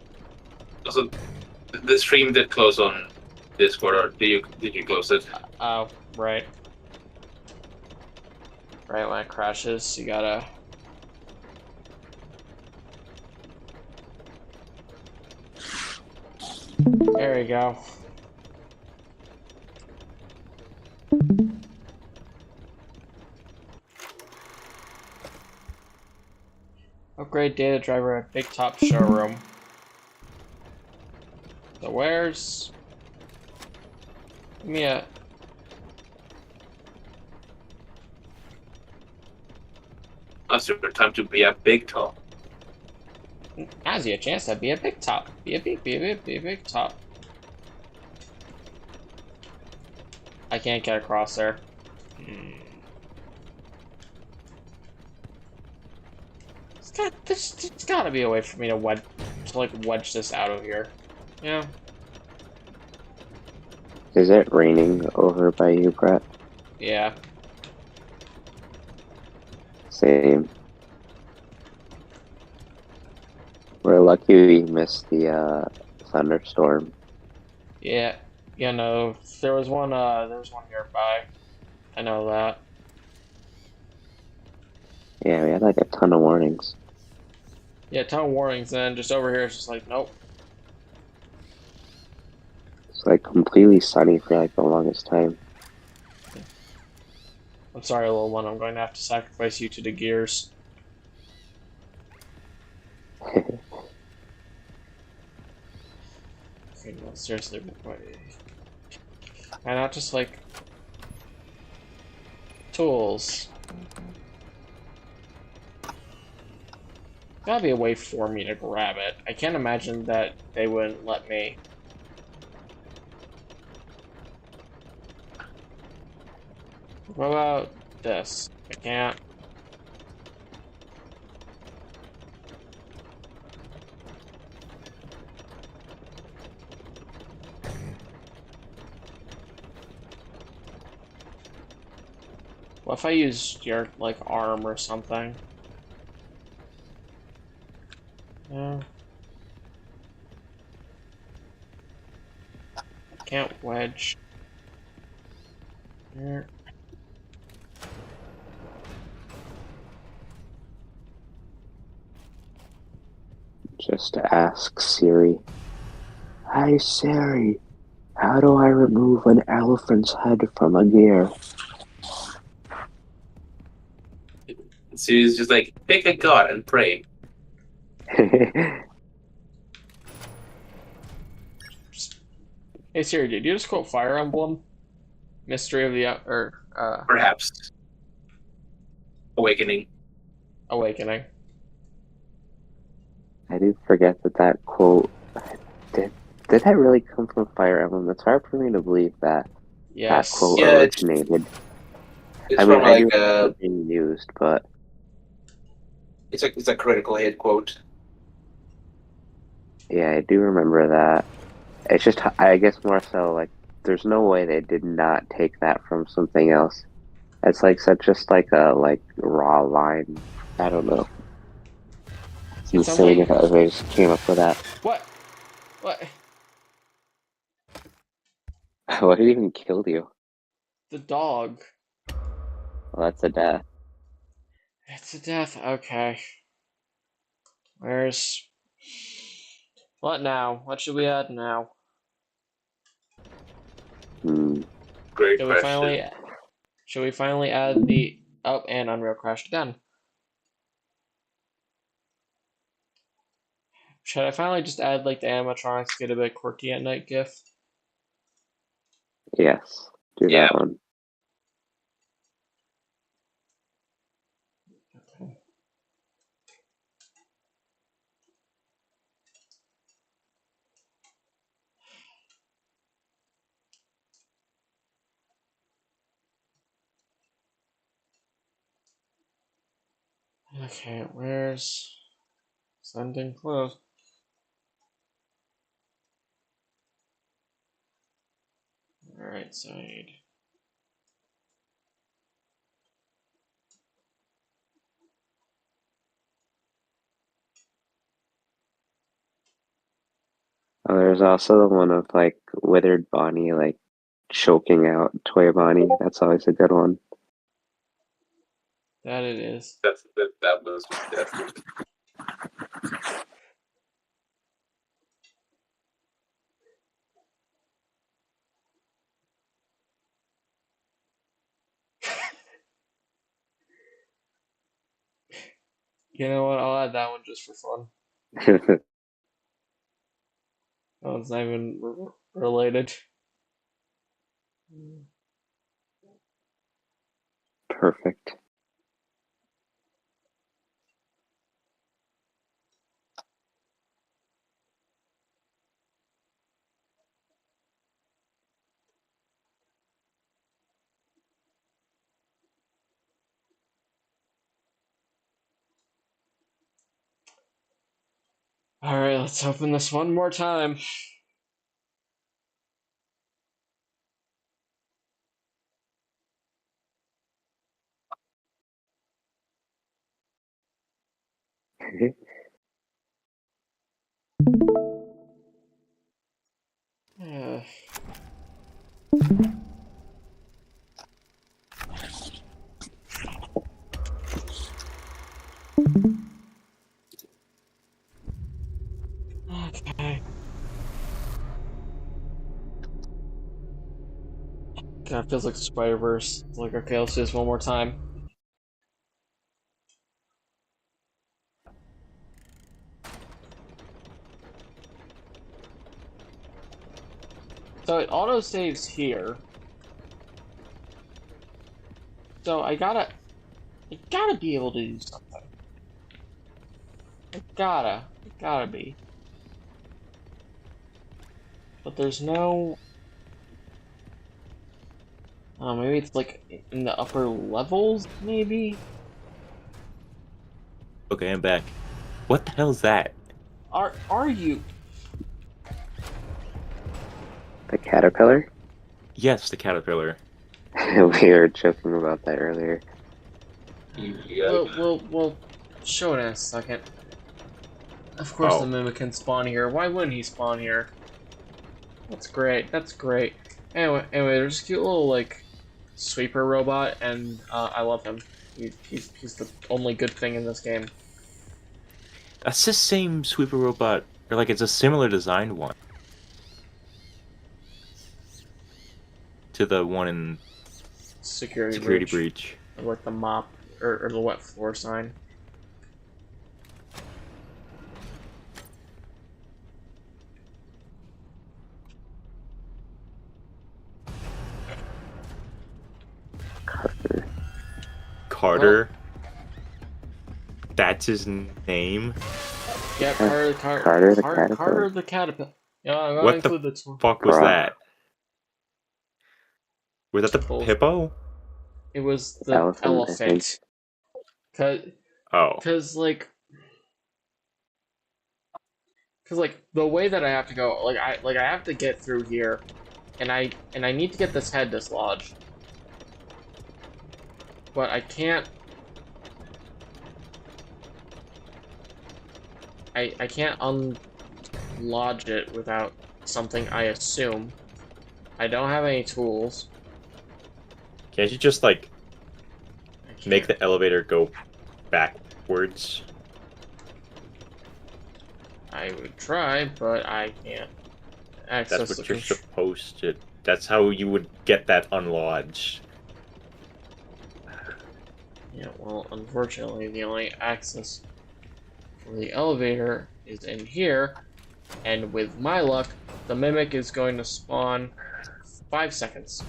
E: Also, the stream did close on Discord, or did you close it?
A: Oh, right. Right when it crashes, you gotta... There we go. Upgrade data driver at Big Top showroom. So where's... Give me a...
E: Now's your time to be a big top.
A: Now's your chance to be a big top. Be a big top. I can't get across there. It's gotta be a way for me to wedge this out of here. Yeah.
D: Is it raining over by you, Brett?
A: Yeah.
D: Same. We're lucky we missed the thunderstorm.
A: Yeah. You know, there was one nearby. I know that.
D: Yeah, we had like a ton of warnings.
A: Yeah, ton of warnings, and just over here it's just like, nope.
D: It's like completely sunny for like the longest time.
A: I'm sorry, little one. I'm going to have to sacrifice you to the gears. Okay, no, seriously, why not just like tools? Gotta be a way for me to grab it. I can't imagine that they wouldn't let me. What about this? I can't. What if I used your, like, arm or something? Yeah. Can't wedge. Here.
D: Just ask Siri. Hi Siri, how do I remove an elephant's head from a gear?
E: Siri's just like, pick a god and pray.
A: Hey Siri, did you just quote Fire Emblem? Mystery of the
E: Perhaps. Awakening.
A: Awakening.
D: I do forget that quote did that really come from Fire Emblem? It's hard for me to believe that
A: Yes.
D: that quote
E: Yeah,
D: originated.
E: It's
D: I mean,
E: from
D: I do
E: like
D: remember it being used, but
E: it's a critical hit quote.
D: yeah, I do remember that. It's just, I guess more so like, there's no way they did not take that from something else. It's like such just like a like raw line. I don't know. It's
A: It sounds
D: insane
A: like...
D: if they just came up with that.
A: What? What?
D: What even killed you?
A: The dog.
D: Well, that's a death.
A: It's a death. Okay. Where's... What now? What should we add now?
E: Great
A: Should we
E: question.
A: finally add the... Oh, and Unreal crashed again. Should I finally just add, like, the animatronics get a bit quirky at night gif?
D: Yes, do
E: Yeah.
D: that one.
A: Okay. Okay, where's... Sending close. Alright side.
D: Oh, there's also the one of like withered Bonnie like choking out Toy Bonnie. That's always a good one.
A: That it is.
E: That was definitely.
A: You know what? I'll add that one just for fun. Oh, it's not even related.
D: Perfect.
A: Alright, let's open this one more time. Uh, okay. it feels like Spider-Verse. It's like, okay, let's do this one more time. So it auto-saves here. So I gotta be able to do something. I gotta be. But there's no... maybe it's like in the upper levels, maybe?
B: Okay, I'm back. What the hell is that?
A: Are you?
D: The caterpillar?
B: Yes, the caterpillar.
D: We were joking about that earlier.
E: Yeah.
A: Well, show it in a second. Of course the Mimic can spawn here. Why wouldn't he spawn here? That's great, that's great. Anyway, there's a cute little, like, sweeper robot, and I love him. He's the only good thing in this game.
B: That's the same sweeper robot, or like it's a similar designed one to the one in
A: Security
B: Breach.
A: Or like the mop, or the wet floor sign.
B: Carter? That's his name?
A: Yeah,
D: Carter the caterpillar.
A: Carter the caterpillar. Yeah, I'm gonna
B: What
A: include
B: the
A: this one.
B: fuck was
D: Grok.
B: that? Was that the hippo?
A: It was the
D: Elephant, I think.
A: Cause like the way that I have to go, I have to get through here, and I need to get this head dislodged, but I can't. I can't unlodge it without something, I assume. I don't have any tools.
B: Can't you just, like, make the elevator go backwards?
A: I would try, but I can't access
B: That's what you're supposed to... That's how you would get that unlodged.
A: Yeah, well, unfortunately, the only access for the elevator is in here, and with my luck, the Mimic is going to spawn 5 seconds.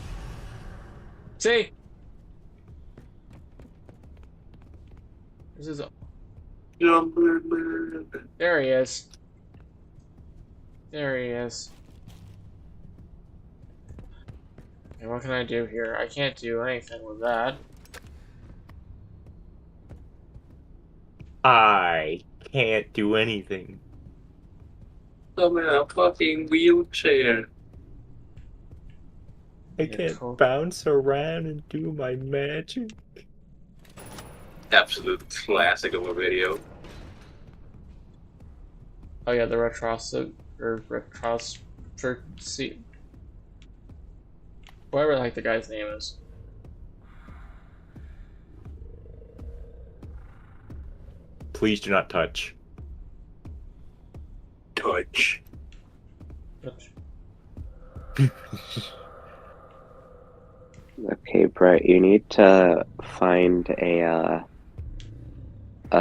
A: See? This is... There he is. There he is. And what can I do here? I can't do anything with that.
B: I can't do anything.
E: I'm in a fucking wheelchair.
B: I can't bounce around and do my magic.
E: Absolute classic of a video.
A: Oh yeah, the whatever the heck the guy's name is.
B: Please do not touch.
E: Touch.
D: Okay, Brett, you need to find a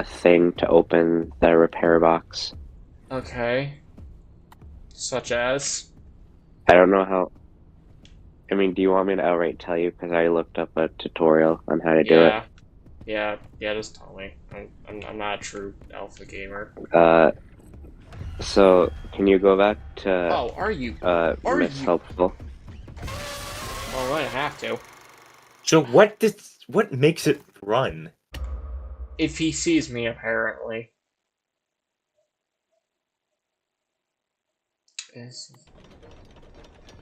D: thing to open the repair box.
A: Okay. Such as?
D: I don't know how... I mean, do you want me to outright tell you? Because I looked up a tutorial on how to do it.
A: Yeah, just tell me. I'm not a true alpha gamer.
D: So, can you go back to...
A: Oh, are you?
D: Miss Helpful?
A: Well, I'm gonna have to.
B: So what makes it run?
A: If he sees me, apparently.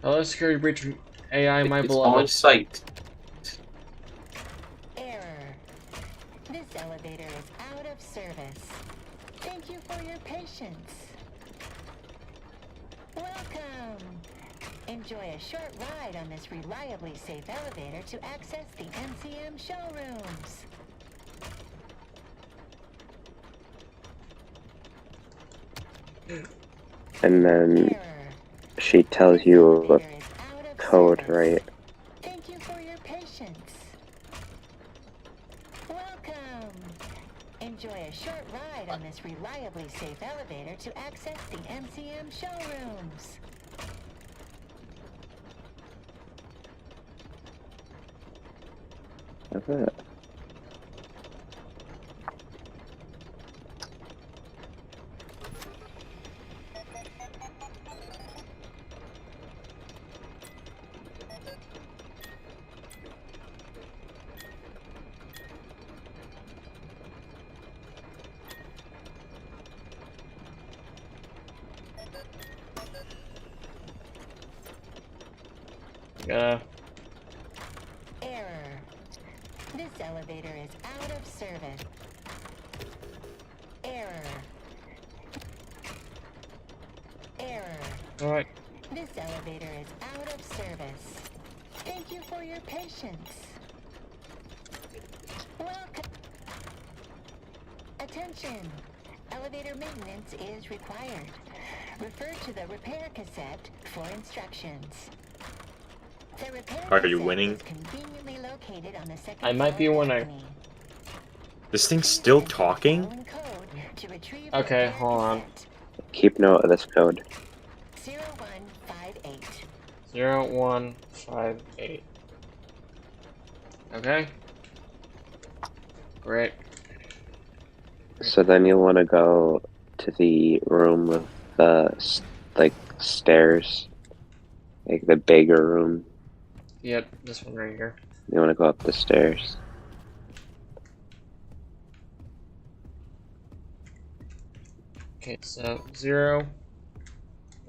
A: Hello, security breach AI, my beloved.
E: On site.
J: Error. This elevator is out of service. Thank you for your patience. Welcome. Enjoy a short ride on this reliably safe elevator to access the MCM showrooms.
D: And then she tells you a code, right?
J: Thank you for Enjoy a short ride on this reliably safe elevator to access the MCM showrooms.
D: That's it.
J: Error. This elevator is out of service. Error. Error.
A: Alright.
J: This elevator is out of service. Thank you for your patience. Welcome. Attention. Elevator maintenance is required. Refer to the repair cassette for instructions. The repair
B: Are you
J: cassette
B: winning?
J: is conveniently located on the second
A: I might be
J: floor
A: winning.
J: balcony.
B: This thing's
J: Please
B: still
J: enter the
B: talking?
J: following code to retrieve the
A: Okay,
J: repair
A: hold on.
J: cassette.
D: Keep note of this code.
J: 0158.
A: 0158. Okay. Great.
D: So then you'll want to go to the room with the like stairs, like the bigger room.
A: Yep, this one right here.
D: You want to go up the stairs.
A: Okay, so 0,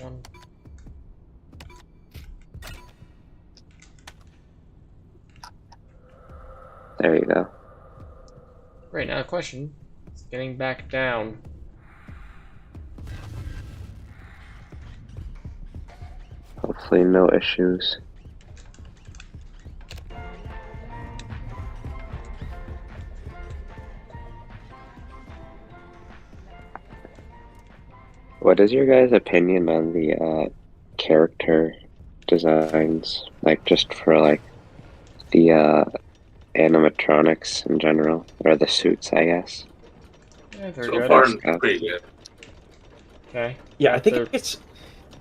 A: 1.
D: There you go.
A: Right, now the question is getting back down.
D: Hopefully no issues. What is your guys' opinion on the character designs? Like just for like the animatronics in general, or the suits, I guess.
A: Yeah, they're
E: So
A: good.
E: far,
D: Okay.
E: pretty good.
A: Okay.
B: Yeah, I think
A: They're-
B: it's.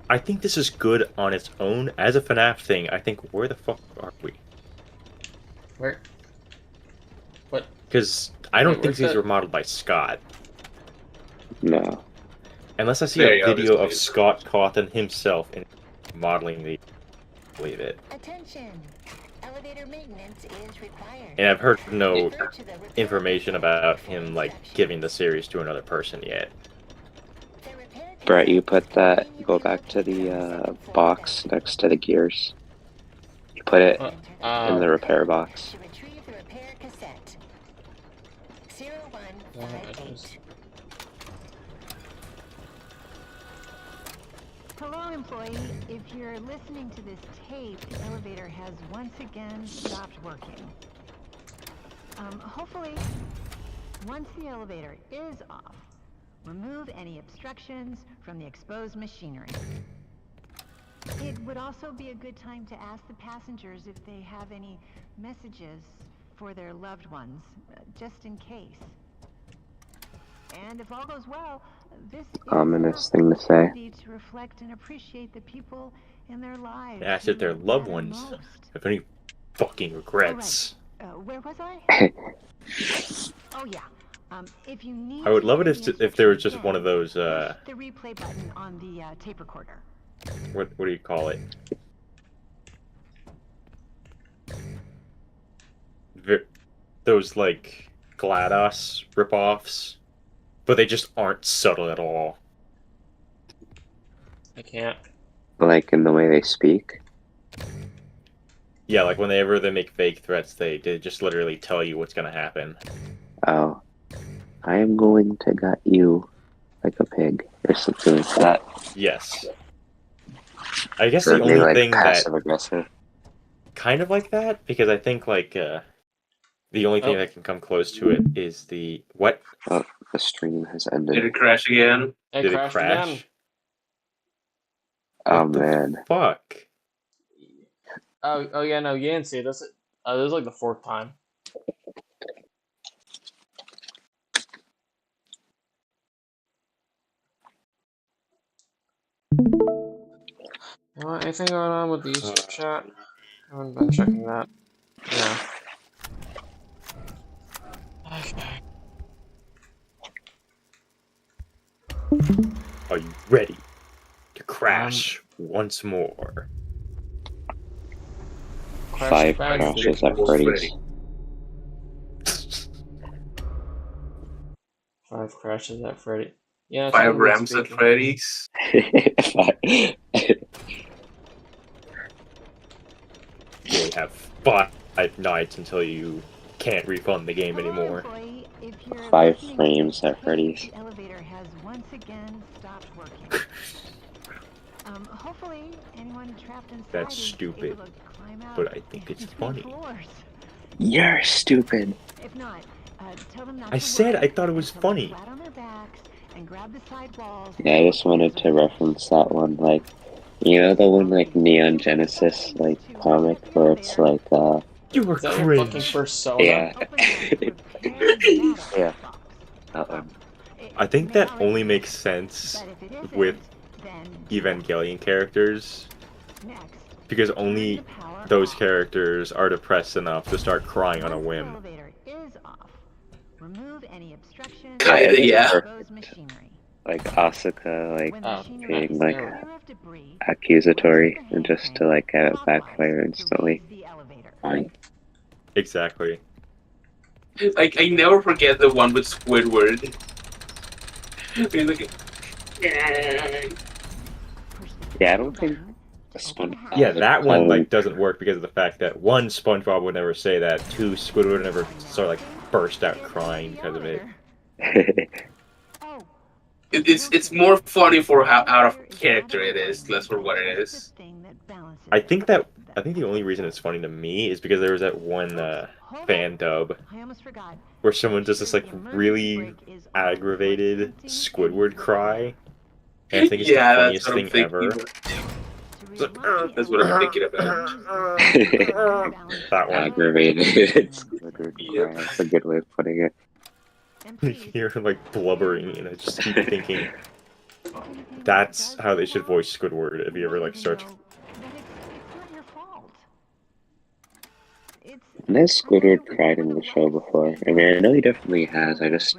B: I think this is good on its own as a FNAF thing. I think where the fuck are we?
A: Where? What?
B: Because I don't
A: Wait,
B: think
A: where's
B: these
A: that?
B: were modeled by Scott,
D: No.
B: unless I see
E: There
B: a
E: you go,
B: video
E: this
B: of
E: is-
B: Scott Cawthon himself in modeling the. Believe it.
J: Attention. Elevator maintenance is required.
B: And I've heard no
J: Refer to the repair
B: information
J: cassette
B: about
J: for
B: him like
J: instructions.
B: giving the series to another person yet.
J: The repair
D: Brett, you
J: cassette
D: put
J: is
D: that, go
J: conveniently
D: back to
J: located
D: the
J: on second floor
D: box
J: balcony.
D: next to the gears. You put it in the repair box.
J: To retrieve the repair cassette.
A: I
J: 0158.
A: just-
K: Hello, employee. If you're listening to this tape, the elevator has once again stopped working. Hopefully, once the elevator is off, remove any obstructions from the exposed machinery. It would also be a good time to ask the passengers if they have any messages for their loved ones, just in case. And if all goes well, this is
D: Ominous
K: an
D: thing to say.
K: opportunity to reflect and appreciate the people in their lives.
B: Ask if their
K: who
B: loved
K: matter
B: ones
K: most.
B: have any fucking regrets.
K: Where was I? Oh yeah. If you need
B: I would
K: to
B: love it
K: hear
B: if
K: the
B: if there was
K: instructions
B: just one of
K: again,
B: those
K: push the replay button on the tape recorder.
B: what do you call it? Those like GLaDOS ripoffs, but they just aren't subtle at all.
A: I can't.
D: Like in the way they speak.
B: Yeah, like whenever they make fake threats, they just literally tell you what's gonna happen.
D: Oh. I am going to gut you like a pig, or something like that.
B: Yes. I guess
D: So
B: the
D: it'd be
B: only
D: like
B: thing that
D: passive aggressive.
B: kind of like that, because I think like the only thing
A: Oh.
B: that can come close to it is the what?
D: Oh, the stream has
E: Did
D: ended.
E: it crash again?
A: It
B: Did it
A: crashed
B: crash?
A: again.
D: Oh
B: What the
D: man.
B: fuck?
A: Oh yeah, no, you didn't see it. This is like the 4th time. Anything going on with the YouTube chat? I haven't been checking that. Yeah. Okay.
B: Are you ready to crash once more?
D: Five crashes at Freddy's.
A: 5 crashes at Freddy. Yeah,
E: 5
A: technically
E: Rams at
A: speaking.
E: Freddy's.
B: You only have 5 nights until you can't refund the game anymore.
D: 5 frames at Freddy's.
K: The elevator has once again stopped working. Hopefully, anyone trapped inside
B: That's
K: is
B: stupid,
K: able to climb out
B: but I think it's
K: between
B: funny.
K: floors.
D: You're stupid.
K: If not, tell them not
B: I
K: to
B: said
K: worry
B: I thought it was
K: until they're
B: funny.
K: flat on their backs and grab the side walls.
D: Yeah, I just wanted to reference that one, like, you know the one, like, Neon Genesis, like, comic where it's like,
B: You were
A: Is that your fucking
B: cringe.
A: persona?
D: yeah. Yeah. That one.
B: I think that only makes sense with Evangelion characters, because only those characters are depressed enough to start crying on a whim.
K: Remove any obstructions.
E: Kinda, yeah.
D: Like Asuka, like,
A: Oh,
D: being,
A: okay.
D: like, accusatory, and just to, like, have it backfire instantly. Fine.
B: Exactly.
E: Like, I never forget the one with Squidward. He's like,
D: Yeah, I don't think SpongeBob.
B: Yeah, that one like doesn't work because of the fact that 1, SpongeBob would never say that. 2, Squidward would never sort of like burst out crying because of it.
E: it's more funny for how out of character it is, less for what it is.
B: I think the only reason it's funny to me is because there was that one fan dub where someone does this like really aggravated Squidward cry, and I think it's the funniest thing ever.
E: That's what I'm thinking about.
B: That one.
D: Aggravated. Squidward cry. That's a good way of putting it.
B: You hear him like blubbering, and I just keep thinking that's how they should voice Squidward if you ever like search.
D: And has Squidward cried in the show before? I mean, I know he definitely has. I just.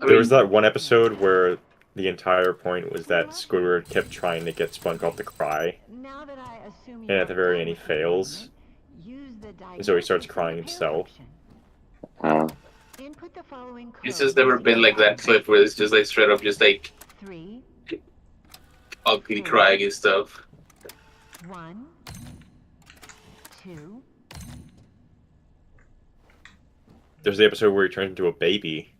B: There was that one episode where the entire point was that Squidward kept trying to get SpongeBob to cry, and at the very end he fails, and so he starts crying himself.
E: It's just never been like that clip where it's just like straight up just like ugly crying and stuff.
K: 1, 2.
B: There's the episode where he turns into a baby.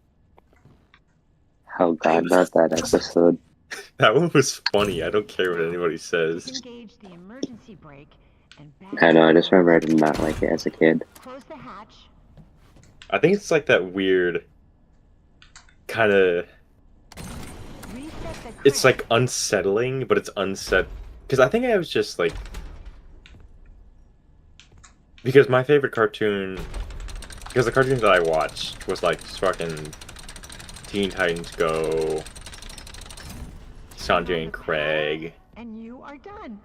D: Oh god, not that episode.
B: That one was funny. I don't care what anybody says.
D: I know, I just remember I did not like it as a kid.
K: Close the hatch.
B: I think it's like that weird kind of. It's like unsettling, but it's unset. Because I think I was just like. Because my favorite cartoon. Because the cartoons that I watched was like fucking Teen Titans Go, Sanjay and Craig,
K: And you are done.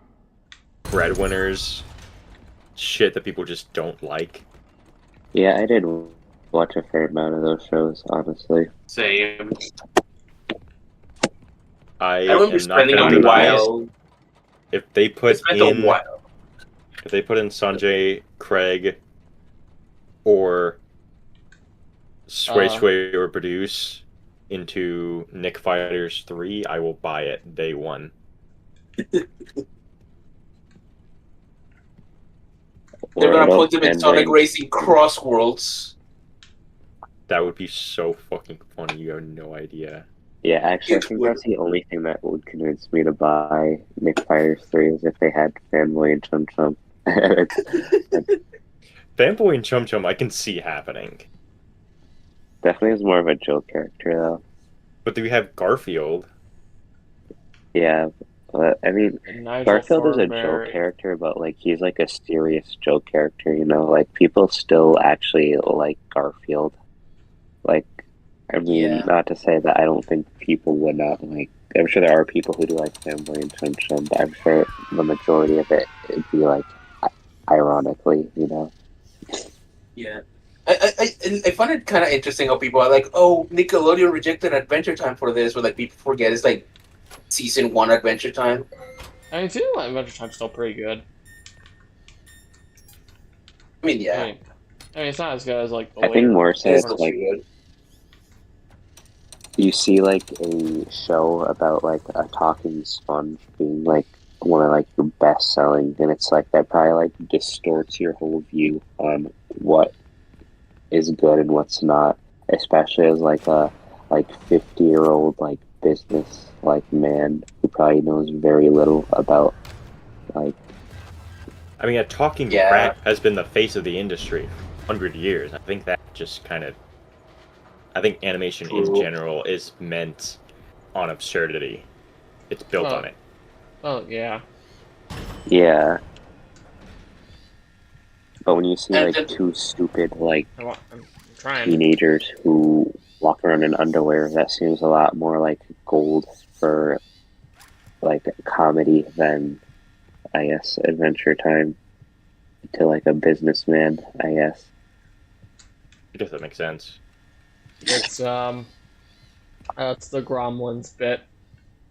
B: Breadwinners, shit that people just don't like.
D: Yeah, I did watch a fair amount of those shows, honestly.
E: Same.
B: I
E: remember
B: am not
E: spending
B: gonna
E: a
B: be biased.
E: while.
B: If they put
E: Spent a
B: in,
E: while.
B: if they put in Sanjay, Craig, or Sway Sway or Produce into Nick Fighters 3, I will buy it day one.
E: They're gonna put them in Sonic Racing Cross Worlds.
B: That would be so fucking funny. You have no idea.
D: Yeah, actually, I think that's the only thing that would convince me to buy Nick Fighters 3 is if they had Fanboy and Chum Chum.
B: Fanboy and Chum Chum, I can see happening.
D: Definitely is more of a joke character, though.
B: But do we have Garfield?
D: Yeah, but I mean,
A: Nigel
D: Garfield is a
A: Thornberry.
D: joke character, but like he's like a serious joke character, you know? Like people still actually like Garfield. Like, I mean,
E: Yeah.
D: not to say that I don't think people would not like I'm sure there are people who do like fanboy intention, but I'm sure the majority of it it'd be like ironically, you know.
E: Yeah. I find it kind of interesting how people are like, oh, Nickelodeon rejected Adventure Time for this, but like people forget it's like season 1 Adventure Time.
A: I mean, season 1 Adventure Time's still pretty good.
E: I mean, yeah.
A: I mean, it's not as good as like the
D: I think
A: later.
D: more so
E: It's
D: it's
E: still
D: like
E: good.
D: you see like a show about like a talking sponge being like one of like your best selling, and it's like that probably like distorts your whole view on what is good and what's not, especially as like a like 50-year-old like business like man who probably knows very little about like
B: I mean, a talking
E: Yeah.
B: crab has been the face of the industry for 100 years. I think that just kind of... I think animation in
E: True.
B: general is meant on absurdity. It's built
A: Well,
B: on it.
A: Oh yeah.
D: yeah. But when you see
E: And
D: like
E: then-
D: two stupid like
A: I'm trying.
D: teenagers who walk around in underwear, that seems a lot more like gold for like comedy than I guess Adventure Time to like a businessman, I guess.
B: I guess that makes sense.
A: It's that's the Gromlins bit.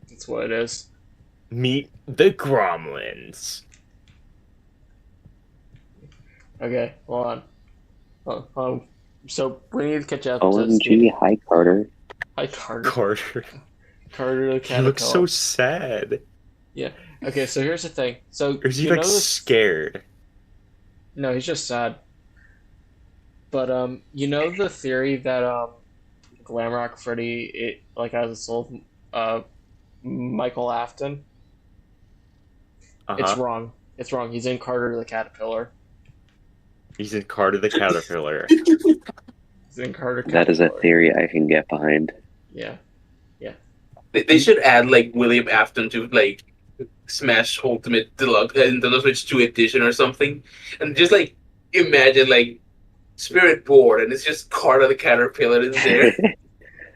A: That's what it is.
B: Meet the Gromlins.
A: Okay, hold on. So we need to catch up to
D: OMG, hi Carter.
A: Hi, Carter.
B: Carter.
A: Carter the
B: He
A: caterpillar.
B: looks so sad.
A: Yeah. Okay, so here's the thing. So
B: Or is he
A: you
B: like
A: know this...
B: scared?
A: No, he's just sad. But you know the theory that Glamrock Freddy has a soul of Michael Afton? It's wrong. It's wrong. He's in Carter the Caterpillar.
B: He's in Carter the Caterpillar.
A: He's in Carter
D: That is a
A: Caterpillar.
D: theory I can get behind.
A: Yeah. Yeah.
E: They should add like William Afton to like Smash Ultimate Deluxe Nintendo Switch 2 edition or something, and just like imagine like Spirit Board, and it's just Carter the Caterpillar in there.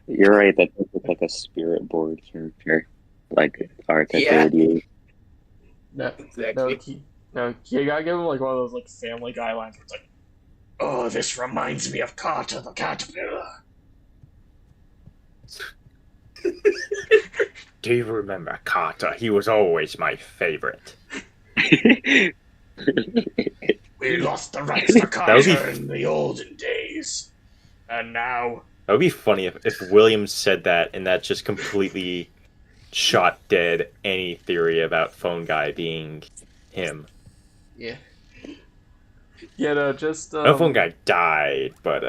D: You're right, that does look like a spirit board character. Like art that
E: Yeah.
D: they would use.
A: No,
E: Exactly.
A: you gotta give him like one of those like Family Guy lines where it's like, "Oh, this reminds me of Carter the Caterpillar."
B: Do you remember Carter? He was always my favorite.
A: We lost the rights to
B: would
A: Carter
B: be-
A: in the olden days, and now
B: That would be funny if Williams said that and that just completely shot dead any theory about Phone Guy being him.
A: yeah, no, just
B: No, Phone Guy died, but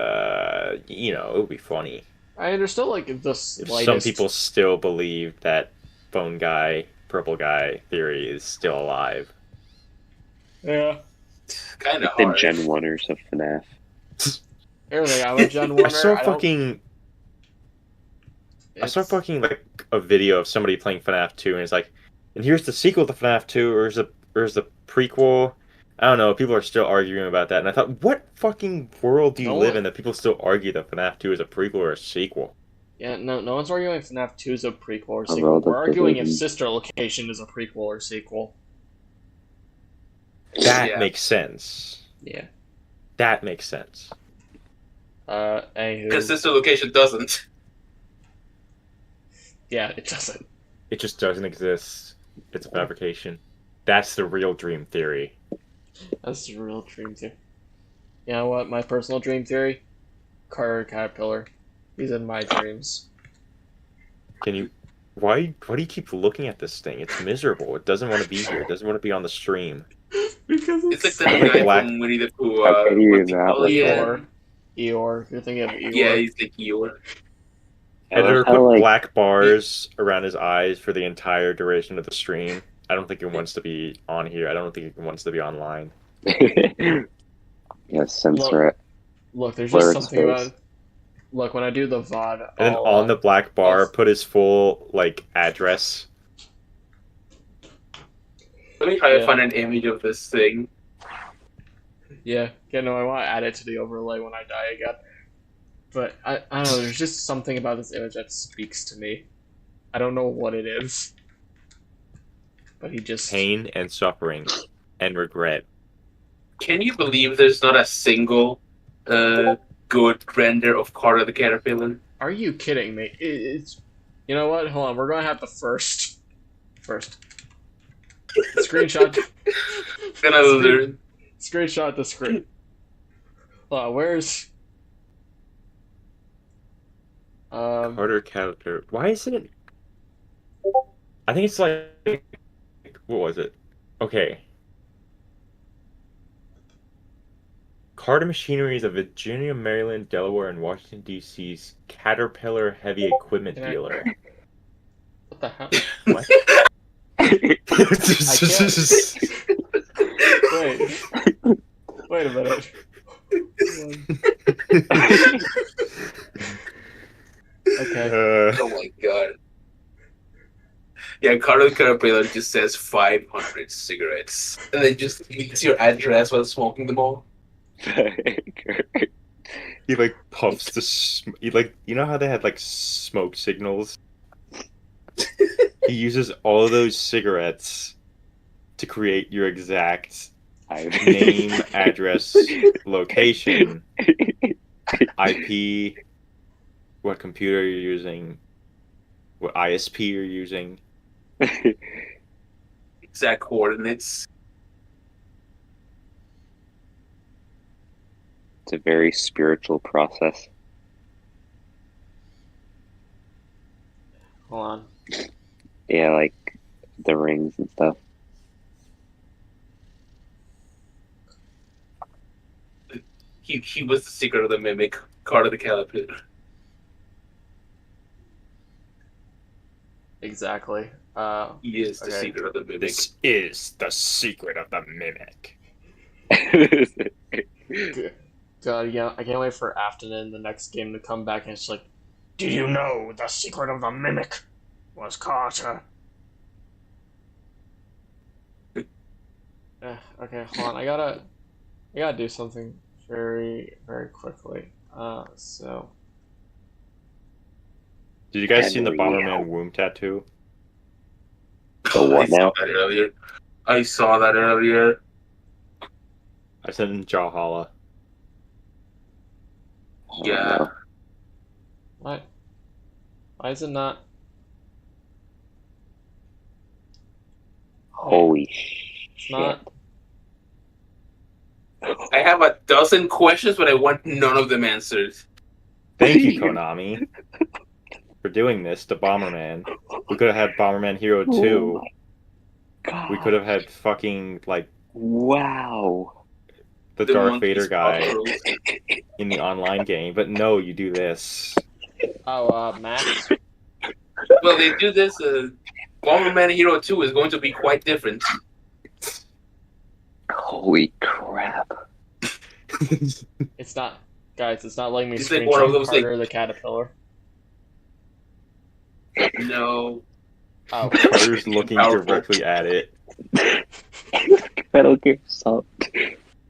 B: you know, it would be funny.
A: I understand like the
B: If
A: slightest.
B: some people still believe that Phone Guy, Purple Guy theory is still alive.
A: Yeah.
E: Kind of
D: The
E: hard.
D: Gen 1ers of FNAF.
A: Here's the thing, I'm a Gen 1er.
B: I saw fucking like a video of somebody playing FNAF 2 and it's like, and here's the sequel to FNAF 2 or is the prequel. I don't know, people are still arguing about that and I thought, what fucking world do you live in that people still argue that FNAF 2 is a prequel or a sequel?
A: Yeah, no one's arguing if FNAF 2 is a prequel or
D: A
A: sequel.
D: world of
A: We're arguing if
D: division.
A: Sister Location is a prequel or sequel.
B: That
E: Yeah.
B: makes sense.
A: Yeah.
B: That makes sense.
A: Anywho.
E: Because Sister Location doesn't.
A: Yeah, it doesn't.
B: It just doesn't exist. It's a fabrication. That's the real dream theory.
A: That's the real dream theory. You know what? My personal dream theory? Carter Caterpillar. He's in my dreams.
B: Can you... Why do you keep looking at this thing? It's miserable. It doesn't want to be here. It doesn't want to be on the stream.
A: Because
E: It's like the
B: Like
E: guy
B: black-
E: from Winnie the Pooh.
D: How can you
E: what's he
D: not
E: called
D: look
E: again?
D: at
A: Eeyore. You're thinking of Eeyore.
E: Yeah, he's like Eeyore.
D: I
B: Editor
D: love how,
B: put
D: like,
B: black bars around his eyes for the entire duration of the stream. I don't think it wants to be on here. I don't think it wants to be online.
D: yeah, censor it.
A: Look, there's
D: Blur
A: just
D: its
A: something about
D: face.
A: it. Look, when I do the VOD,
B: And then
A: I'll,
B: on the black bar,
A: I'll-
B: put his full address.
E: Let me try to
A: Yeah.
E: find an image of this thing.
A: Yeah, no, I want to add it to the overlay when I die again. But I don't know, there's just something about this image that speaks to me. I don't know what it is. But he just...
B: Pain and suffering and regret.
E: Can you believe there's not a single good render of Carter the Caterpillar?
A: Are you kidding me? It's... You know what? Hold on. We're going to have to first. Screenshot.
E: Gonna learn.
A: Screenshot the screen. Where's...
B: Carter Caterpillar. Why isn't it? I think it's like, what was it? Okay. Carter Machinery is a Virginia, Maryland, Delaware, and Washington, D.C.'s Caterpillar heavy equipment dealer.
A: What the hell?
B: What?
A: Wait a minute. Okay.
E: Oh my god. Yeah, Carter the Caterpillar just says 500 cigarettes. And then just leaves your address while smoking them all.
B: He like puffs the he like, you know how they had like smoke signals? He uses all of those cigarettes to create your exact name, address, location, IP, what computer you're using, what ISP you're using.
E: Exact coordinates.
D: It's a very spiritual process.
A: Hold on.
D: Yeah, like the rings and stuff.
E: He was the secret of the mimic, Carter the Caterpillar.
A: Exactly.
E: He is the secret of the mimic.
B: This is the secret of the mimic.
A: God, yeah, I can't wait for Afton in the next game to come back and it's like, do you know the secret of the mimic was Carter? Okay, hold on. I gotta do something very, very quickly. So.
B: Did you guys see the Bomberman womb tattoo?
D: The what now?
E: I saw that earlier.
B: I sent in Jahala.
E: Yeah.
A: What? Why is it not?
D: Holy
A: It's not.
E: I have a dozen questions, but I want none of them answered.
B: Thank you, Konami, for doing this to Bomberman. We could have had Bomberman Hero 2.
D: God.
B: We could have had fucking, like...
D: Wow.
B: The Darth Vader guy in the online game, but no, you do this.
A: Oh, Max?
E: Well, they do this. Bomberman Hero 2 is going to be quite different.
D: Holy crap.
A: It's not, guys, it's not letting me
E: It's like one of those,
A: Carter the Caterpillar.
E: No.
A: Oh.
B: Carter's looking directly at it.
D: Metal Gear Solid.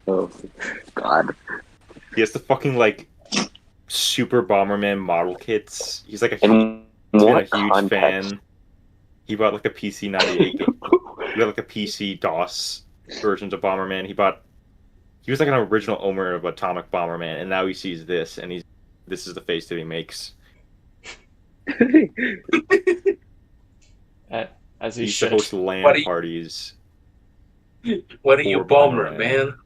D: Oh, God.
B: He has the fucking, like, Super Bomberman model kits. He's like a huge fan. He bought, like, a PC 98 game. He got, like, a PC DOS versions of Bomberman. He was, like, an original owner of Atomic Bomberman, and now he sees this, and this is the face that he makes.
A: As he
B: He's
A: should.
B: supposed to LAN parties.
E: What are you, Bomberman?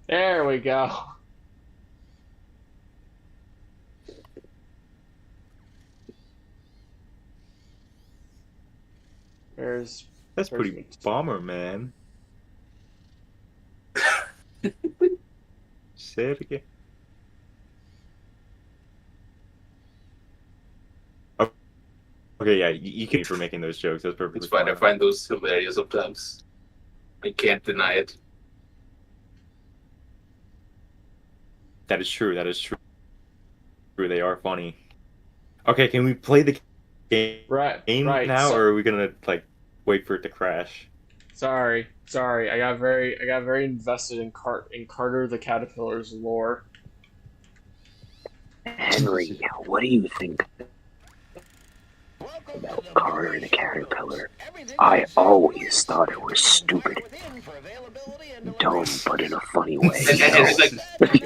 A: There we go.
B: That's pretty Bomberman. Say it again. Okay, yeah, you can for making those jokes. That's perfectly
E: It's fine. I find those hilarious sometimes. I can't deny it.
B: That is true. That is true. They are funny. Okay, can we play the game now, or are we gonna like wait for it to crash?
A: Sorry. I got very invested in Carter the Caterpillar's lore.
D: Henry, what do you think about Carter the Caterpillar? I always thought it was stupid. Dumb, but in a funny way.
E: And Henry's like,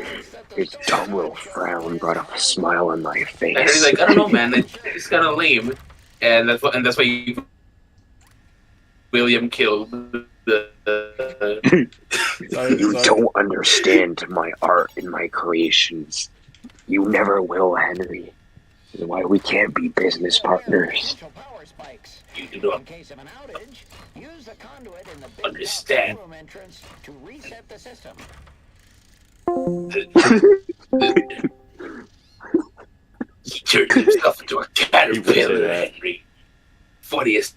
D: His dumb little frown brought up a smile on my face.
E: and Henry's like, I don't know, man. It's kind of lame, and that's why William killed the.
D: You don't understand my art and my creations. You never will, Henry. That's why we can't be business partners.
E: You do not understand. He turned himself into a caterpillar, Henry. Funniest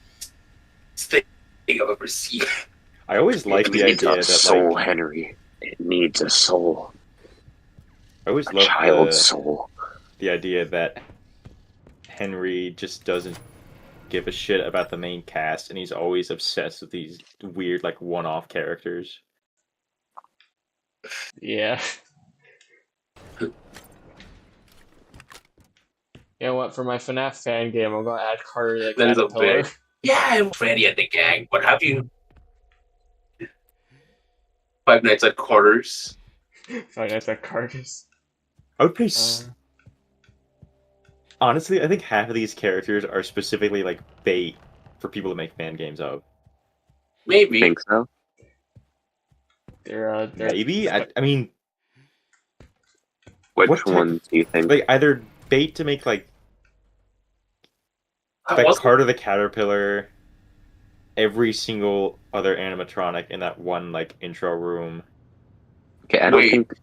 E: thing I've ever seen.
B: I always like the
D: It
B: idea
D: needs
B: that
D: a soul,
B: like
D: Henry. It needs a soul.
B: I always
D: A
B: love
D: child's soul.
B: the idea that Henry just doesn't give a shit about the main cast, and he's always obsessed with these weird, like, one-off characters.
A: Yeah. You know what? For my FNAF fan game, I'm gonna add Carter the
E: That is a
A: Caterpillar.
E: big. Yeah, I'm Freddy and the gang. What have you? Five Nights at Carter's.
A: Five Nights at Carter's.
B: I would pay. Honestly, I think half of these characters are specifically like bait for people to make fan games of.
E: Maybe.
D: Think so?
A: They're
B: Maybe. I mean,
D: Which
B: what type-
D: one do you think?
B: like either bait to make like Carter the Caterpillar, every single other animatronic in that one like intro room.
D: Okay, I don't think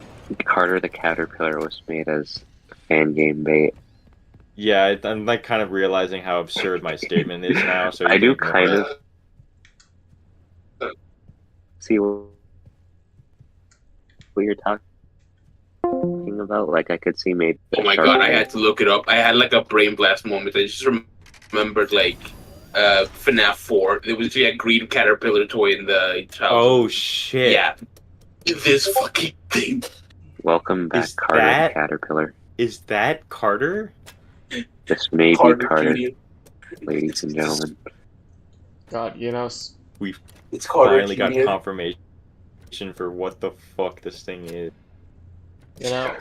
D: Carter the Caterpillar was made as fan game bait.
B: Yeah, I'm like kind of realizing how absurd my statement is now. So
D: I
B: you
D: do
B: can
D: kind
B: ignore
D: of see what you're talking about. Like, I could see maybe.
E: Oh my god, I had to look it up. I had like a brain blast moment. I just remembered like FNAF 4. There was a green caterpillar toy in the childhood.
B: Oh shit!
E: Yeah, this fucking thing.
D: Welcome back,
B: Is
D: Carter
B: that-
D: the Caterpillar.
B: Is that Carter?
D: This may be Carter,
E: Jr.
D: ladies and gentlemen.
A: God, you know.
B: We
E: It's Carter
B: finally got
E: Jr.
B: confirmation for what the fuck this thing is.
A: You know.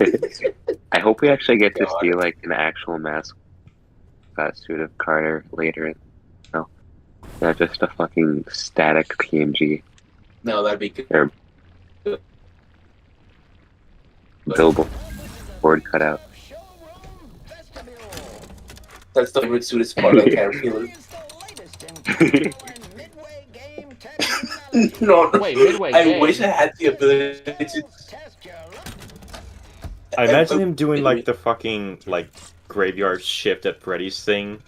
D: I hope we actually get to see like an actual mascot suit of Carter later. No, not just a fucking static PNG.
E: No, that'd be good.
D: Or billboard cutout.
E: That's the favorite suit is part of the caterpillar. No,
A: Wait, Midway
E: I
A: Game?
E: wish I had the ability to.
B: I imagine him doing like the fucking like graveyard shift at Freddy's thing,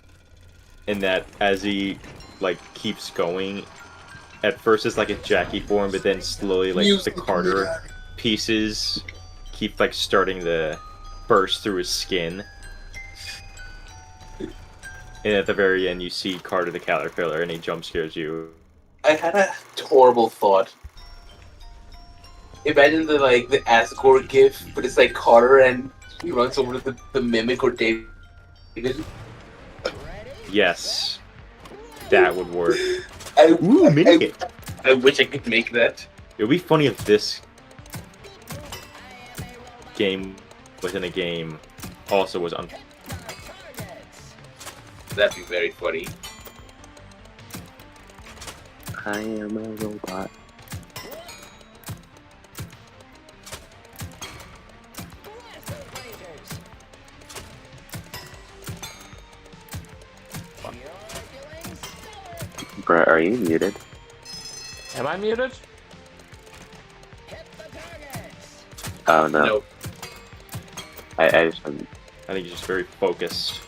B: in that as he like keeps going, at first it's like a Jackie form, but then slowly like the Carter pieces keep like starting to burst through his skin. And at the very end, you see Carter the Caterpillar, and he jump scares you.
E: I had a horrible thought. Imagine the Asgore gif, but it's like Carter and he runs over to the mimic or David.
B: Yes, that would work.
E: Ooh,
B: mimic.
E: I wish I could make that.
B: It would be funny if this game within a game also was on.
E: That'd be very funny.
D: I am a robot. Brett, are you muted?
A: Am I muted?
D: Oh no.
E: Nope.
D: I just
B: I think he's just very focused.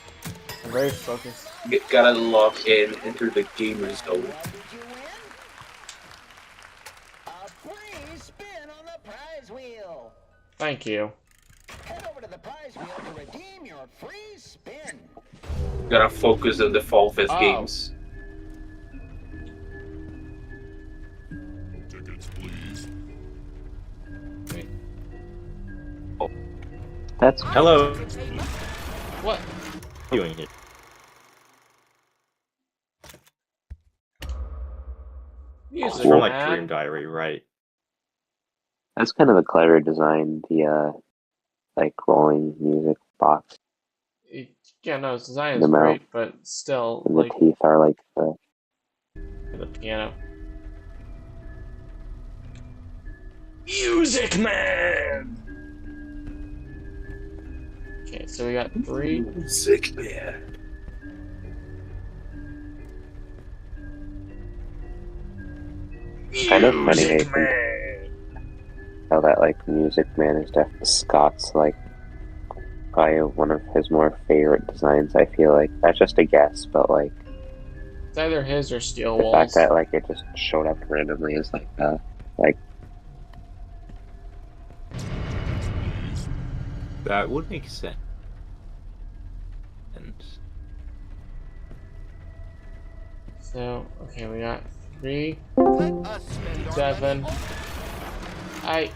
A: I'm very focused.
E: Gotta log in, enter the gamer zone.
A: Thank you.
H: Head over to the prize wheel to redeem your free spin.
E: Gotta focus on the Fall Fest
A: Oh.
E: games.
I: Tickets, please.
D: That's
B: Hello.
A: What?
B: What are you doing here?
A: Music,
B: It's from like
A: man.
B: Dream Diary, right?
D: that's kind of a clever design. The like rolling music box.
A: Yeah, no, his design
D: The
A: is
D: mouth.
A: great, but still,
D: And the
A: like,
D: teeth are like
A: the piano. Music Man! Okay, so we got 3.
E: Music Man.
D: kind of funny. I
A: Music
D: think
A: Man!
D: how that like Music Man is definitely Scott's like probably one of his more favorite designs. I feel like that's just a guess, but like
A: It's either his or Steel
D: the
A: Walls.
D: fact that like it just showed up randomly is like
B: That would make sense.
A: So, okay, we got 3,
G: Let us spend our
A: 7.
G: money.
A: I'm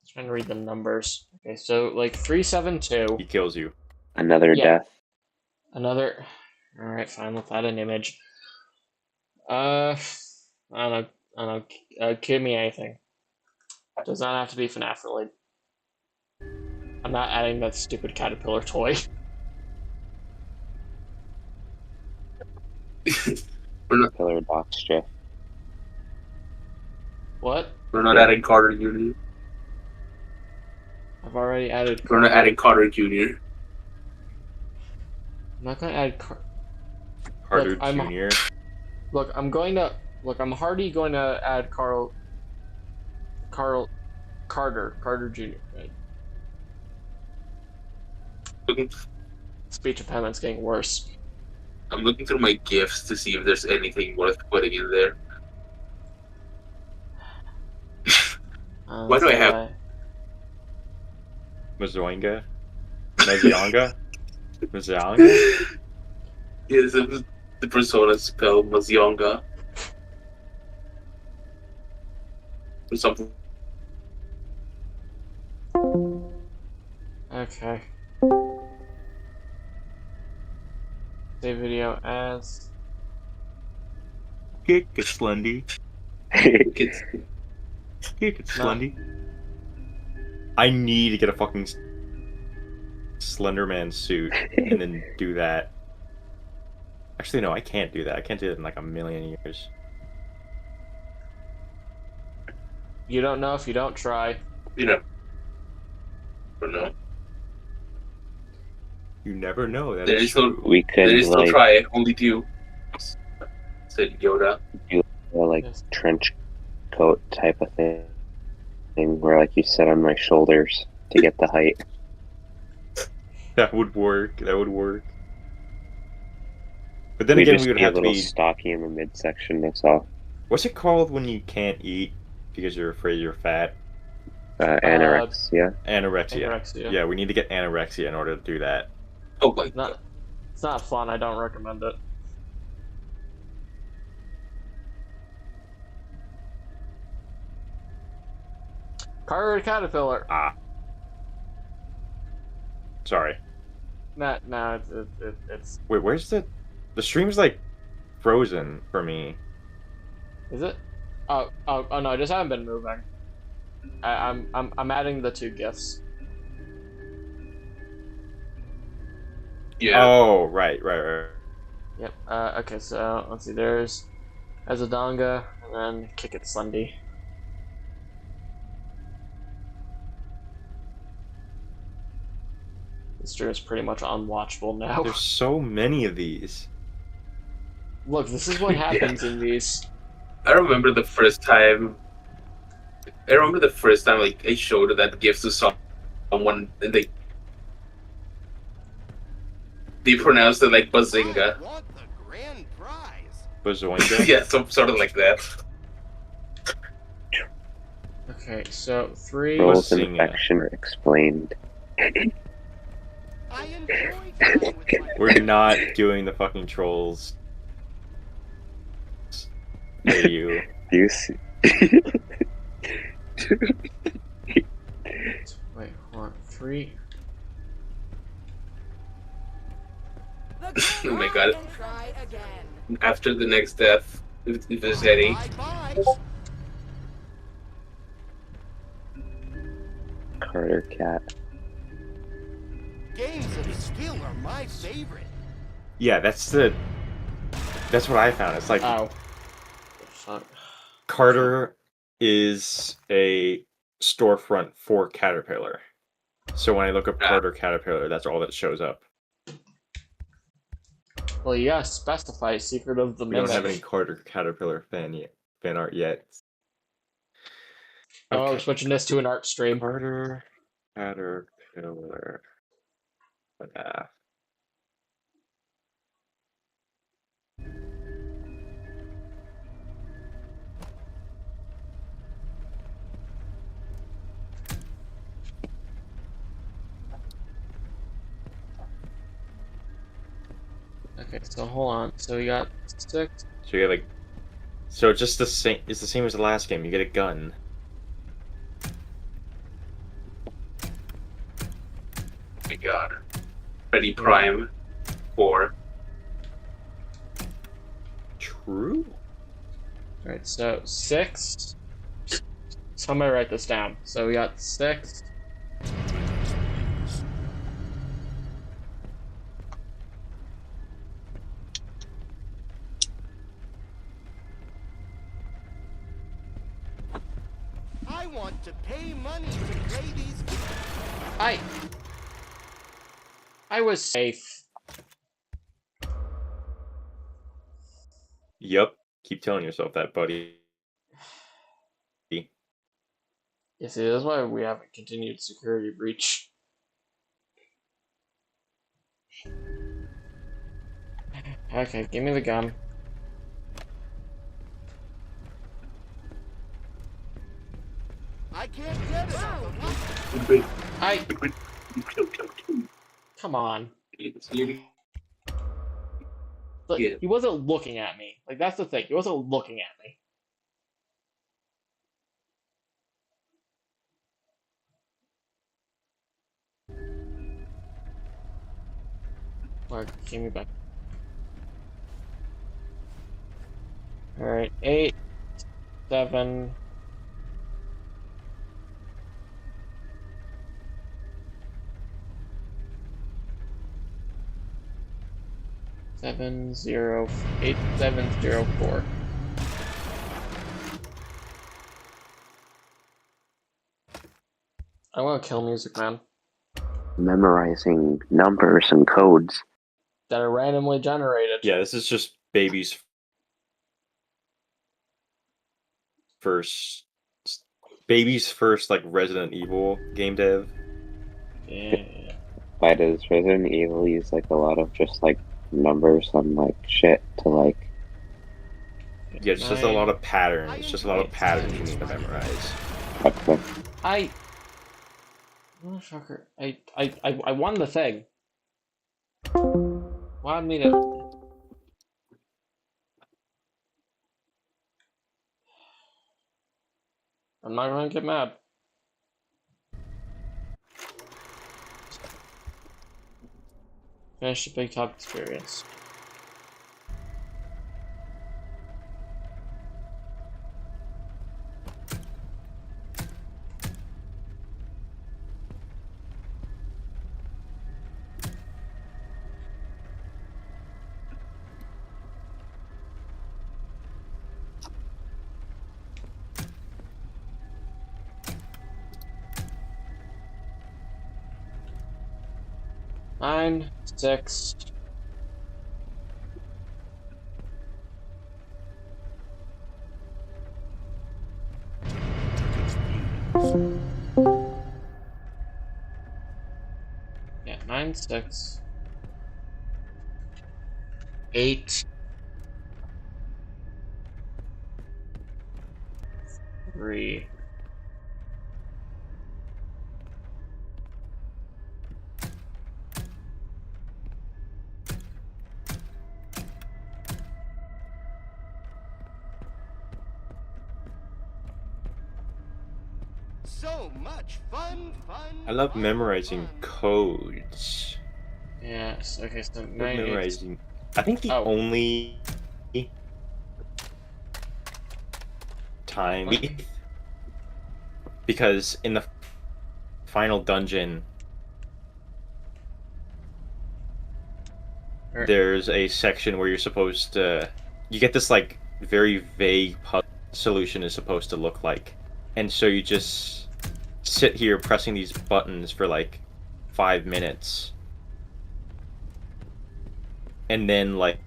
A: trying to read the numbers. Okay, so like 372.
B: He kills you.
D: another
A: Yeah.
D: death.
A: Another. Alright, fine, let's add an image. I don't know. Give me anything. Does not have to be FNAF related. I'm not adding that stupid caterpillar toy.
D: Killer box Jeff.
A: What?
E: We're not adding Carter Jr.
A: I've already added.
E: We're not adding Carter Jr.
A: I'm not gonna add.
B: Carter
A: Look,
B: Jr.
A: Look, I'm going to. Look, I'm hardly going to add Carter Jr. Right? Speech impediments getting worse.
E: I'm looking through my gifts to see if there's anything worth putting in there. Why do I have
B: Mazoinga? Mazionga? Mazionga?
E: Yes, the persona spelled Mazionga. Or something.
A: Okay. Save video as.
B: Kick it, Slendy.
E: It's
B: Kick it, Slendy. I need to get a fucking Slenderman suit and then do that. Actually, no, I can't do that. I can't do it in like a million years.
A: You don't know if you don't try.
E: you know. I don't know.
B: You never know. That
E: There
B: is
E: is no
B: true.
D: We could
E: there is no
D: like
E: try, only do. Said Yoda.
D: do a like
A: Yes.
D: trench coat type of thing where like you sit on my shoulders to get the height.
B: That would work. That would work. But then
D: We
B: again,
D: just
B: we would
D: be a
B: have to
D: little
B: be.
D: stocky in the midsection. That's all.
B: What's it called when you can't eat because you're afraid you're fat?
D: Anorexia.
B: Anorexia.
A: Anorexia.
B: Yeah, we need to get anorexia in order to do that.
E: Oh my god.
A: It's not fun. I don't recommend it. Carter Caterpillar.
B: Ah. Sorry.
A: No, it's.
B: Wait, where's the stream's like frozen for me.
A: Is it? Oh no, I just haven't been moving. I'm adding the 2 gifs.
E: Yeah.
B: Oh, right.
A: Yep. Okay, so let's see. There's Azadonga, and then Kick It Slendy. This stream is pretty much unwatchable now.
B: There's so many of these.
A: Look, this is what happens in these.
E: I remember the first time. Like I showed that gift to someone, and they pronounced it like Bazinga.
G: I want the grand prize.
B: Bazoinga?
E: Yeah, sort of like that.
A: Okay, so 3.
D: Roles
B: Bazinga.
D: infection explained.
G: I enjoy time with my
B: We're not doing the fucking trolls. Hey, you.
D: Do you see?
A: free.
E: Oh my god. After the next death, if there's any.
D: Carter cat.
G: Games of skill are my favorite.
B: Yeah, that's what I found. It's like
A: Oh. Fuck.
B: Carter is a storefront for Caterpillar. So when I look up Carter Caterpillar, that's all that shows up.
A: Well, you gotta specify Secret of the
B: We
A: Mimic.
B: don't have any Carter Caterpillar fan art yet.
A: Oh,
B: Okay.
A: we're switching this to an art stream.
B: Carter Caterpillar.
A: Okay, so hold on. So we got 6.
B: So you get so it's just the same. It's the same as the last game. You get a gun.
E: Oh my god. Ready Prime 4.
B: True.
A: Alright, so 6. Somebody write this down. So we got 6.
G: I want to pay money to play these games.
A: I was safe.
B: Yep. Keep telling yourself that, buddy.
A: Yeah, see, that's why we have a continued security breach. Okay, give me the gun.
G: I can't get it.
A: Come on.
E: You-
A: Look,
E: Yeah.
A: he wasn't looking at me. Like, that's the thing. He wasn't looking at me. Alright, give me back. Alright, 8, 7. Seven zero 8704. I want to kill Music Man
D: Memorizing numbers and codes.
A: that are randomly generated.
B: Yeah, this is just baby's first like Resident Evil game dev.
A: Yeah.
D: Why does Resident Evil use like a lot of just like numbers and like shit to like?
B: Yeah, it's just a lot of patterns. It's just a lot of patterns you need to memorize.
D: Okay.
A: Motherfucker. I won the thing. Wanted me to. I'm not gonna get mad. Finish the big top experience. Nine, 6. Yeah, 9, 6. 8. 3.
G: So much fun.
B: I love memorizing codes.
A: Yes. Okay. So
B: I love
A: 9, 8.
B: memorizing. I think the
A: Oh.
B: only time
A: What?
B: because in the final dungeon there's a section where you're supposed to you get this like very vague puzzle solution is supposed to look like, and so you just sit here pressing these buttons for like 5 minutes, and then like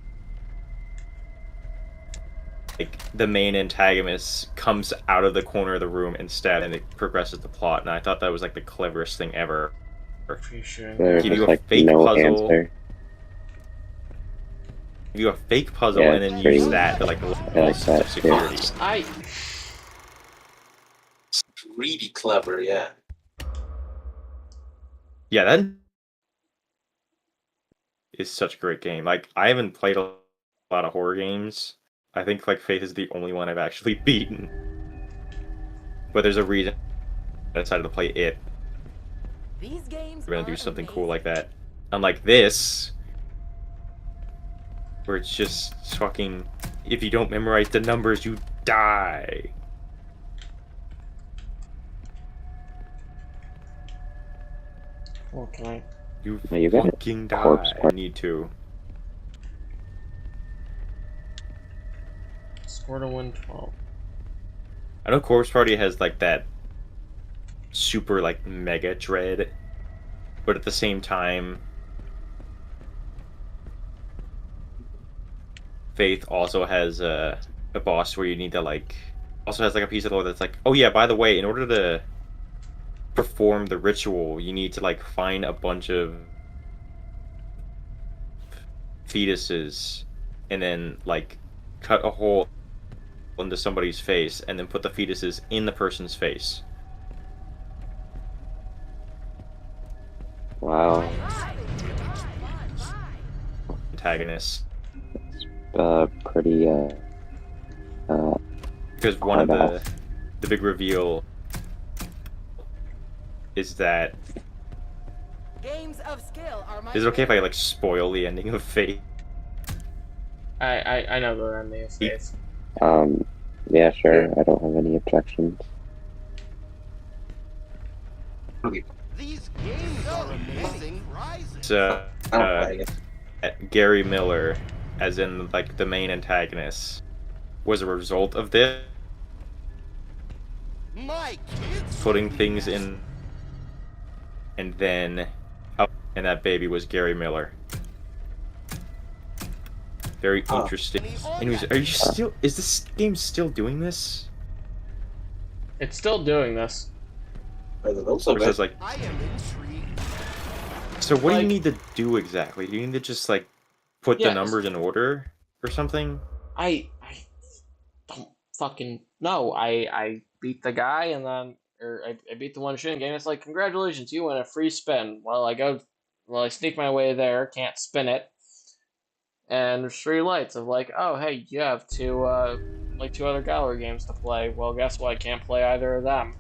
B: the main antagonist comes out of the corner of the room instead, and it progresses the plot. And I thought that was like the cleverest thing ever.
A: Appreciate
D: There's
B: Give
D: just
B: you a
D: like
B: fake
D: no
B: puzzle.
D: answer.
B: Give you a fake puzzle,
D: Yeah,
B: and then
D: it's
B: use
D: pretty-
B: that to like
D: I like
B: lock
D: that,
B: security.
A: I.
E: Really clever, yeah.
B: Yeah, that is such a great game. Like, I haven't played a lot of horror games. I think like Faith is the only one I've actually beaten. But there's a reason I decided to play it.
L: These games
B: We're gonna do something cool like that. Unlike this, where it's just fucking, if you don't memorize the numbers, you die.
A: Okay.
B: You
D: No, you got it.
B: fucking die.
D: Corpse
B: I
D: Party.
B: need to.
A: Score to 112.
B: I know Corpse Party has like that super like mega dread, but at the same time, Faith also has a boss where you need to like also has like a piece of the lore that's like, oh yeah, by the way, in order to perform the ritual, you need to like find a bunch of fetuses and then like cut a hole into somebody's face and then put the fetuses in the person's face.
D: Wow.
B: Antagonist.
D: Pretty
B: Because one of
D: hard
B: the big reveal is that
L: Games of skill are my
B: is it okay if I like spoil the ending of Fate?
A: I know the ending of Faith.
D: Yeah, sure. I don't have any objections.
G: These games are amazing. Rising.
B: So
E: I don't like it.
B: Gary Miller, as in like the main antagonist, was a result of this
G: My kids.
B: putting things in, and then and that baby was Gary Miller. Very interesting. Anyways, are you still? Is this game still doing this?
A: It's still doing this.
E: By the looks of
B: Or it says
E: it.
B: like,
G: I am intrigued.
B: so what do
A: Like-
B: you need to do exactly? Do you need to just like put
A: Yeah,
B: the numbers in order or something?
A: I don't fucking know. I beat the guy and then I beat the one shooting game. It's like, congratulations, you win a free spin. I sneak my way there, can't spin it. And there's 3 lights of like, oh hey, you have two other gallery games to play. Well, guess what? I can't play either of them.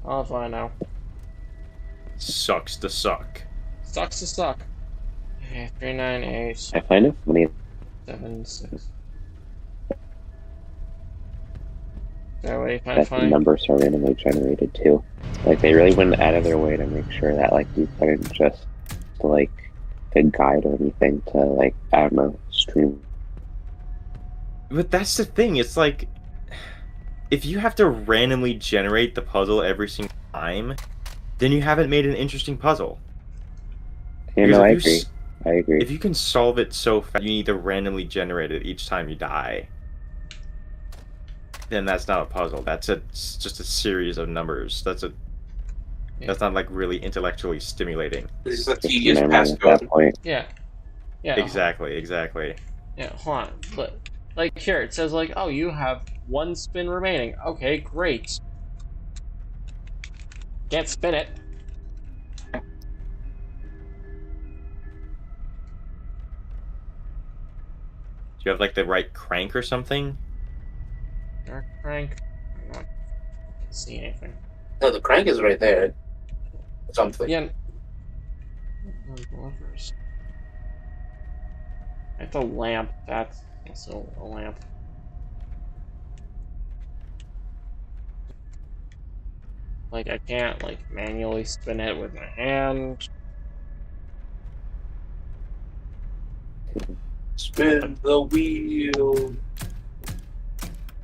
A: Oh, if I know.
B: Sucks to suck.
A: Sucks to suck. Okay, 3, 9, 8,
D: I find it funny
A: 7, 6. So what do you find
D: that the
A: funny?
D: numbers are randomly generated too. Like they really went out of their way to make sure that like you couldn't just like a guide or anything to like I don't know stream.
B: But that's the thing. It's like if you have to randomly generate the puzzle every single time, then you haven't made an interesting puzzle.
D: You
B: Because
D: know, I
B: if you
D: agree. I agree.
B: If you can solve it so fast, you need to randomly generate it each time you die. Then that's not a puzzle. That's just a series of numbers. That's not like really intellectually stimulating.
E: This is a
D: Just
E: tedious
D: memory at that
E: passcode.
D: point.
A: Yeah. Yeah.
B: Exactly.
A: Yeah, hold on. Like here, it says like, oh, you have 1 spin remaining. Okay, great. Can't spin it.
B: you have like the right crank or something?
A: Dark crank. I'm not seeing anything.
E: No, the crank is right there. Something.
A: Yeah. Levers. It's a lamp. That's also a lamp. Like, I can't, like, manually spin it with my hand.
E: Spin the wheel.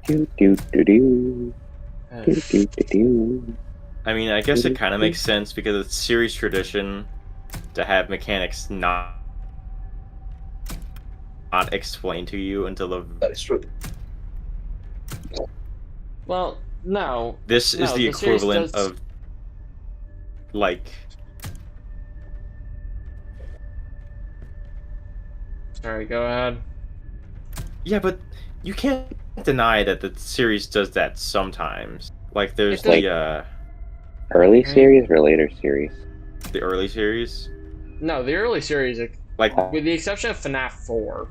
D: Do do do do. Do do do do.
B: I mean, I guess it kind of makes sense because it's series tradition to have mechanics not explained to you until the.
E: That is true.
A: Well, no.
B: This is
A: No,
B: the
A: series
B: equivalent
A: does-
B: of like.
A: Sorry, go ahead.
B: Yeah, but you can't deny that the series does that sometimes. Like, there's
A: It does-
B: the
D: Early series or later series?
B: the early series.
A: No, the early series,
B: Like,
A: with the exception of FNAF 4.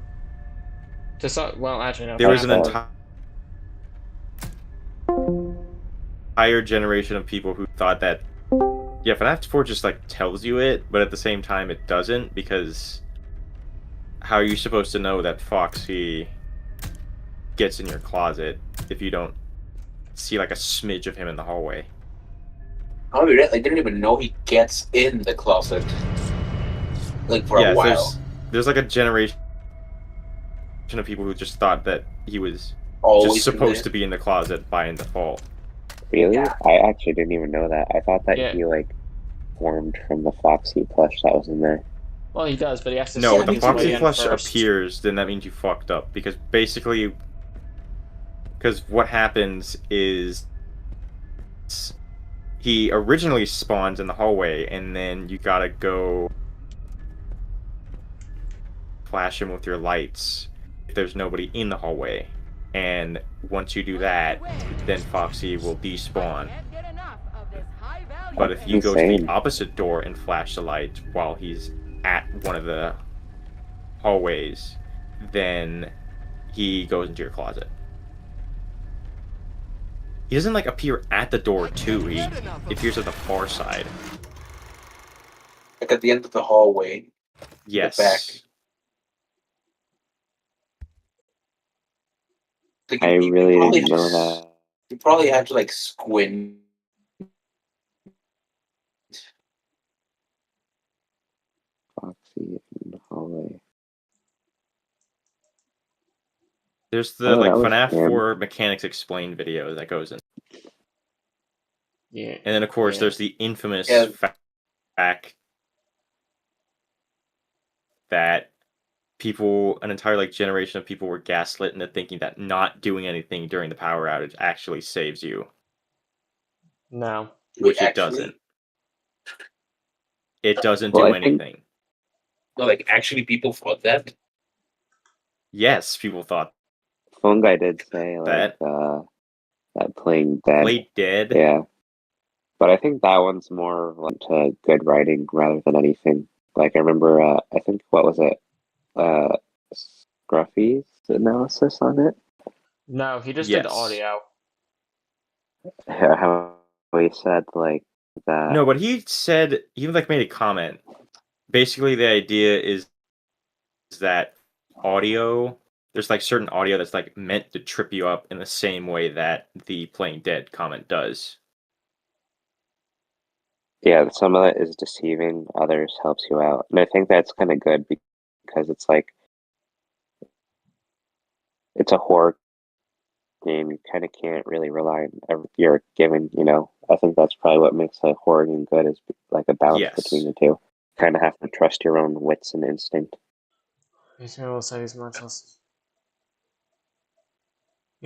A: To some, well, actually, no.
B: there was
A: FNAF
B: an
A: 4.
B: entire generation of people who thought that, yeah, FNAF 4 just like tells you it, but at the same time it doesn't, because how are you supposed to know that Foxy gets in your closet if you don't see like a smidge of him in the hallway?
E: I'll be right. I didn't even know he gets in the closet. Like for a while.
B: There's like a generation of people who just thought that he was
E: Always
B: just supposed to be in the closet by default.
D: Really?
E: Yeah.
D: I actually didn't even know that. I thought that
A: Yeah.
D: he like formed from the Foxy plush that was in there.
A: Well, he does, but he has to
B: No,
A: sneak
B: if the
A: his way
B: Foxy
A: in
B: Flush
A: first.
B: appears, then that means you fucked up. Because basically, because what happens is he originally spawns in the hallway, and then you gotta go flash him with your lights if there's nobody in the hallway. And once you do that, then Foxy will despawn. But if you go to
D: Insane.
B: the opposite door and flash the lights while he's at one of the hallways, then he goes into your closet. He doesn't like appear at the door too, he appears at the far side.
E: Like at the end of the hallway.
B: Yes.
E: The back. Like,
D: I
E: you
D: really
E: probably
D: didn't know
E: have to-
D: that.
E: You probably have to like squint.
D: Foxy in the hallway.
B: There's the
D: Oh,
B: like
D: that was
B: FNAF
D: him.
B: 4 Mechanics Explained video that goes in.
A: Yeah.
B: And then of course
A: Yeah.
B: there's the infamous
E: Yeah.
B: fact that an entire like generation of people were gaslit into thinking that not doing anything during the power outage actually saves you,
A: No.
B: which it
E: Actually-
B: doesn't. It doesn't
D: Well,
B: do
D: I think-
B: anything.
E: No, like actually people thought that.
B: Yes, people thought
D: Phone guy did say like
B: that.
D: that playing dead.
B: Play dead.
D: Yeah. But I think that one's more like to good writing rather than anything. Like I remember I think what was it? Scruffy's analysis on it.
A: No, he just
B: Yes.
A: did audio.
D: How he said like that.
B: No, but he said he like made a comment. Basically, the idea is that audio. There's like certain audio that's like meant to trip you up in the same way that the playing dead comment does.
D: Yeah, some of that is deceiving, others helps you out. And I think that's kind of good because it's like it's a horror game. You kind of can't really rely on you're given, I think that's probably what makes a horror game good is like a balance
B: Yes.
D: between the two. Kind of have to trust your own wits and instinct.
A: You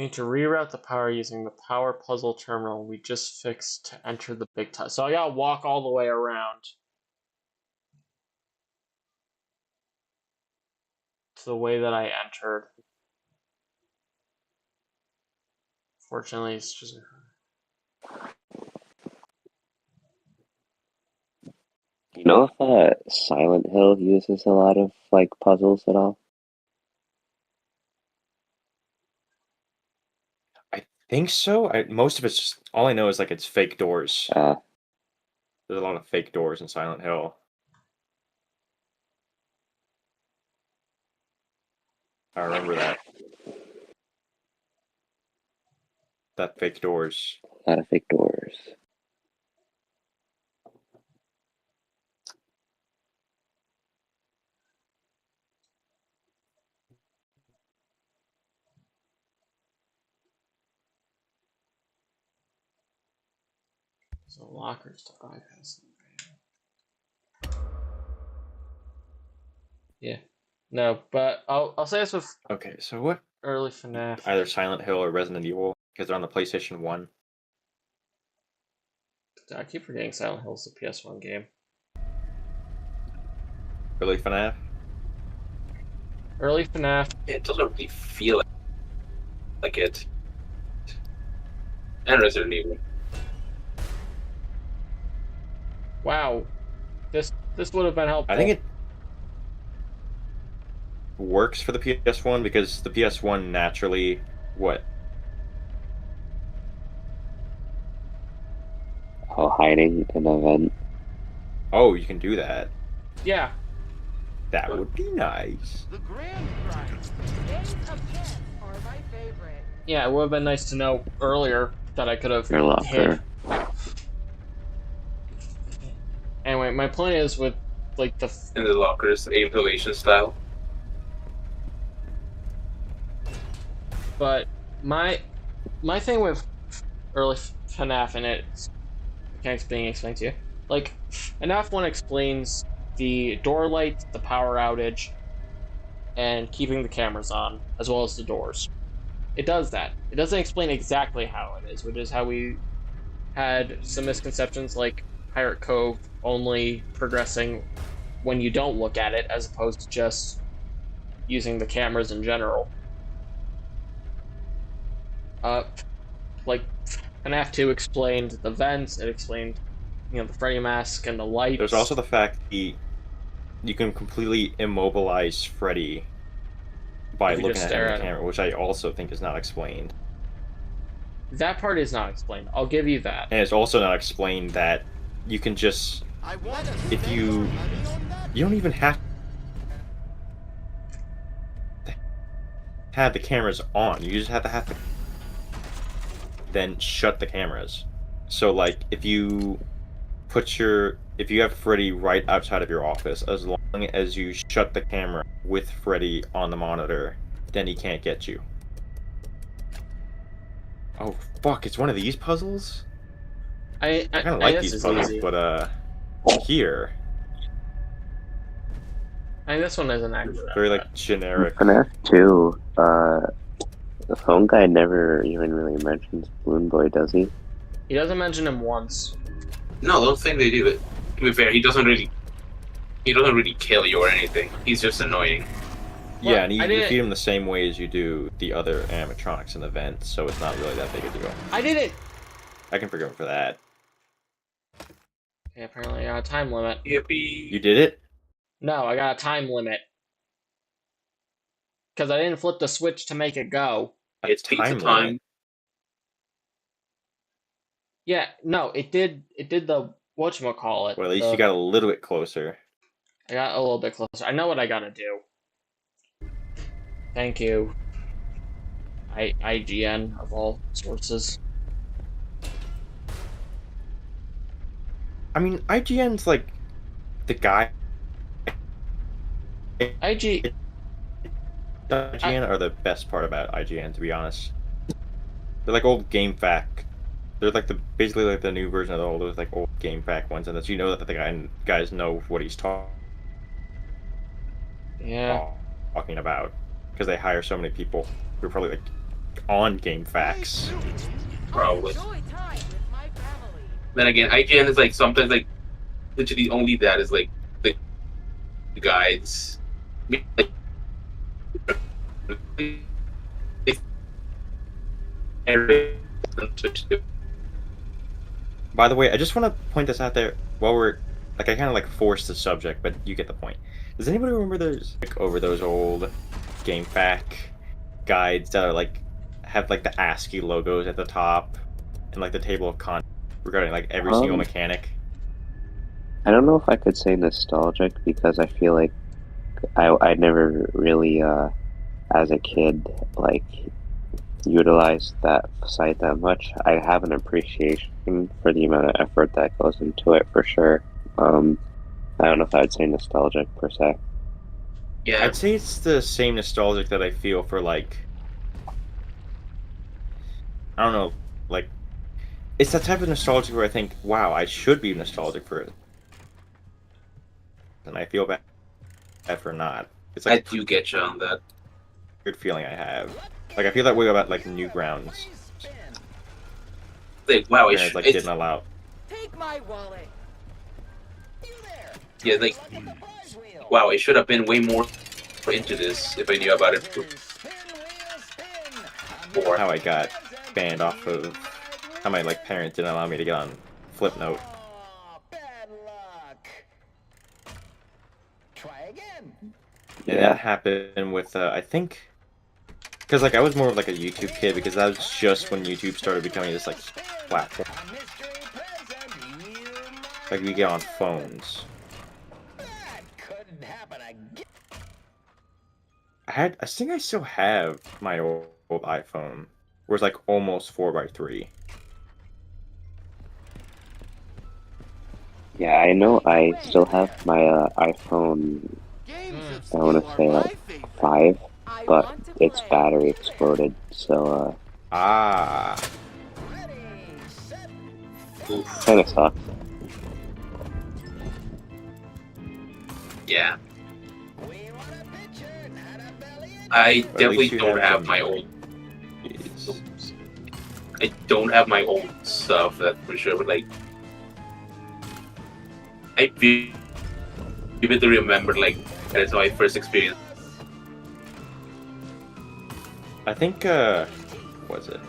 A: need to reroute the power using the power puzzle terminal we just fixed to enter the big tile. So I gotta walk all the way around to the way that I entered. Fortunately, it's just...
D: You know if Silent Hill uses a lot of like puzzles at all?
B: think so. Most of it's just all I know is like it's fake doors. There's a lot of fake doors in Silent Hill. I remember that. That fake doors.
D: A lot of fake doors.
A: So lockers to bypass. Yeah. No, but I'll say this with
B: Okay, so what?
A: early FNAF.
B: Either Silent Hill or Resident Evil, because they're on the PlayStation 1.
A: I keep forgetting Silent Hill's a PS1 game.
B: Early FNAF?
A: Early FNAF.
E: It doesn't really feel like it. And Resident Evil.
A: Wow. This would have been helpful.
B: I think it works for the PS1 because the PS1 naturally what?
D: Oh, hiding an event.
B: Oh, you can do that.
A: Yeah.
B: That would be nice.
L: The grand prize. Games of chance are my favorite.
A: Yeah, it would have been nice to know earlier that I could have
D: Your locker.
A: hid. Anyway, my point is with like the
E: In the lockers, aviation style.
A: but my thing with early FNAF and it's being explained to you. Like FNAF 1 explains the door lights, the power outage, and keeping the cameras on, as well as the doors. It does that. It doesn't explain exactly how it is, which is how we had some misconceptions like Pirate Cove only progressing when you don't look at it, as opposed to just using the cameras in general. Like FNAF 2 explained the vents, it explained, the Freddy mask and the lights.
B: There's also the fact that you can completely immobilize Freddy by
A: If you
B: looking
A: just
B: at him
A: stare
B: in
A: at
B: the
A: him.
B: camera, which I also think is not explained.
A: That part is not explained. I'll give you that.
B: And it's also not explained that you can just, if you don't even have to have the cameras on. You just have to then shut the cameras. So like if you have Freddy right outside of your office, as long as you shut the camera with Freddy on the monitor, then he can't get you. Oh fuck, it's one of these puzzles? I kind of like these puzzles,
A: easy.
B: but here
A: This one isn't actually
B: very like generic.
D: FNAF 2, the phone guy never even really mentions Balloon Boy, does he?
A: He doesn't mention him once.
E: No, I don't think they do it. To be fair, he doesn't really kill you or anything. He's just annoying.
B: Yeah, and you defeat him the same way as you do the other animatronics in the vent, so it's not really that big a deal.
A: I did it!
B: I can forgive him for that.
A: Yeah, apparently I got a time limit.
E: Yippee!
B: You did it?
A: No, I got a time limit. Because I didn't flip the switch to make it go.
E: It's pizza time.
A: Yeah, no, it did the whatchamacallit.
B: Well, at least you got a little bit closer.
A: I got a little bit closer. I know what I gotta do. Thank you. IGN of all sources.
B: I mean, IGN's like the guy.
A: IGN
B: are the best part about IGN, to be honest. They're like old GameFAQ. They're like basically like the new version of all those like old GameFAQ ones, and that you know that the guys know what he's talking about because they hire so many people who are probably like on GameFAQs.
E: Probably. Then again, IGN is like sometimes like literally only that is like the guides. Like,
B: by the way, I just want to point this out there while we're like, I kind of like forced the subject, but you get the point. Does anybody remember those like over those old GameFAQ guides that are like have like the ASCII logos at the top and like the table of contents regarding like every single mechanic.
D: I don't know if I could say nostalgic because I feel like I never really as a kid like utilized that site that much. I have an appreciation for the amount of effort that goes into it for sure. I don't know if I would say nostalgic per se.
E: Yeah.
B: I'd say it's the same nostalgic that I feel for like, I don't know, like it's that type of nostalgic where I think, wow, I should be nostalgic for it, and I feel bad for not. It's
E: I
B: like
E: do get you on that.
B: weird feeling I have. Like I feel that way about like Newgrounds.
E: Like, wow,
B: Parents like didn't allow.
L: Take my wallet.
E: Yeah, like, wow, I should have been way more into this if I knew about it before.
B: How I got banned off of how my like parents didn't allow me to get on Flipnote.
H: Try again.
B: And that happened with I think because like I was more of like a YouTube kid because that was just when YouTube started becoming this like platform. Like we get on phones. I think I still have my old iPhone, where it's like almost 4x3.
D: Yeah, I know I still have my iPhone, I want to say like 5, but its battery exploded, so
B: kind
D: of sucks.
E: Yeah. I definitely don't have my old. I don't have my old stuff, that's for sure, but like, I vividly remember, like, that's my first experience.
B: I think, what was it?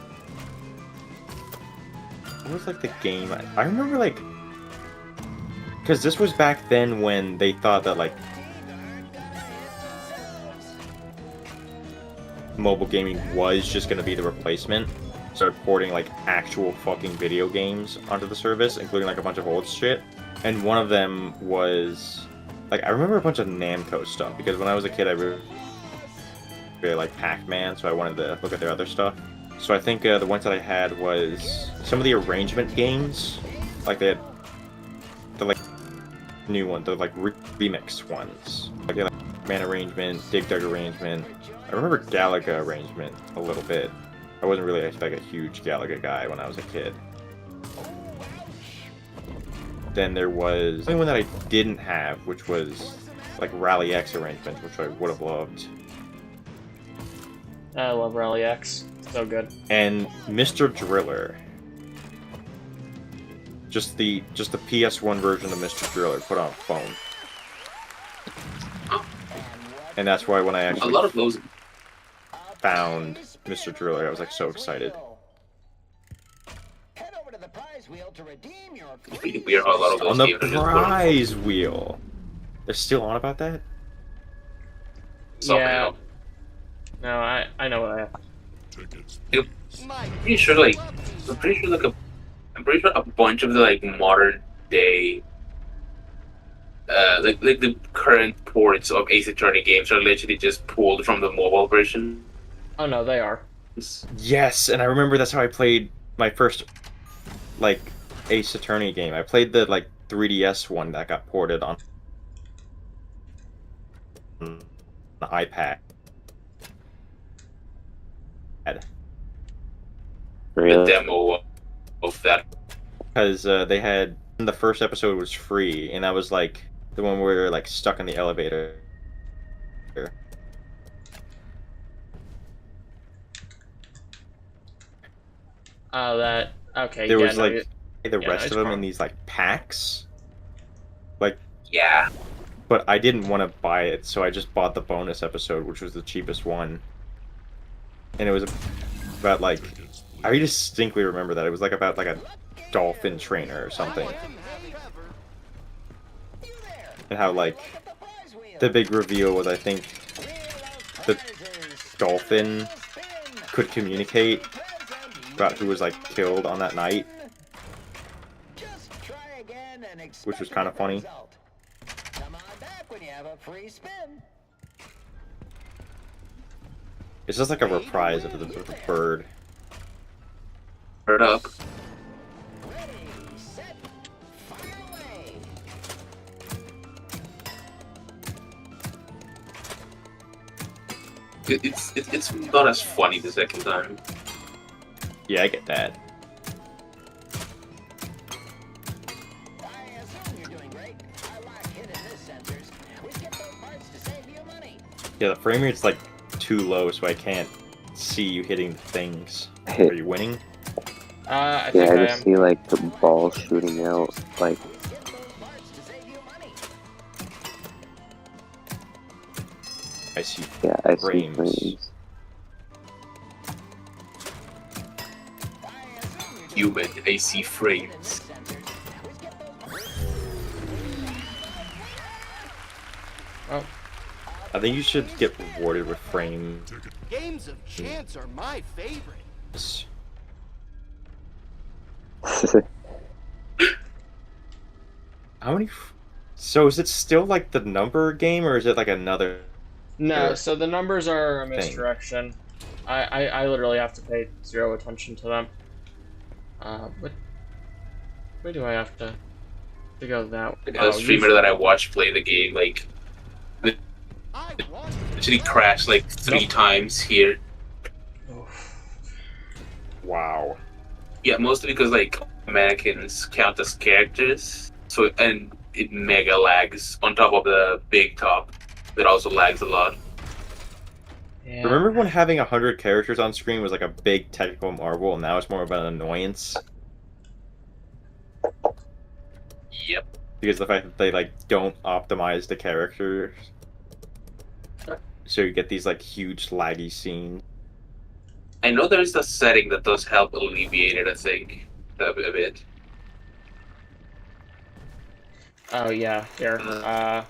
B: What was, like, the game? I remember, like, because this was back then when they thought that, like, mobile gaming was just going to be the replacement. Started porting, like, actual fucking video games onto the service, including, like, a bunch of old shit. And one of them was, like, I remember a bunch of Namco stuff, because when I was a kid, I really liked Pac-Man, so I wanted to look at their other stuff. So I think the ones that I had was some of the arrangement games, like they had the, like, new one, the, like, remix ones. Like, they had, like, Man Arrangement, Dig Dug Arrangement. I remember Galaga Arrangement a little bit. I wasn't really, like, a huge Galaga guy when I was a kid. Then there was the only one that I didn't have, which was like Rally X Arrangement, which I would have loved.
A: I love Rally X. So good.
B: And Mr. Driller. Just the PS1 version of Mr. Driller put on a phone. And that's why when I actually
E: a lot of those
B: found Mr. Driller, I was like so excited.
E: We are a lot of those
B: on the
E: games
B: prize wheel. They're still on about that?
A: Yeah. No, I know what I have.
E: I'm pretty sure like a bunch of the like modern day like the current ports of Ace Attorney games are literally just pulled from the mobile version.
A: Oh no, they are.
B: Yes, and I remember that's how I played my first like Ace Attorney game. I played the like 3DS one that got ported on the iPad.
D: Really?
E: The demo of that.
B: Because they had the first episode was free, and that was like the one where you're like stuck in the elevator.
A: Oh, that okay.
B: There
A: yeah,
B: was
A: no,
B: like the rest of them in these like packs. Like
E: yeah.
B: But I didn't want to buy it, so I just bought the bonus episode, which was the cheapest one. And it was about like I distinctly remember that it was like about like a dolphin trainer or something. And how like the big reveal was I think the dolphin could communicate about who was like killed on that night,
H: Just try again and expect
B: which was
H: a
B: kind of
H: different
B: funny.
H: result. Come on back when you have a free spin.
B: It's just like a reprise of the bird.
E: Turn up.
H: Ready, set, fire away.
E: It's not as funny the second time.
B: Yeah, I get that.
H: I assume you're doing great. I like hidden miss sensors. We skip those parts to save you money.
B: Yeah, the frame rate's like too low, so I can't see you hitting the things. Are you winning?
A: I
D: Yeah,
A: think
D: I
A: I
D: just
A: am.
D: see like the ball shooting out. Like,
H: Skip those parts to save you money.
B: I see
D: yeah, I see
B: frames.
D: frames.
E: Human, I see frames.
A: Oh,
B: I think you should get rewarded with frames.
G: Games of chance are my favorite.
B: How many? So is it still like the number game, or is it like another?
A: no, so the numbers are a
B: Thing.
A: misdirection. I literally have to pay 0 attention to them. What? Where do I have to go that way?
E: A streamer that I watched play the game, like, literally crashed like 3 times here.
B: Wow.
E: Yeah, mostly because like mannequins count as characters, so and it mega lags on top of the big top. It also lags a lot.
A: Yeah.
B: Remember when having 100 characters on screen was like a big technical marvel, and now it's more of an annoyance?
E: Yep.
B: Because of the fact that they like don't optimize the characters, so you get these like huge laggy scenes.
E: I know there's a setting that does help alleviate it, I think, a bit.
A: Oh yeah, here. I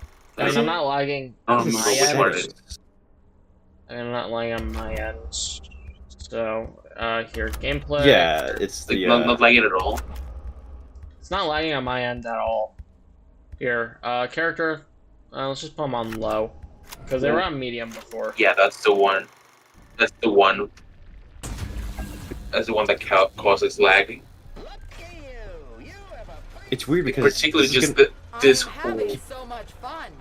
A: mean, I'm not lagging
E: I
A: on
E: don't
A: my
E: remember which one
A: end.
E: it is.
A: I'm not lagging on my end. So, here, gameplay.
B: Yeah, it's
E: Like,
B: the
E: not lagging at all.
A: It's not lagging on my end at all. Here, character. Let's just put them on low, because they were on medium before.
E: Yeah, that's the one. That's the one. That's the one that causes lag.
B: it's weird because
E: Particularly just this whole.
L: So much fun.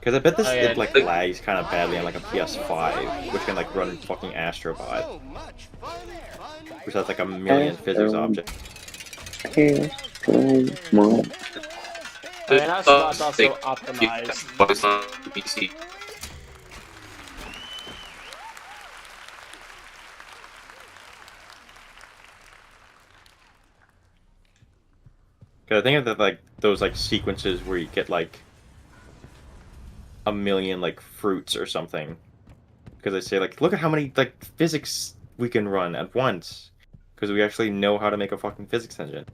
B: Because I bet this
A: Oh, yeah.
B: it like lags kind of badly on like a PS5, which can like run fucking Astrobot,
G: So much fun, fun.
B: which has like a million physics objects.
D: Here, come on.
A: And that's also optimized.
E: But it's on PC.
B: Because I think that like those like sequences where you get like a million like fruits or something. Because they say like, look at how many like physics we can run at once. Because we actually know how to make a fucking physics engine.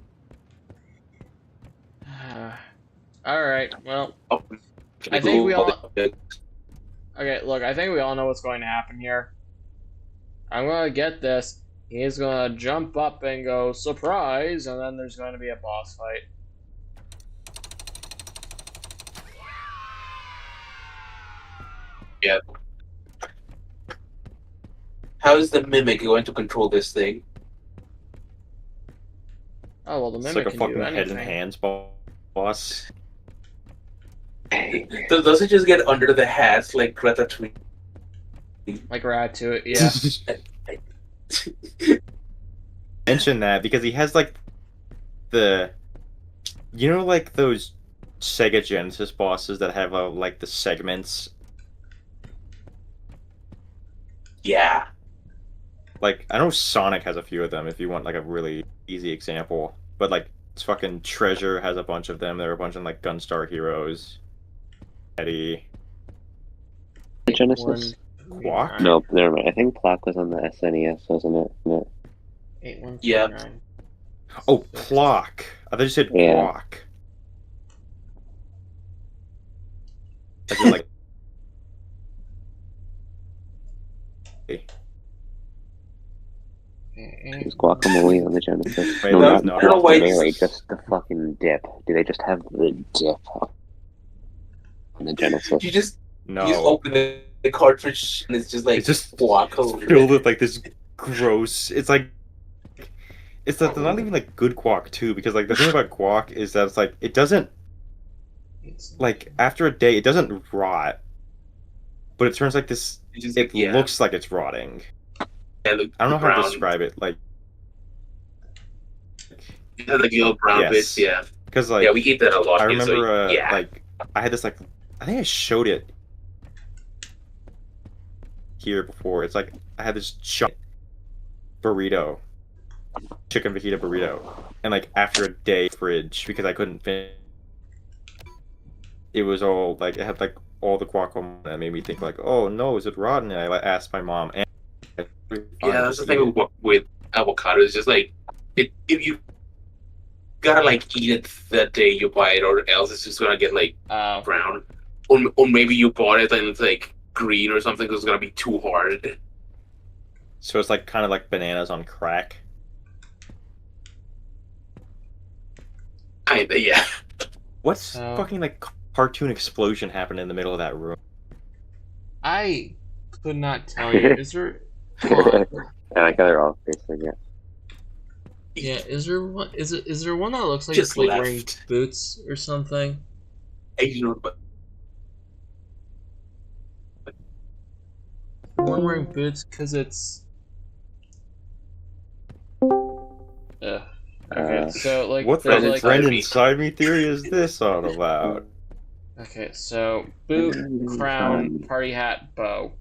A: Alright, well,
E: Oh,
A: I think we all... Okay, look, I think we all know what's going to happen here. I'm gonna get this. He's gonna jump up and go, surprise, and then there's gonna be a boss fight.
E: Yeah. How is the mimic going to control this thing?
A: Oh, well, the
B: It's
A: mimic
B: like a
A: can do
B: fucking head and
A: anything.
B: hands boss.
E: Does it just get under the hat like Ratatouille?
A: Like Ratatouille, yeah.
B: Mention that because he has like the, you know, like those Sega Genesis bosses that have like the segments.
E: Yeah.
B: Like I know Sonic has a few of them. If you want like a really easy example, but like it's fucking Treasure has a bunch of them. There are a bunch of like Gunstar Heroes. Eddie.
D: Genesis?
B: Quack?
D: Nope, never mind. I think Plaque was on the SNES, wasn't it? No.
A: 8149.
E: Yeah.
B: Oh, Plock. I thought you said
D: Yeah.
B: Quack. I feel like
D: Is guacamole on the Genesis?
B: Wait,
D: No,
B: that was
D: not
B: not
D: the
E: on.
D: melee, just the fucking dip. Do they just have the dip on the Genesis?
E: You just
B: No.
E: open the cartridge and it's just like
B: It's just
E: guac.
B: filled with like this gross. It's like it's not even like good guac too, because like the thing about guac is that it's like it doesn't like after a day it doesn't rot, but it turns like this. It looks like it's rotting.
E: Yeah,
B: I don't know how to
E: brown.
B: describe it. Like
E: It has like little brown bits. Yeah.
B: Because like
E: Yeah, we eat that a lot.
B: I
E: here, so,
B: remember
E: yeah.
B: like I had this like I think I showed it here before. It's like I had this giant burrito, chicken fajita burrito, and like after a day fridge because I couldn't finish. It was all like it had like all the guacamole that made me think like, oh no, is it rotten? And I like, asked my mom. And
E: Yeah, that's the thing with avocado. It's just like if you gotta like eat it the day you buy it, or else it's just gonna get like brown. Or maybe you bought it and it's like green or something because it's gonna be too hard.
B: So it's like kind of like bananas on crack.
E: Kinda, yeah.
B: What's fucking like cartoon explosion happened in the middle of that room?
A: I could not tell you. Is there? Hold on.
D: I like how they're all facing it.
A: Yeah, is there one? Is there one that looks like
E: Just
A: it's like
E: left.
A: wearing boots or something?
E: But
A: One wearing boots because it's. Okay, so like
B: what
A: there's
B: the
A: like
B: friend inside me theory is this all about?
A: Okay, so boot, crown, party hat, bow.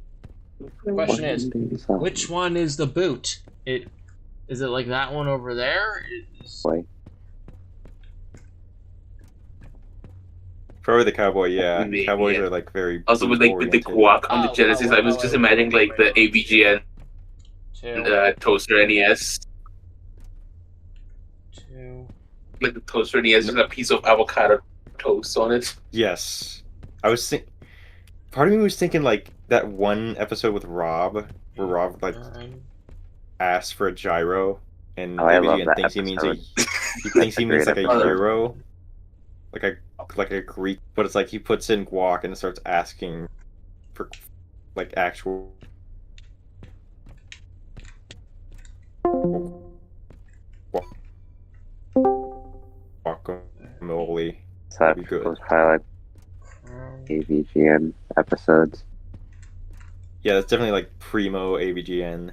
A: The question is, which one is the boot? Is it like that one over there?
B: Probably the cowboy, yeah.
E: Maybe,
B: Cowboys
E: yeah.
B: are like very
E: Also with the guac on the Genesis, I was just imagining like the AVGN toaster NES. Like the toaster NES, just a piece of avocado toast on it.
B: Yes. I was part of me was thinking like that one episode with Rob, where Rob like asked for a gyro, and
D: Oh, I love
B: AVGN
D: that
B: thinks he means
D: episode.
B: he thinks he means like a
D: Great
B: euro, like a Greek, but it's like he puts in guac and starts asking for like actual guacamole.
D: So
B: That'd be
D: that
B: good.
D: was probably like AVGN episodes.
B: Yeah, that's definitely like primo AVGN.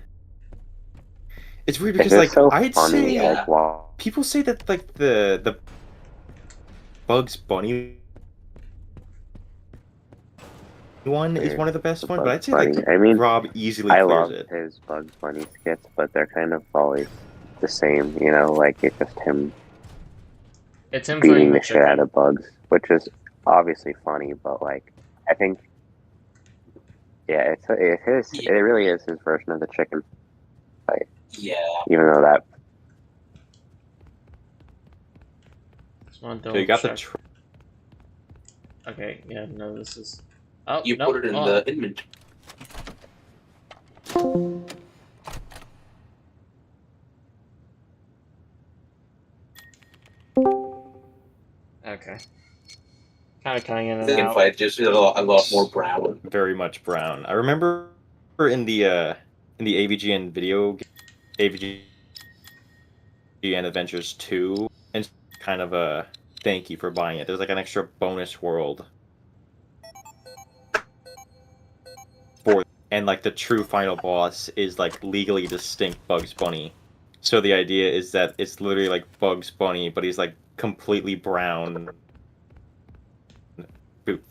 B: It's weird
D: It's
B: because
D: just
B: like
D: so
B: I'd
D: funny,
B: say
D: like, wow.
B: people say that like the Bugs Bunny one is one of the best ones, but I'd say like
D: I mean,
B: Rob easily
D: I
B: clears
D: love
B: it.
D: his Bugs Bunny skits, but they're kind of always the same, you know, like it's just him
A: It's him
D: beating
A: fighting
D: the
A: the
D: shit out of Bugs, which is obviously funny, but like I think, yeah, it really is his version of the chicken fight.
E: Yeah.
D: Even though that.
B: So you got the.
A: Okay, yeah, no, this is. Oh,
E: You
A: nope,
E: put it in
A: hold
E: the
A: on.
E: inventory.
A: Okay. Kind of cutting in and
E: Second
A: out.
E: fight just a lot more brown.
B: Very much brown. I remember in the AVGN video, AVGN Adventures 2, and kind of a thank you for buying it. There's like an extra bonus world for, and like the true final boss is like legally distinct Bugs Bunny. So the idea is that it's literally like Bugs Bunny, but he's like completely brown.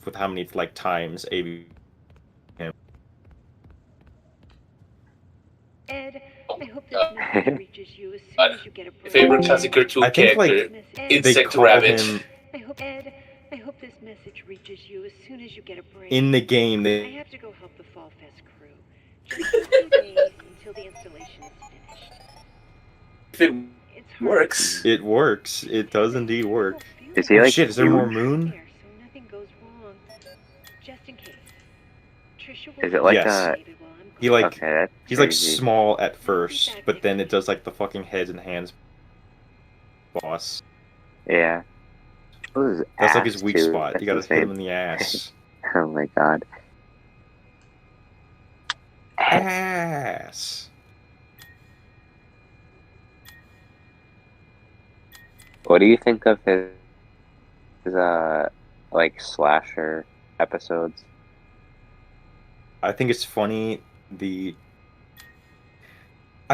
B: With how many like times AV.
L: Ed, I hope this message reaches you as soon as you get a break.
E: Favorite classic cartoon
B: I think
E: character,
B: like
E: Insect
B: they call
E: Rabbit.
B: him
L: I hope this message reaches you as soon as you get a break.
B: in the game.
L: I
B: They
L: have to go help the Fall Fest crew. Just a few days until the installation is finished.
E: If it works.
B: it works. It does indeed work.
D: Is he
B: Oh,
D: like
B: shit, is there
D: huge?
B: more moon?
L: There, so nothing goes wrong. Just in case. Trisha will
D: Is it like
B: Yes.
L: while I'm
B: He like
D: Okay, that's
B: he's like
D: crazy.
B: small at first, but then it does like the fucking heads and hands boss.
D: Yeah. Oh,
B: That's like his
D: ass
B: weak
D: too.
B: spot.
D: That's
B: You gotta hit him
D: insane.
B: in the ass.
D: Oh my god.
B: Ass.
D: What do you think of his like slasher episodes?
B: I think it's funny. I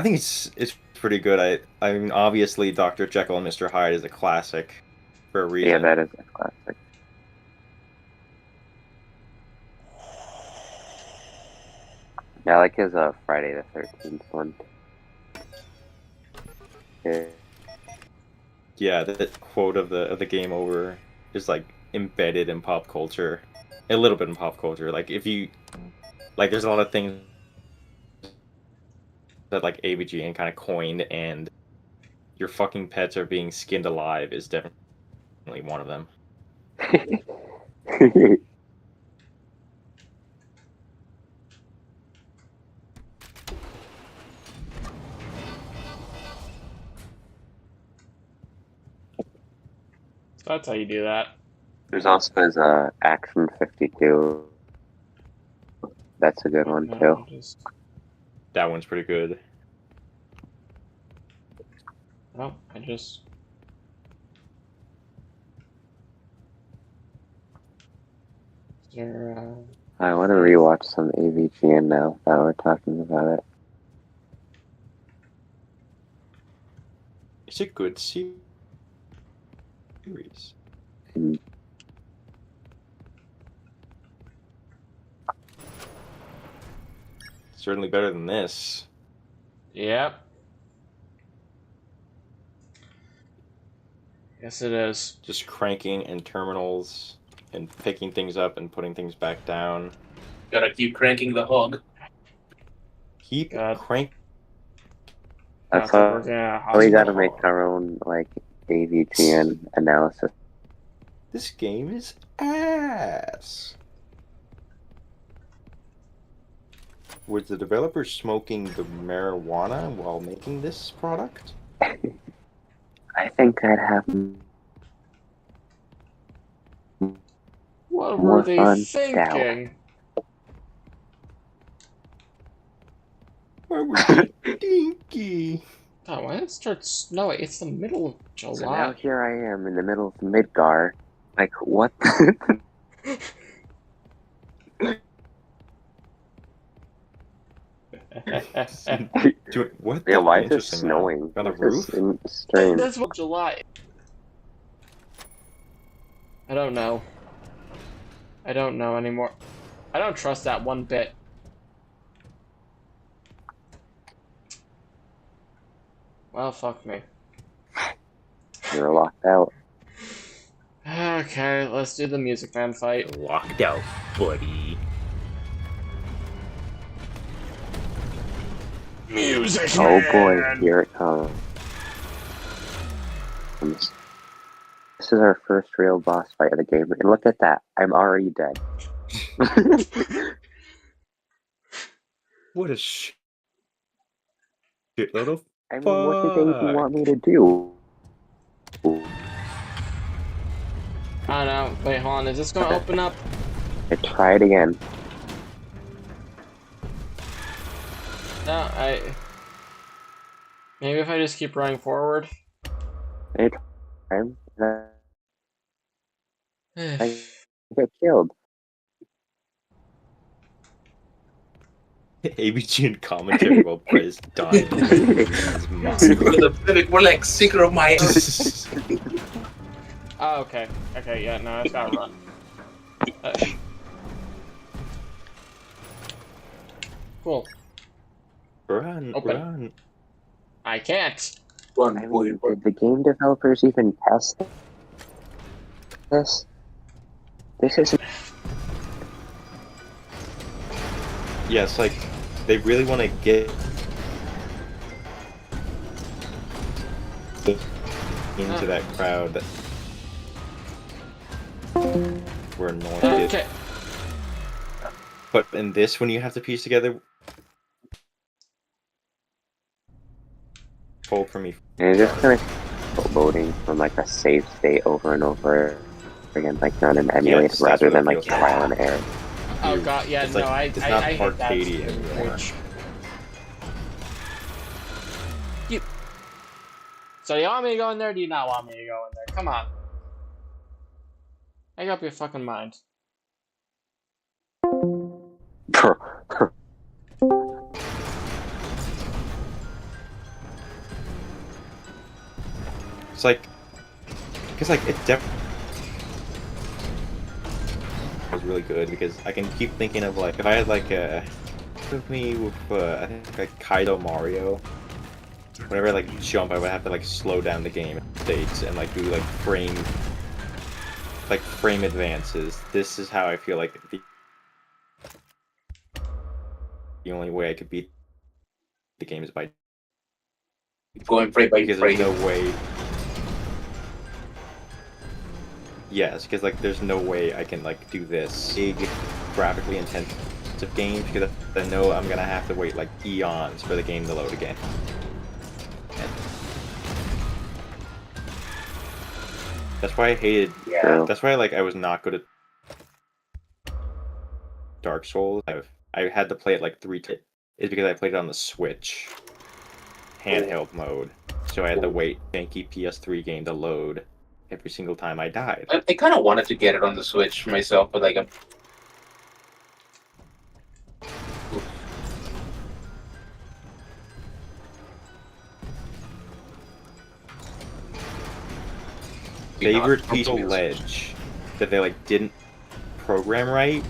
B: think it's pretty good. I mean, obviously, Dr. Jekyll and Mr. Hyde is a classic for a
D: Yeah,
B: reason.
D: that is a classic. I like his Friday the 13th one. Yeah.
B: Yeah, that quote of the game over is like embedded in pop culture, a little bit in pop culture. Like if you like, there's a lot of things that like AVGN kind of coined, and your fucking pets are being skinned alive is definitely one of them.
A: So that's how you do that.
D: There's also his Action 52. That's a good one too.
B: That one's pretty good.
A: Oh, I just. Is there,
D: I want to rewatch some AVGN now that we're talking about it.
B: It's a good series.
D: Mm.
B: Certainly better than this.
A: Yep. Yes, it is.
B: Just cranking and terminals and picking things up and putting things back down.
E: Gotta keep cranking the hog.
B: Keep crank.
D: That's
A: what
D: how
A: we're gonna
D: we gotta
A: hospital.
D: make our own like AVGN analysis.
B: This game is ass. Was the developer smoking the marijuana while making this product?
D: I think I'd have
A: What
D: more
A: were they
D: fun
A: thinking?
B: Why were they dinky?
A: God, why did it start snowing? It's the middle of
D: So now
A: July.
D: here I am in the middle of Midgar. Like, what?
B: What?
D: Yeah, why is it
B: Interesting, man.
D: snowing?
B: On a
D: This
B: roof?
D: is strange.
A: That's what July. I don't know. I don't know anymore. I don't trust that one bit. Well, fuck me.
D: You're locked out.
A: Okay, let's do the Music Man fight.
B: Locked out, buddy.
A: Music
D: Oh
A: Man!
D: boy, here it comes. This is our first real boss fight of the game, and look at that. I'm already dead.
B: What a shitload of
D: I mean, what did they even
B: fuck.
D: want me to do?
A: I don't know. Wait, hold on. Is this gonna open up?
D: I tried again.
A: No, maybe if I just keep running forward.
D: I get killed.
B: ABG and commentary while Prez died.
E: We're like Synchro Maya.
A: Oh, okay. Okay, yeah, no, I just gotta run. Cool.
B: Run,
A: Open.
B: run.
A: I can't.
D: I mean, did the game developers even test this? This isn't.
B: Yeah, it's like they really want to get into that crowd that were annoyed.
A: Okay.
B: But in this, when you have to piece together pulled from me.
D: And it's just kind of loading from like a save state over and over again, like on an emulator
B: Yes, that's
D: rather
B: what
D: than
B: it
D: like
B: feels
D: trial and error.
A: Oh god, yeah,
B: It's
A: no,
B: like, it's
A: I
B: not
A: hate that.
B: arcadey anymore.
A: Reach. You. So you want me to go in there? Or do you not want me to go in there? Come on. Make up your fucking mind.
B: It's like, because like it definitely was really good because I can keep thinking of like if I had like with me with I think like Kaido Mario. Whenever I like jump, I would have to like slow down the game states and like do like frame advances. This is how I feel like the only way I could beat the game is by
E: Going frame by
B: because
E: frame.
B: there's no way. Yes, because like there's no way I can like do this big graphically intensive games because I know I'm gonna have to wait like eons for the game to load again. And that's why I hated.
D: Yeah.
B: That's why like I was not good at Dark Souls. I had to play it like 3 times. Is because I played it on the Switch handheld mode, so I had to wait janky PS3 game to load every single time I died.
E: I kind of wanted to get it on the Switch myself, but like
B: Favorite piece of ledge that they like didn't program right,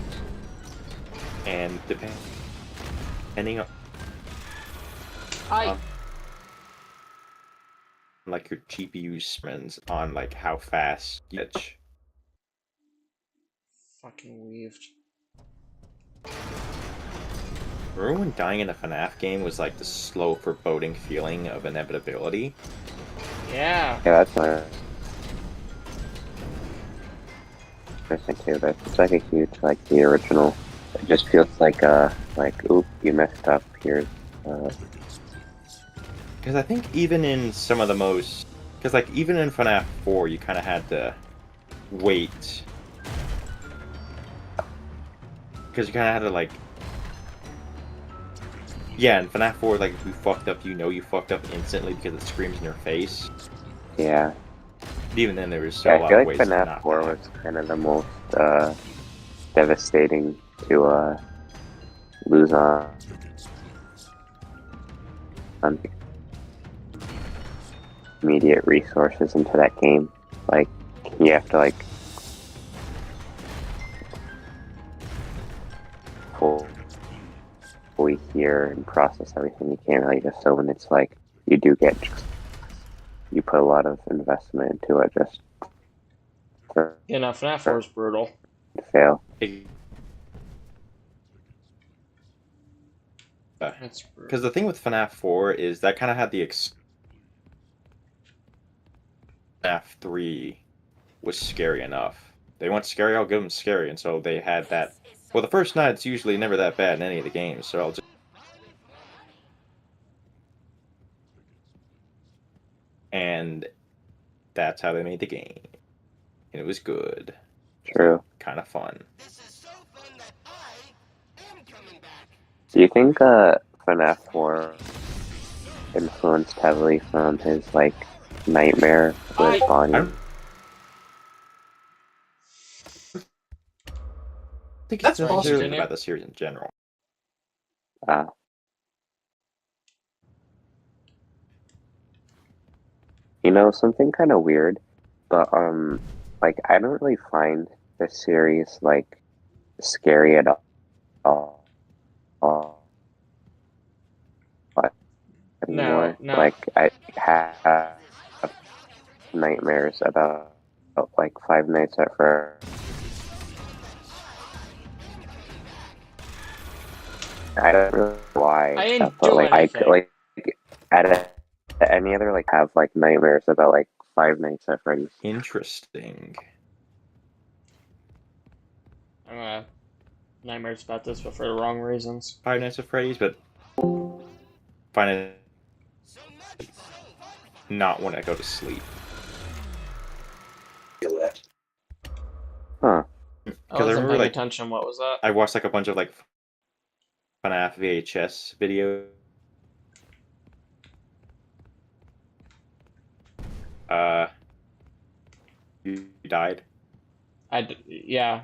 B: and depending on like your GPU spends on like how fast you ledge.
A: Fucking weaved.
B: Remember when dying in a FNAF game was like the slow foreboding feeling of inevitability?
A: Yeah.
D: Yeah, that's not interesting too. But it's like a huge like the original. It just feels like oop, you messed up. Here's
B: Because I think even in some of the most, because like even in FNAF 4, you kind of had to wait. Because you kind of had to like, yeah, in FNAF 4, like if you fucked up, you know you fucked up instantly because it screams in your face.
D: yeah.
B: But even then, there was still
D: Yeah,
B: a
D: I
B: lot
D: feel
B: of
D: like
B: ways to
D: FNAF
B: not
D: 4
B: die.
D: was kind of the most devastating to lose on immediate resources into that game. Like you have to like fully hear and process everything. You can't really just, so when it's like you do get, you put a lot of investment into it just for
A: Yeah, no, FNAF 4 is brutal.
D: to fail.
A: That's brutal.
B: Because the thing with FNAF 4 is that kind of had the FNAF 3 was scary enough. They want scary, I'll give them scary, and so they had that. Well, the first night's usually never that bad in any of the games, so I'll just. And that's how they made the game. And it was good.
D: True.
B: Kind of fun.
D: Do you think FNAF 4 influenced heavily from his like nightmare with Bonnie?
B: I think it's necessarily about the series in general.
D: You know, something kind of weird, but like I don't really find the series like scary at all. Anymore.
A: No.
D: Like I have nightmares about like Five Nights at Freddy's. I don't really know why.
A: I didn't
D: But
A: do
D: like
A: anything.
D: I like at any other like have like nightmares about like Five Nights at Freddy's.
B: Interesting.
A: Nightmares about this, but for the wrong reasons.
B: Five Nights at Freddy's, but Five Nights not when I go to sleep.
D: Huh.
A: I
B: Because I
A: wasn't
B: remember
A: paying
B: like
A: attention. What was that?
B: I watched like a bunch of like FNAF VHS videos. You died.
A: Yeah.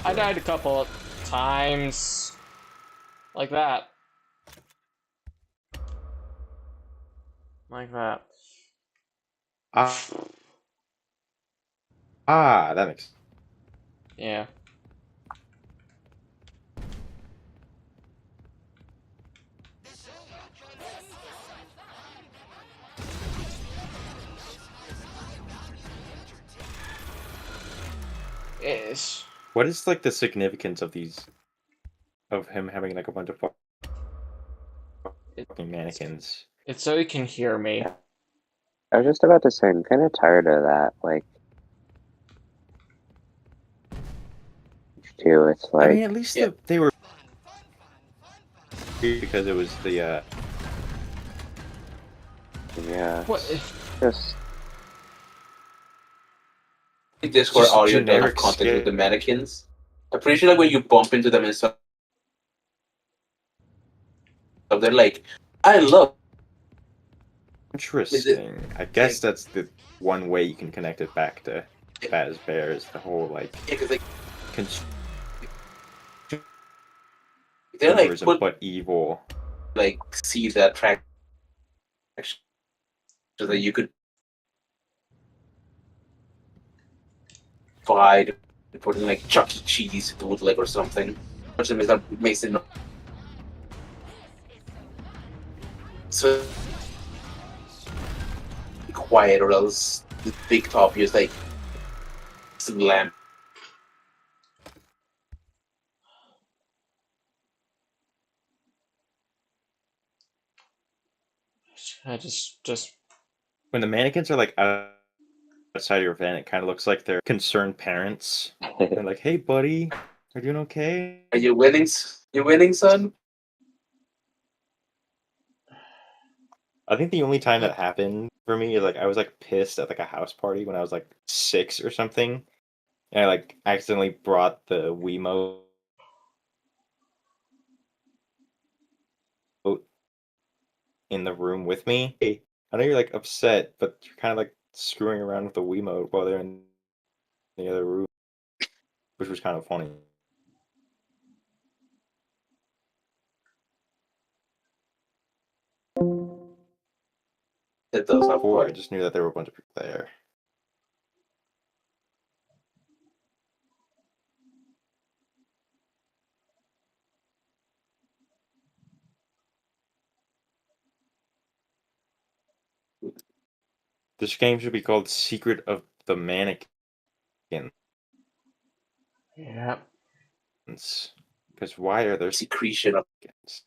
A: I died a couple of times. Like that. Like that.
B: That makes.
A: Yeah. Ish.
B: What is like the significance of these? Of him having like a bunch of fucking mannequins.
A: It's so you can hear me.
D: Yeah. I was just about to say, I'm kind of tired of that. Like, too, it's like.
B: I mean, at least they were because it was the.
D: Yeah.
A: What?
D: Just.
E: Discord
B: Just
E: audio don't have
B: generic
E: context with the
B: scare.
E: mannequins. I'm pretty sure like when you bump into them and stuff, they're like, I love.
B: Interesting. I guess that's the one way you can connect it back to Baz Bears. The whole like.
E: Yeah, because like they're like
B: consumerism,
E: put
B: but evil.
E: like see that track so that you could buy to put in like Chuck E. Cheese bootleg or something. Which makes it so quiet, or else the big top is like slam.
A: I just
B: When the mannequins are like outside your van, it kind of looks like they're concerned parents. They're like, "Hey, buddy, are you doing okay?
E: Are you winning? You winning, son?"
B: I think the only time that happened for me is like I was like pissed at like a house party when I was like 6 or something, and I like accidentally brought the Wiimote in the room with me. Hey, I know you're like upset, but you're kind of like screwing around with the Wiimote while they're in the other room, which was kind of funny.
E: It does have
B: Before I
E: fun.
B: just knew that there were a bunch of people there. This game should be called Secret of the Mannequin.
A: yeah.
B: Because why are there
E: Secretion of.
B: mannequins?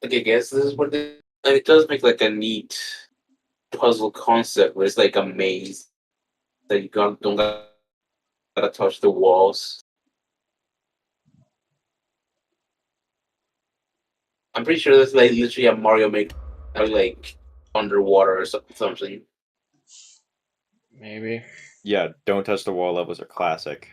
E: Like, I guess this is what they. And it does make like a neat puzzle concept where it's like a maze that you don't gotta touch the walls. I'm pretty sure that's like literally a Mario Maker, like underwater or something.
A: Maybe.
B: Yeah, don't touch the wall levels are classic.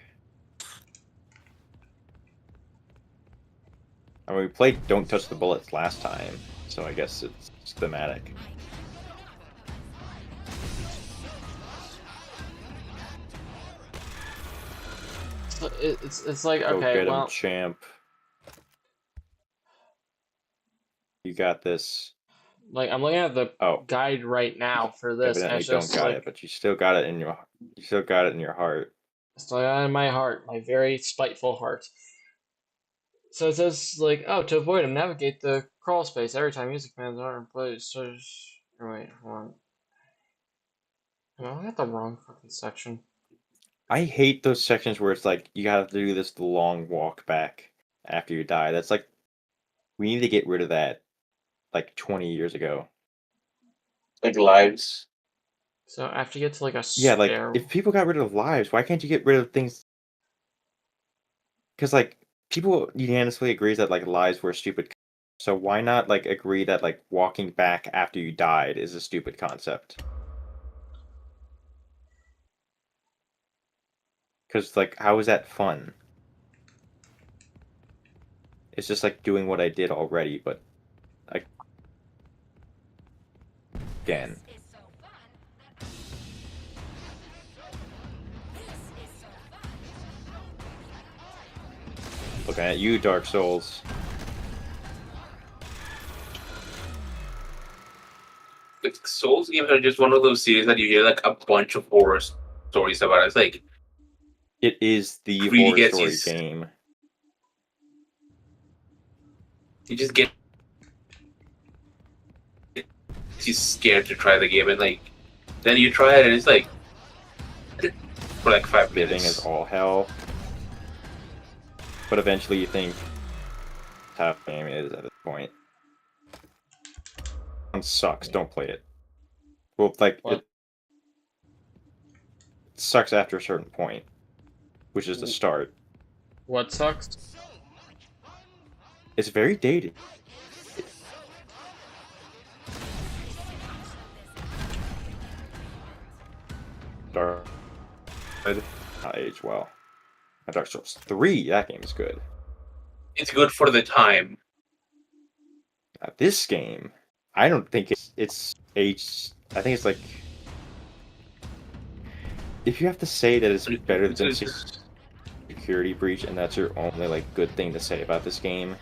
B: I mean, we played Don't Touch the Bullets last time, so I guess it's thematic.
A: It's like,
B: Go
A: okay,
B: get him,
A: well,
B: champ. You got this.
A: like I'm looking at the guide right now for this, and
B: Evidently
A: it's
B: don't
A: just
B: got
A: like
B: it, but you still got it in your. You still got it in your heart.
A: it's like in my heart, my very spiteful heart. So it says like, oh, to avoid them, navigate the crawl space every time music commands are in place. So wait, hold on. Am I looking at the wrong fucking section?
B: I hate those sections where it's like you have to do this long walk back after you die. That's like we need to get rid of that like 20 years ago.
E: Like lives.
A: So after you get to like a
B: Yeah, like
A: stair.
B: if people got rid of lives, why can't you get rid of things? Because like people unanimously agree that like lies were stupid. So why not like agree that like walking back after you died is a stupid concept? Because like, how is that fun? It's just like doing what I did already, but like again. Looking at you, Dark Souls.
E: Like, Souls games are just one of those series that you hear like a bunch of horror stories about. It's like
B: It is the
E: really
B: horror
E: gets you.
B: story game.
E: You just get you scared to try the game, and like then you try it, and it's like for like 5
B: Giving
E: minutes.
B: is all hell. But eventually you think how the game is at this point. It sucks, don't play it. Well, like, it sucks after a certain point, which is the start.
A: What sucks?
B: It's very dated. Dark not age well. And Dark Souls 3, that game is good.
E: It's good for the time.
B: This game, I don't think it's aged. I think it's like, if you have to say that it's better than Security Breach, and that's your only like good thing to say about this game,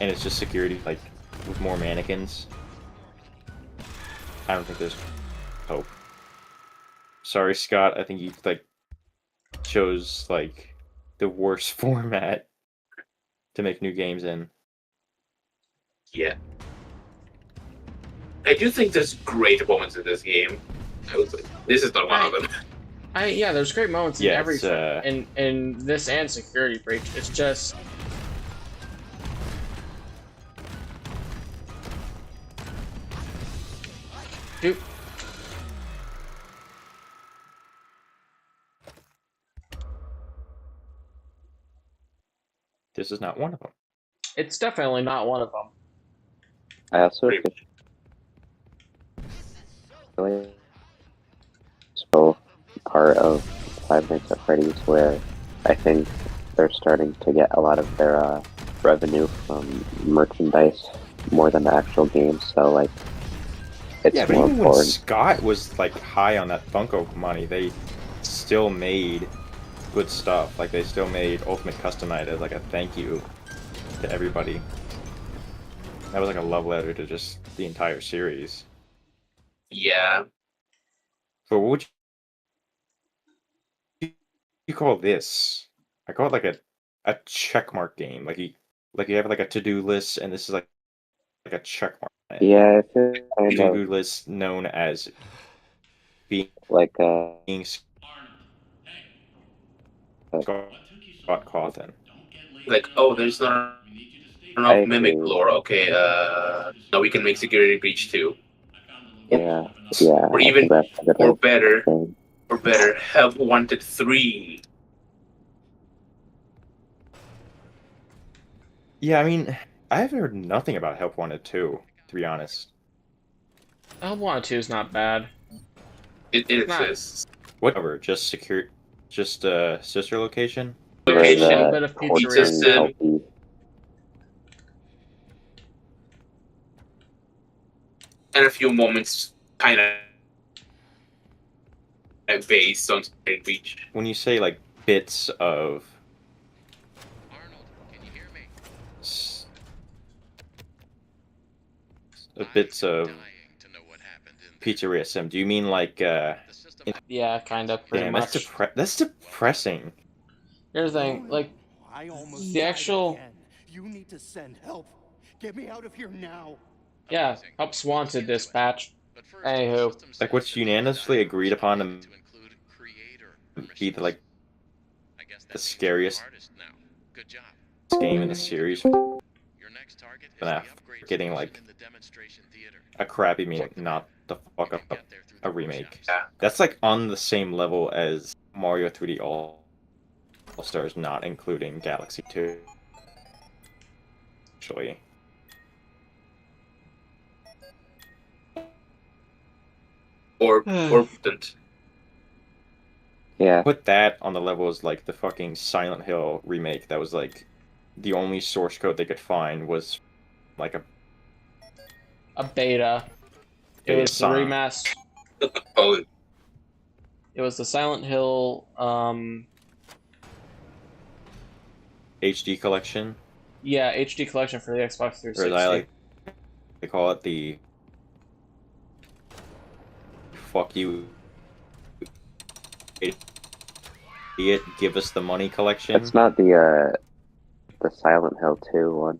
B: and it's just security like with more mannequins, I don't think there's hope. Sorry, Scott. I think you like chose like the worst format to make new games in.
E: Yeah. I do think there's great moments in this game. I was like, this is not one of them.
A: Yeah, there's great moments in
B: Yeah,
A: everything. In this and Security Breach. It's just Dude.
B: This is not one of them.
A: It's definitely not one of them.
D: I also feel so part of Five Nights at Freddy's where I think they're starting to get a lot of their revenue from merchandise more than the actual game. So like, it's
B: yeah, but
D: more
B: even when
D: important.
B: Scott was like high on that Funko money, they still made good stuff. Like they still made Ultimate Custom Night as like a thank you to everybody. That was like a love letter to just the entire series.
E: Yeah.
B: So what would you call this? I call it like a checkmark game. Like you have like a to-do list, and this is like a checkmark.
D: Yeah, I feel kind of
B: to-do list known as being
D: like
B: Scott Cawthon.
E: Like, oh, there's not enough Mimic lore. Okay, now we can make Security Breach too.
D: yeah,
E: Or
D: I think
E: even,
D: that's a good
E: or
D: way
E: better,
D: of saying.
E: Have Wanted 3.
B: Yeah, I mean, I haven't heard nothing about Help Wanted 2, to be honest.
A: Help Wanted 2 is not bad.
E: It exists.
B: Whatever, just sister location?
A: Location, a bit of pizzeria.
E: System. And a few moments kind of based on Security Breach.
B: When you say like bits of bits of Pizzeria Sim, do you mean like
A: yeah, kind of, pretty
B: damn,
A: much.
B: that's depressing.
A: Here's the thing, like
G: I almost
A: the
G: died
A: actual
G: again. You need to send help. Get me out of here now.
A: yeah, Help's Wanted dispatch. Anywho.
B: Like what's unanimously agreed upon to be the like the scariest game in the series. FNAF getting like a crappy meaning, not the fuck up a remake.
E: Yeah.
B: That's like on the same level as Mario 3D All Stars, not including Galaxy 2. Actually.
E: Or potent.
D: Yeah.
B: Put that on the level as like the fucking Silent Hill remake. That was like the only source code they could find was like
A: A beta. It was the
B: song.
A: remaster.
E: Oh,
A: It was the Silent Hill.
B: HD collection,
A: Yeah, HD collection for the Xbox
B: or
A: 360.
B: as I like to call it, the "fuck you, idiot, give us the money" collection.
D: That's not the Silent Hill 2 one.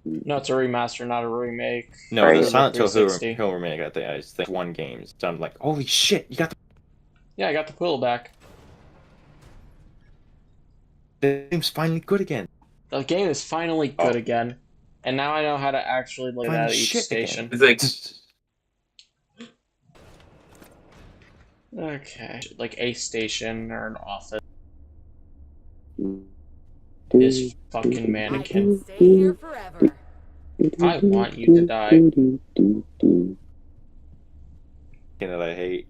A: No, it's a remaster, not a remake.
B: No,
D: Right.
B: the
A: For the
B: Silent Hill
A: 360.
B: Hill remake. I think one game sounded like, holy shit, you got
A: Yeah, I got the quill back.
B: the game's finally good again.
A: The game is finally good again, and now I know how to actually look
B: Finally
A: at each
B: shit
A: station.
B: again.
E: it's like
A: Okay, like a station or an office. This fucking mannequin.
M: Stay here forever.
A: I want you to die.
B: That I hate.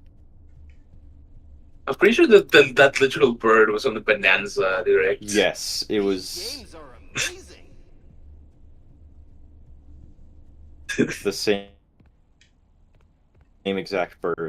E: I'm pretty sure that that literal bird was on the Bonanza Direct.
B: Yes, it was the same exact bird.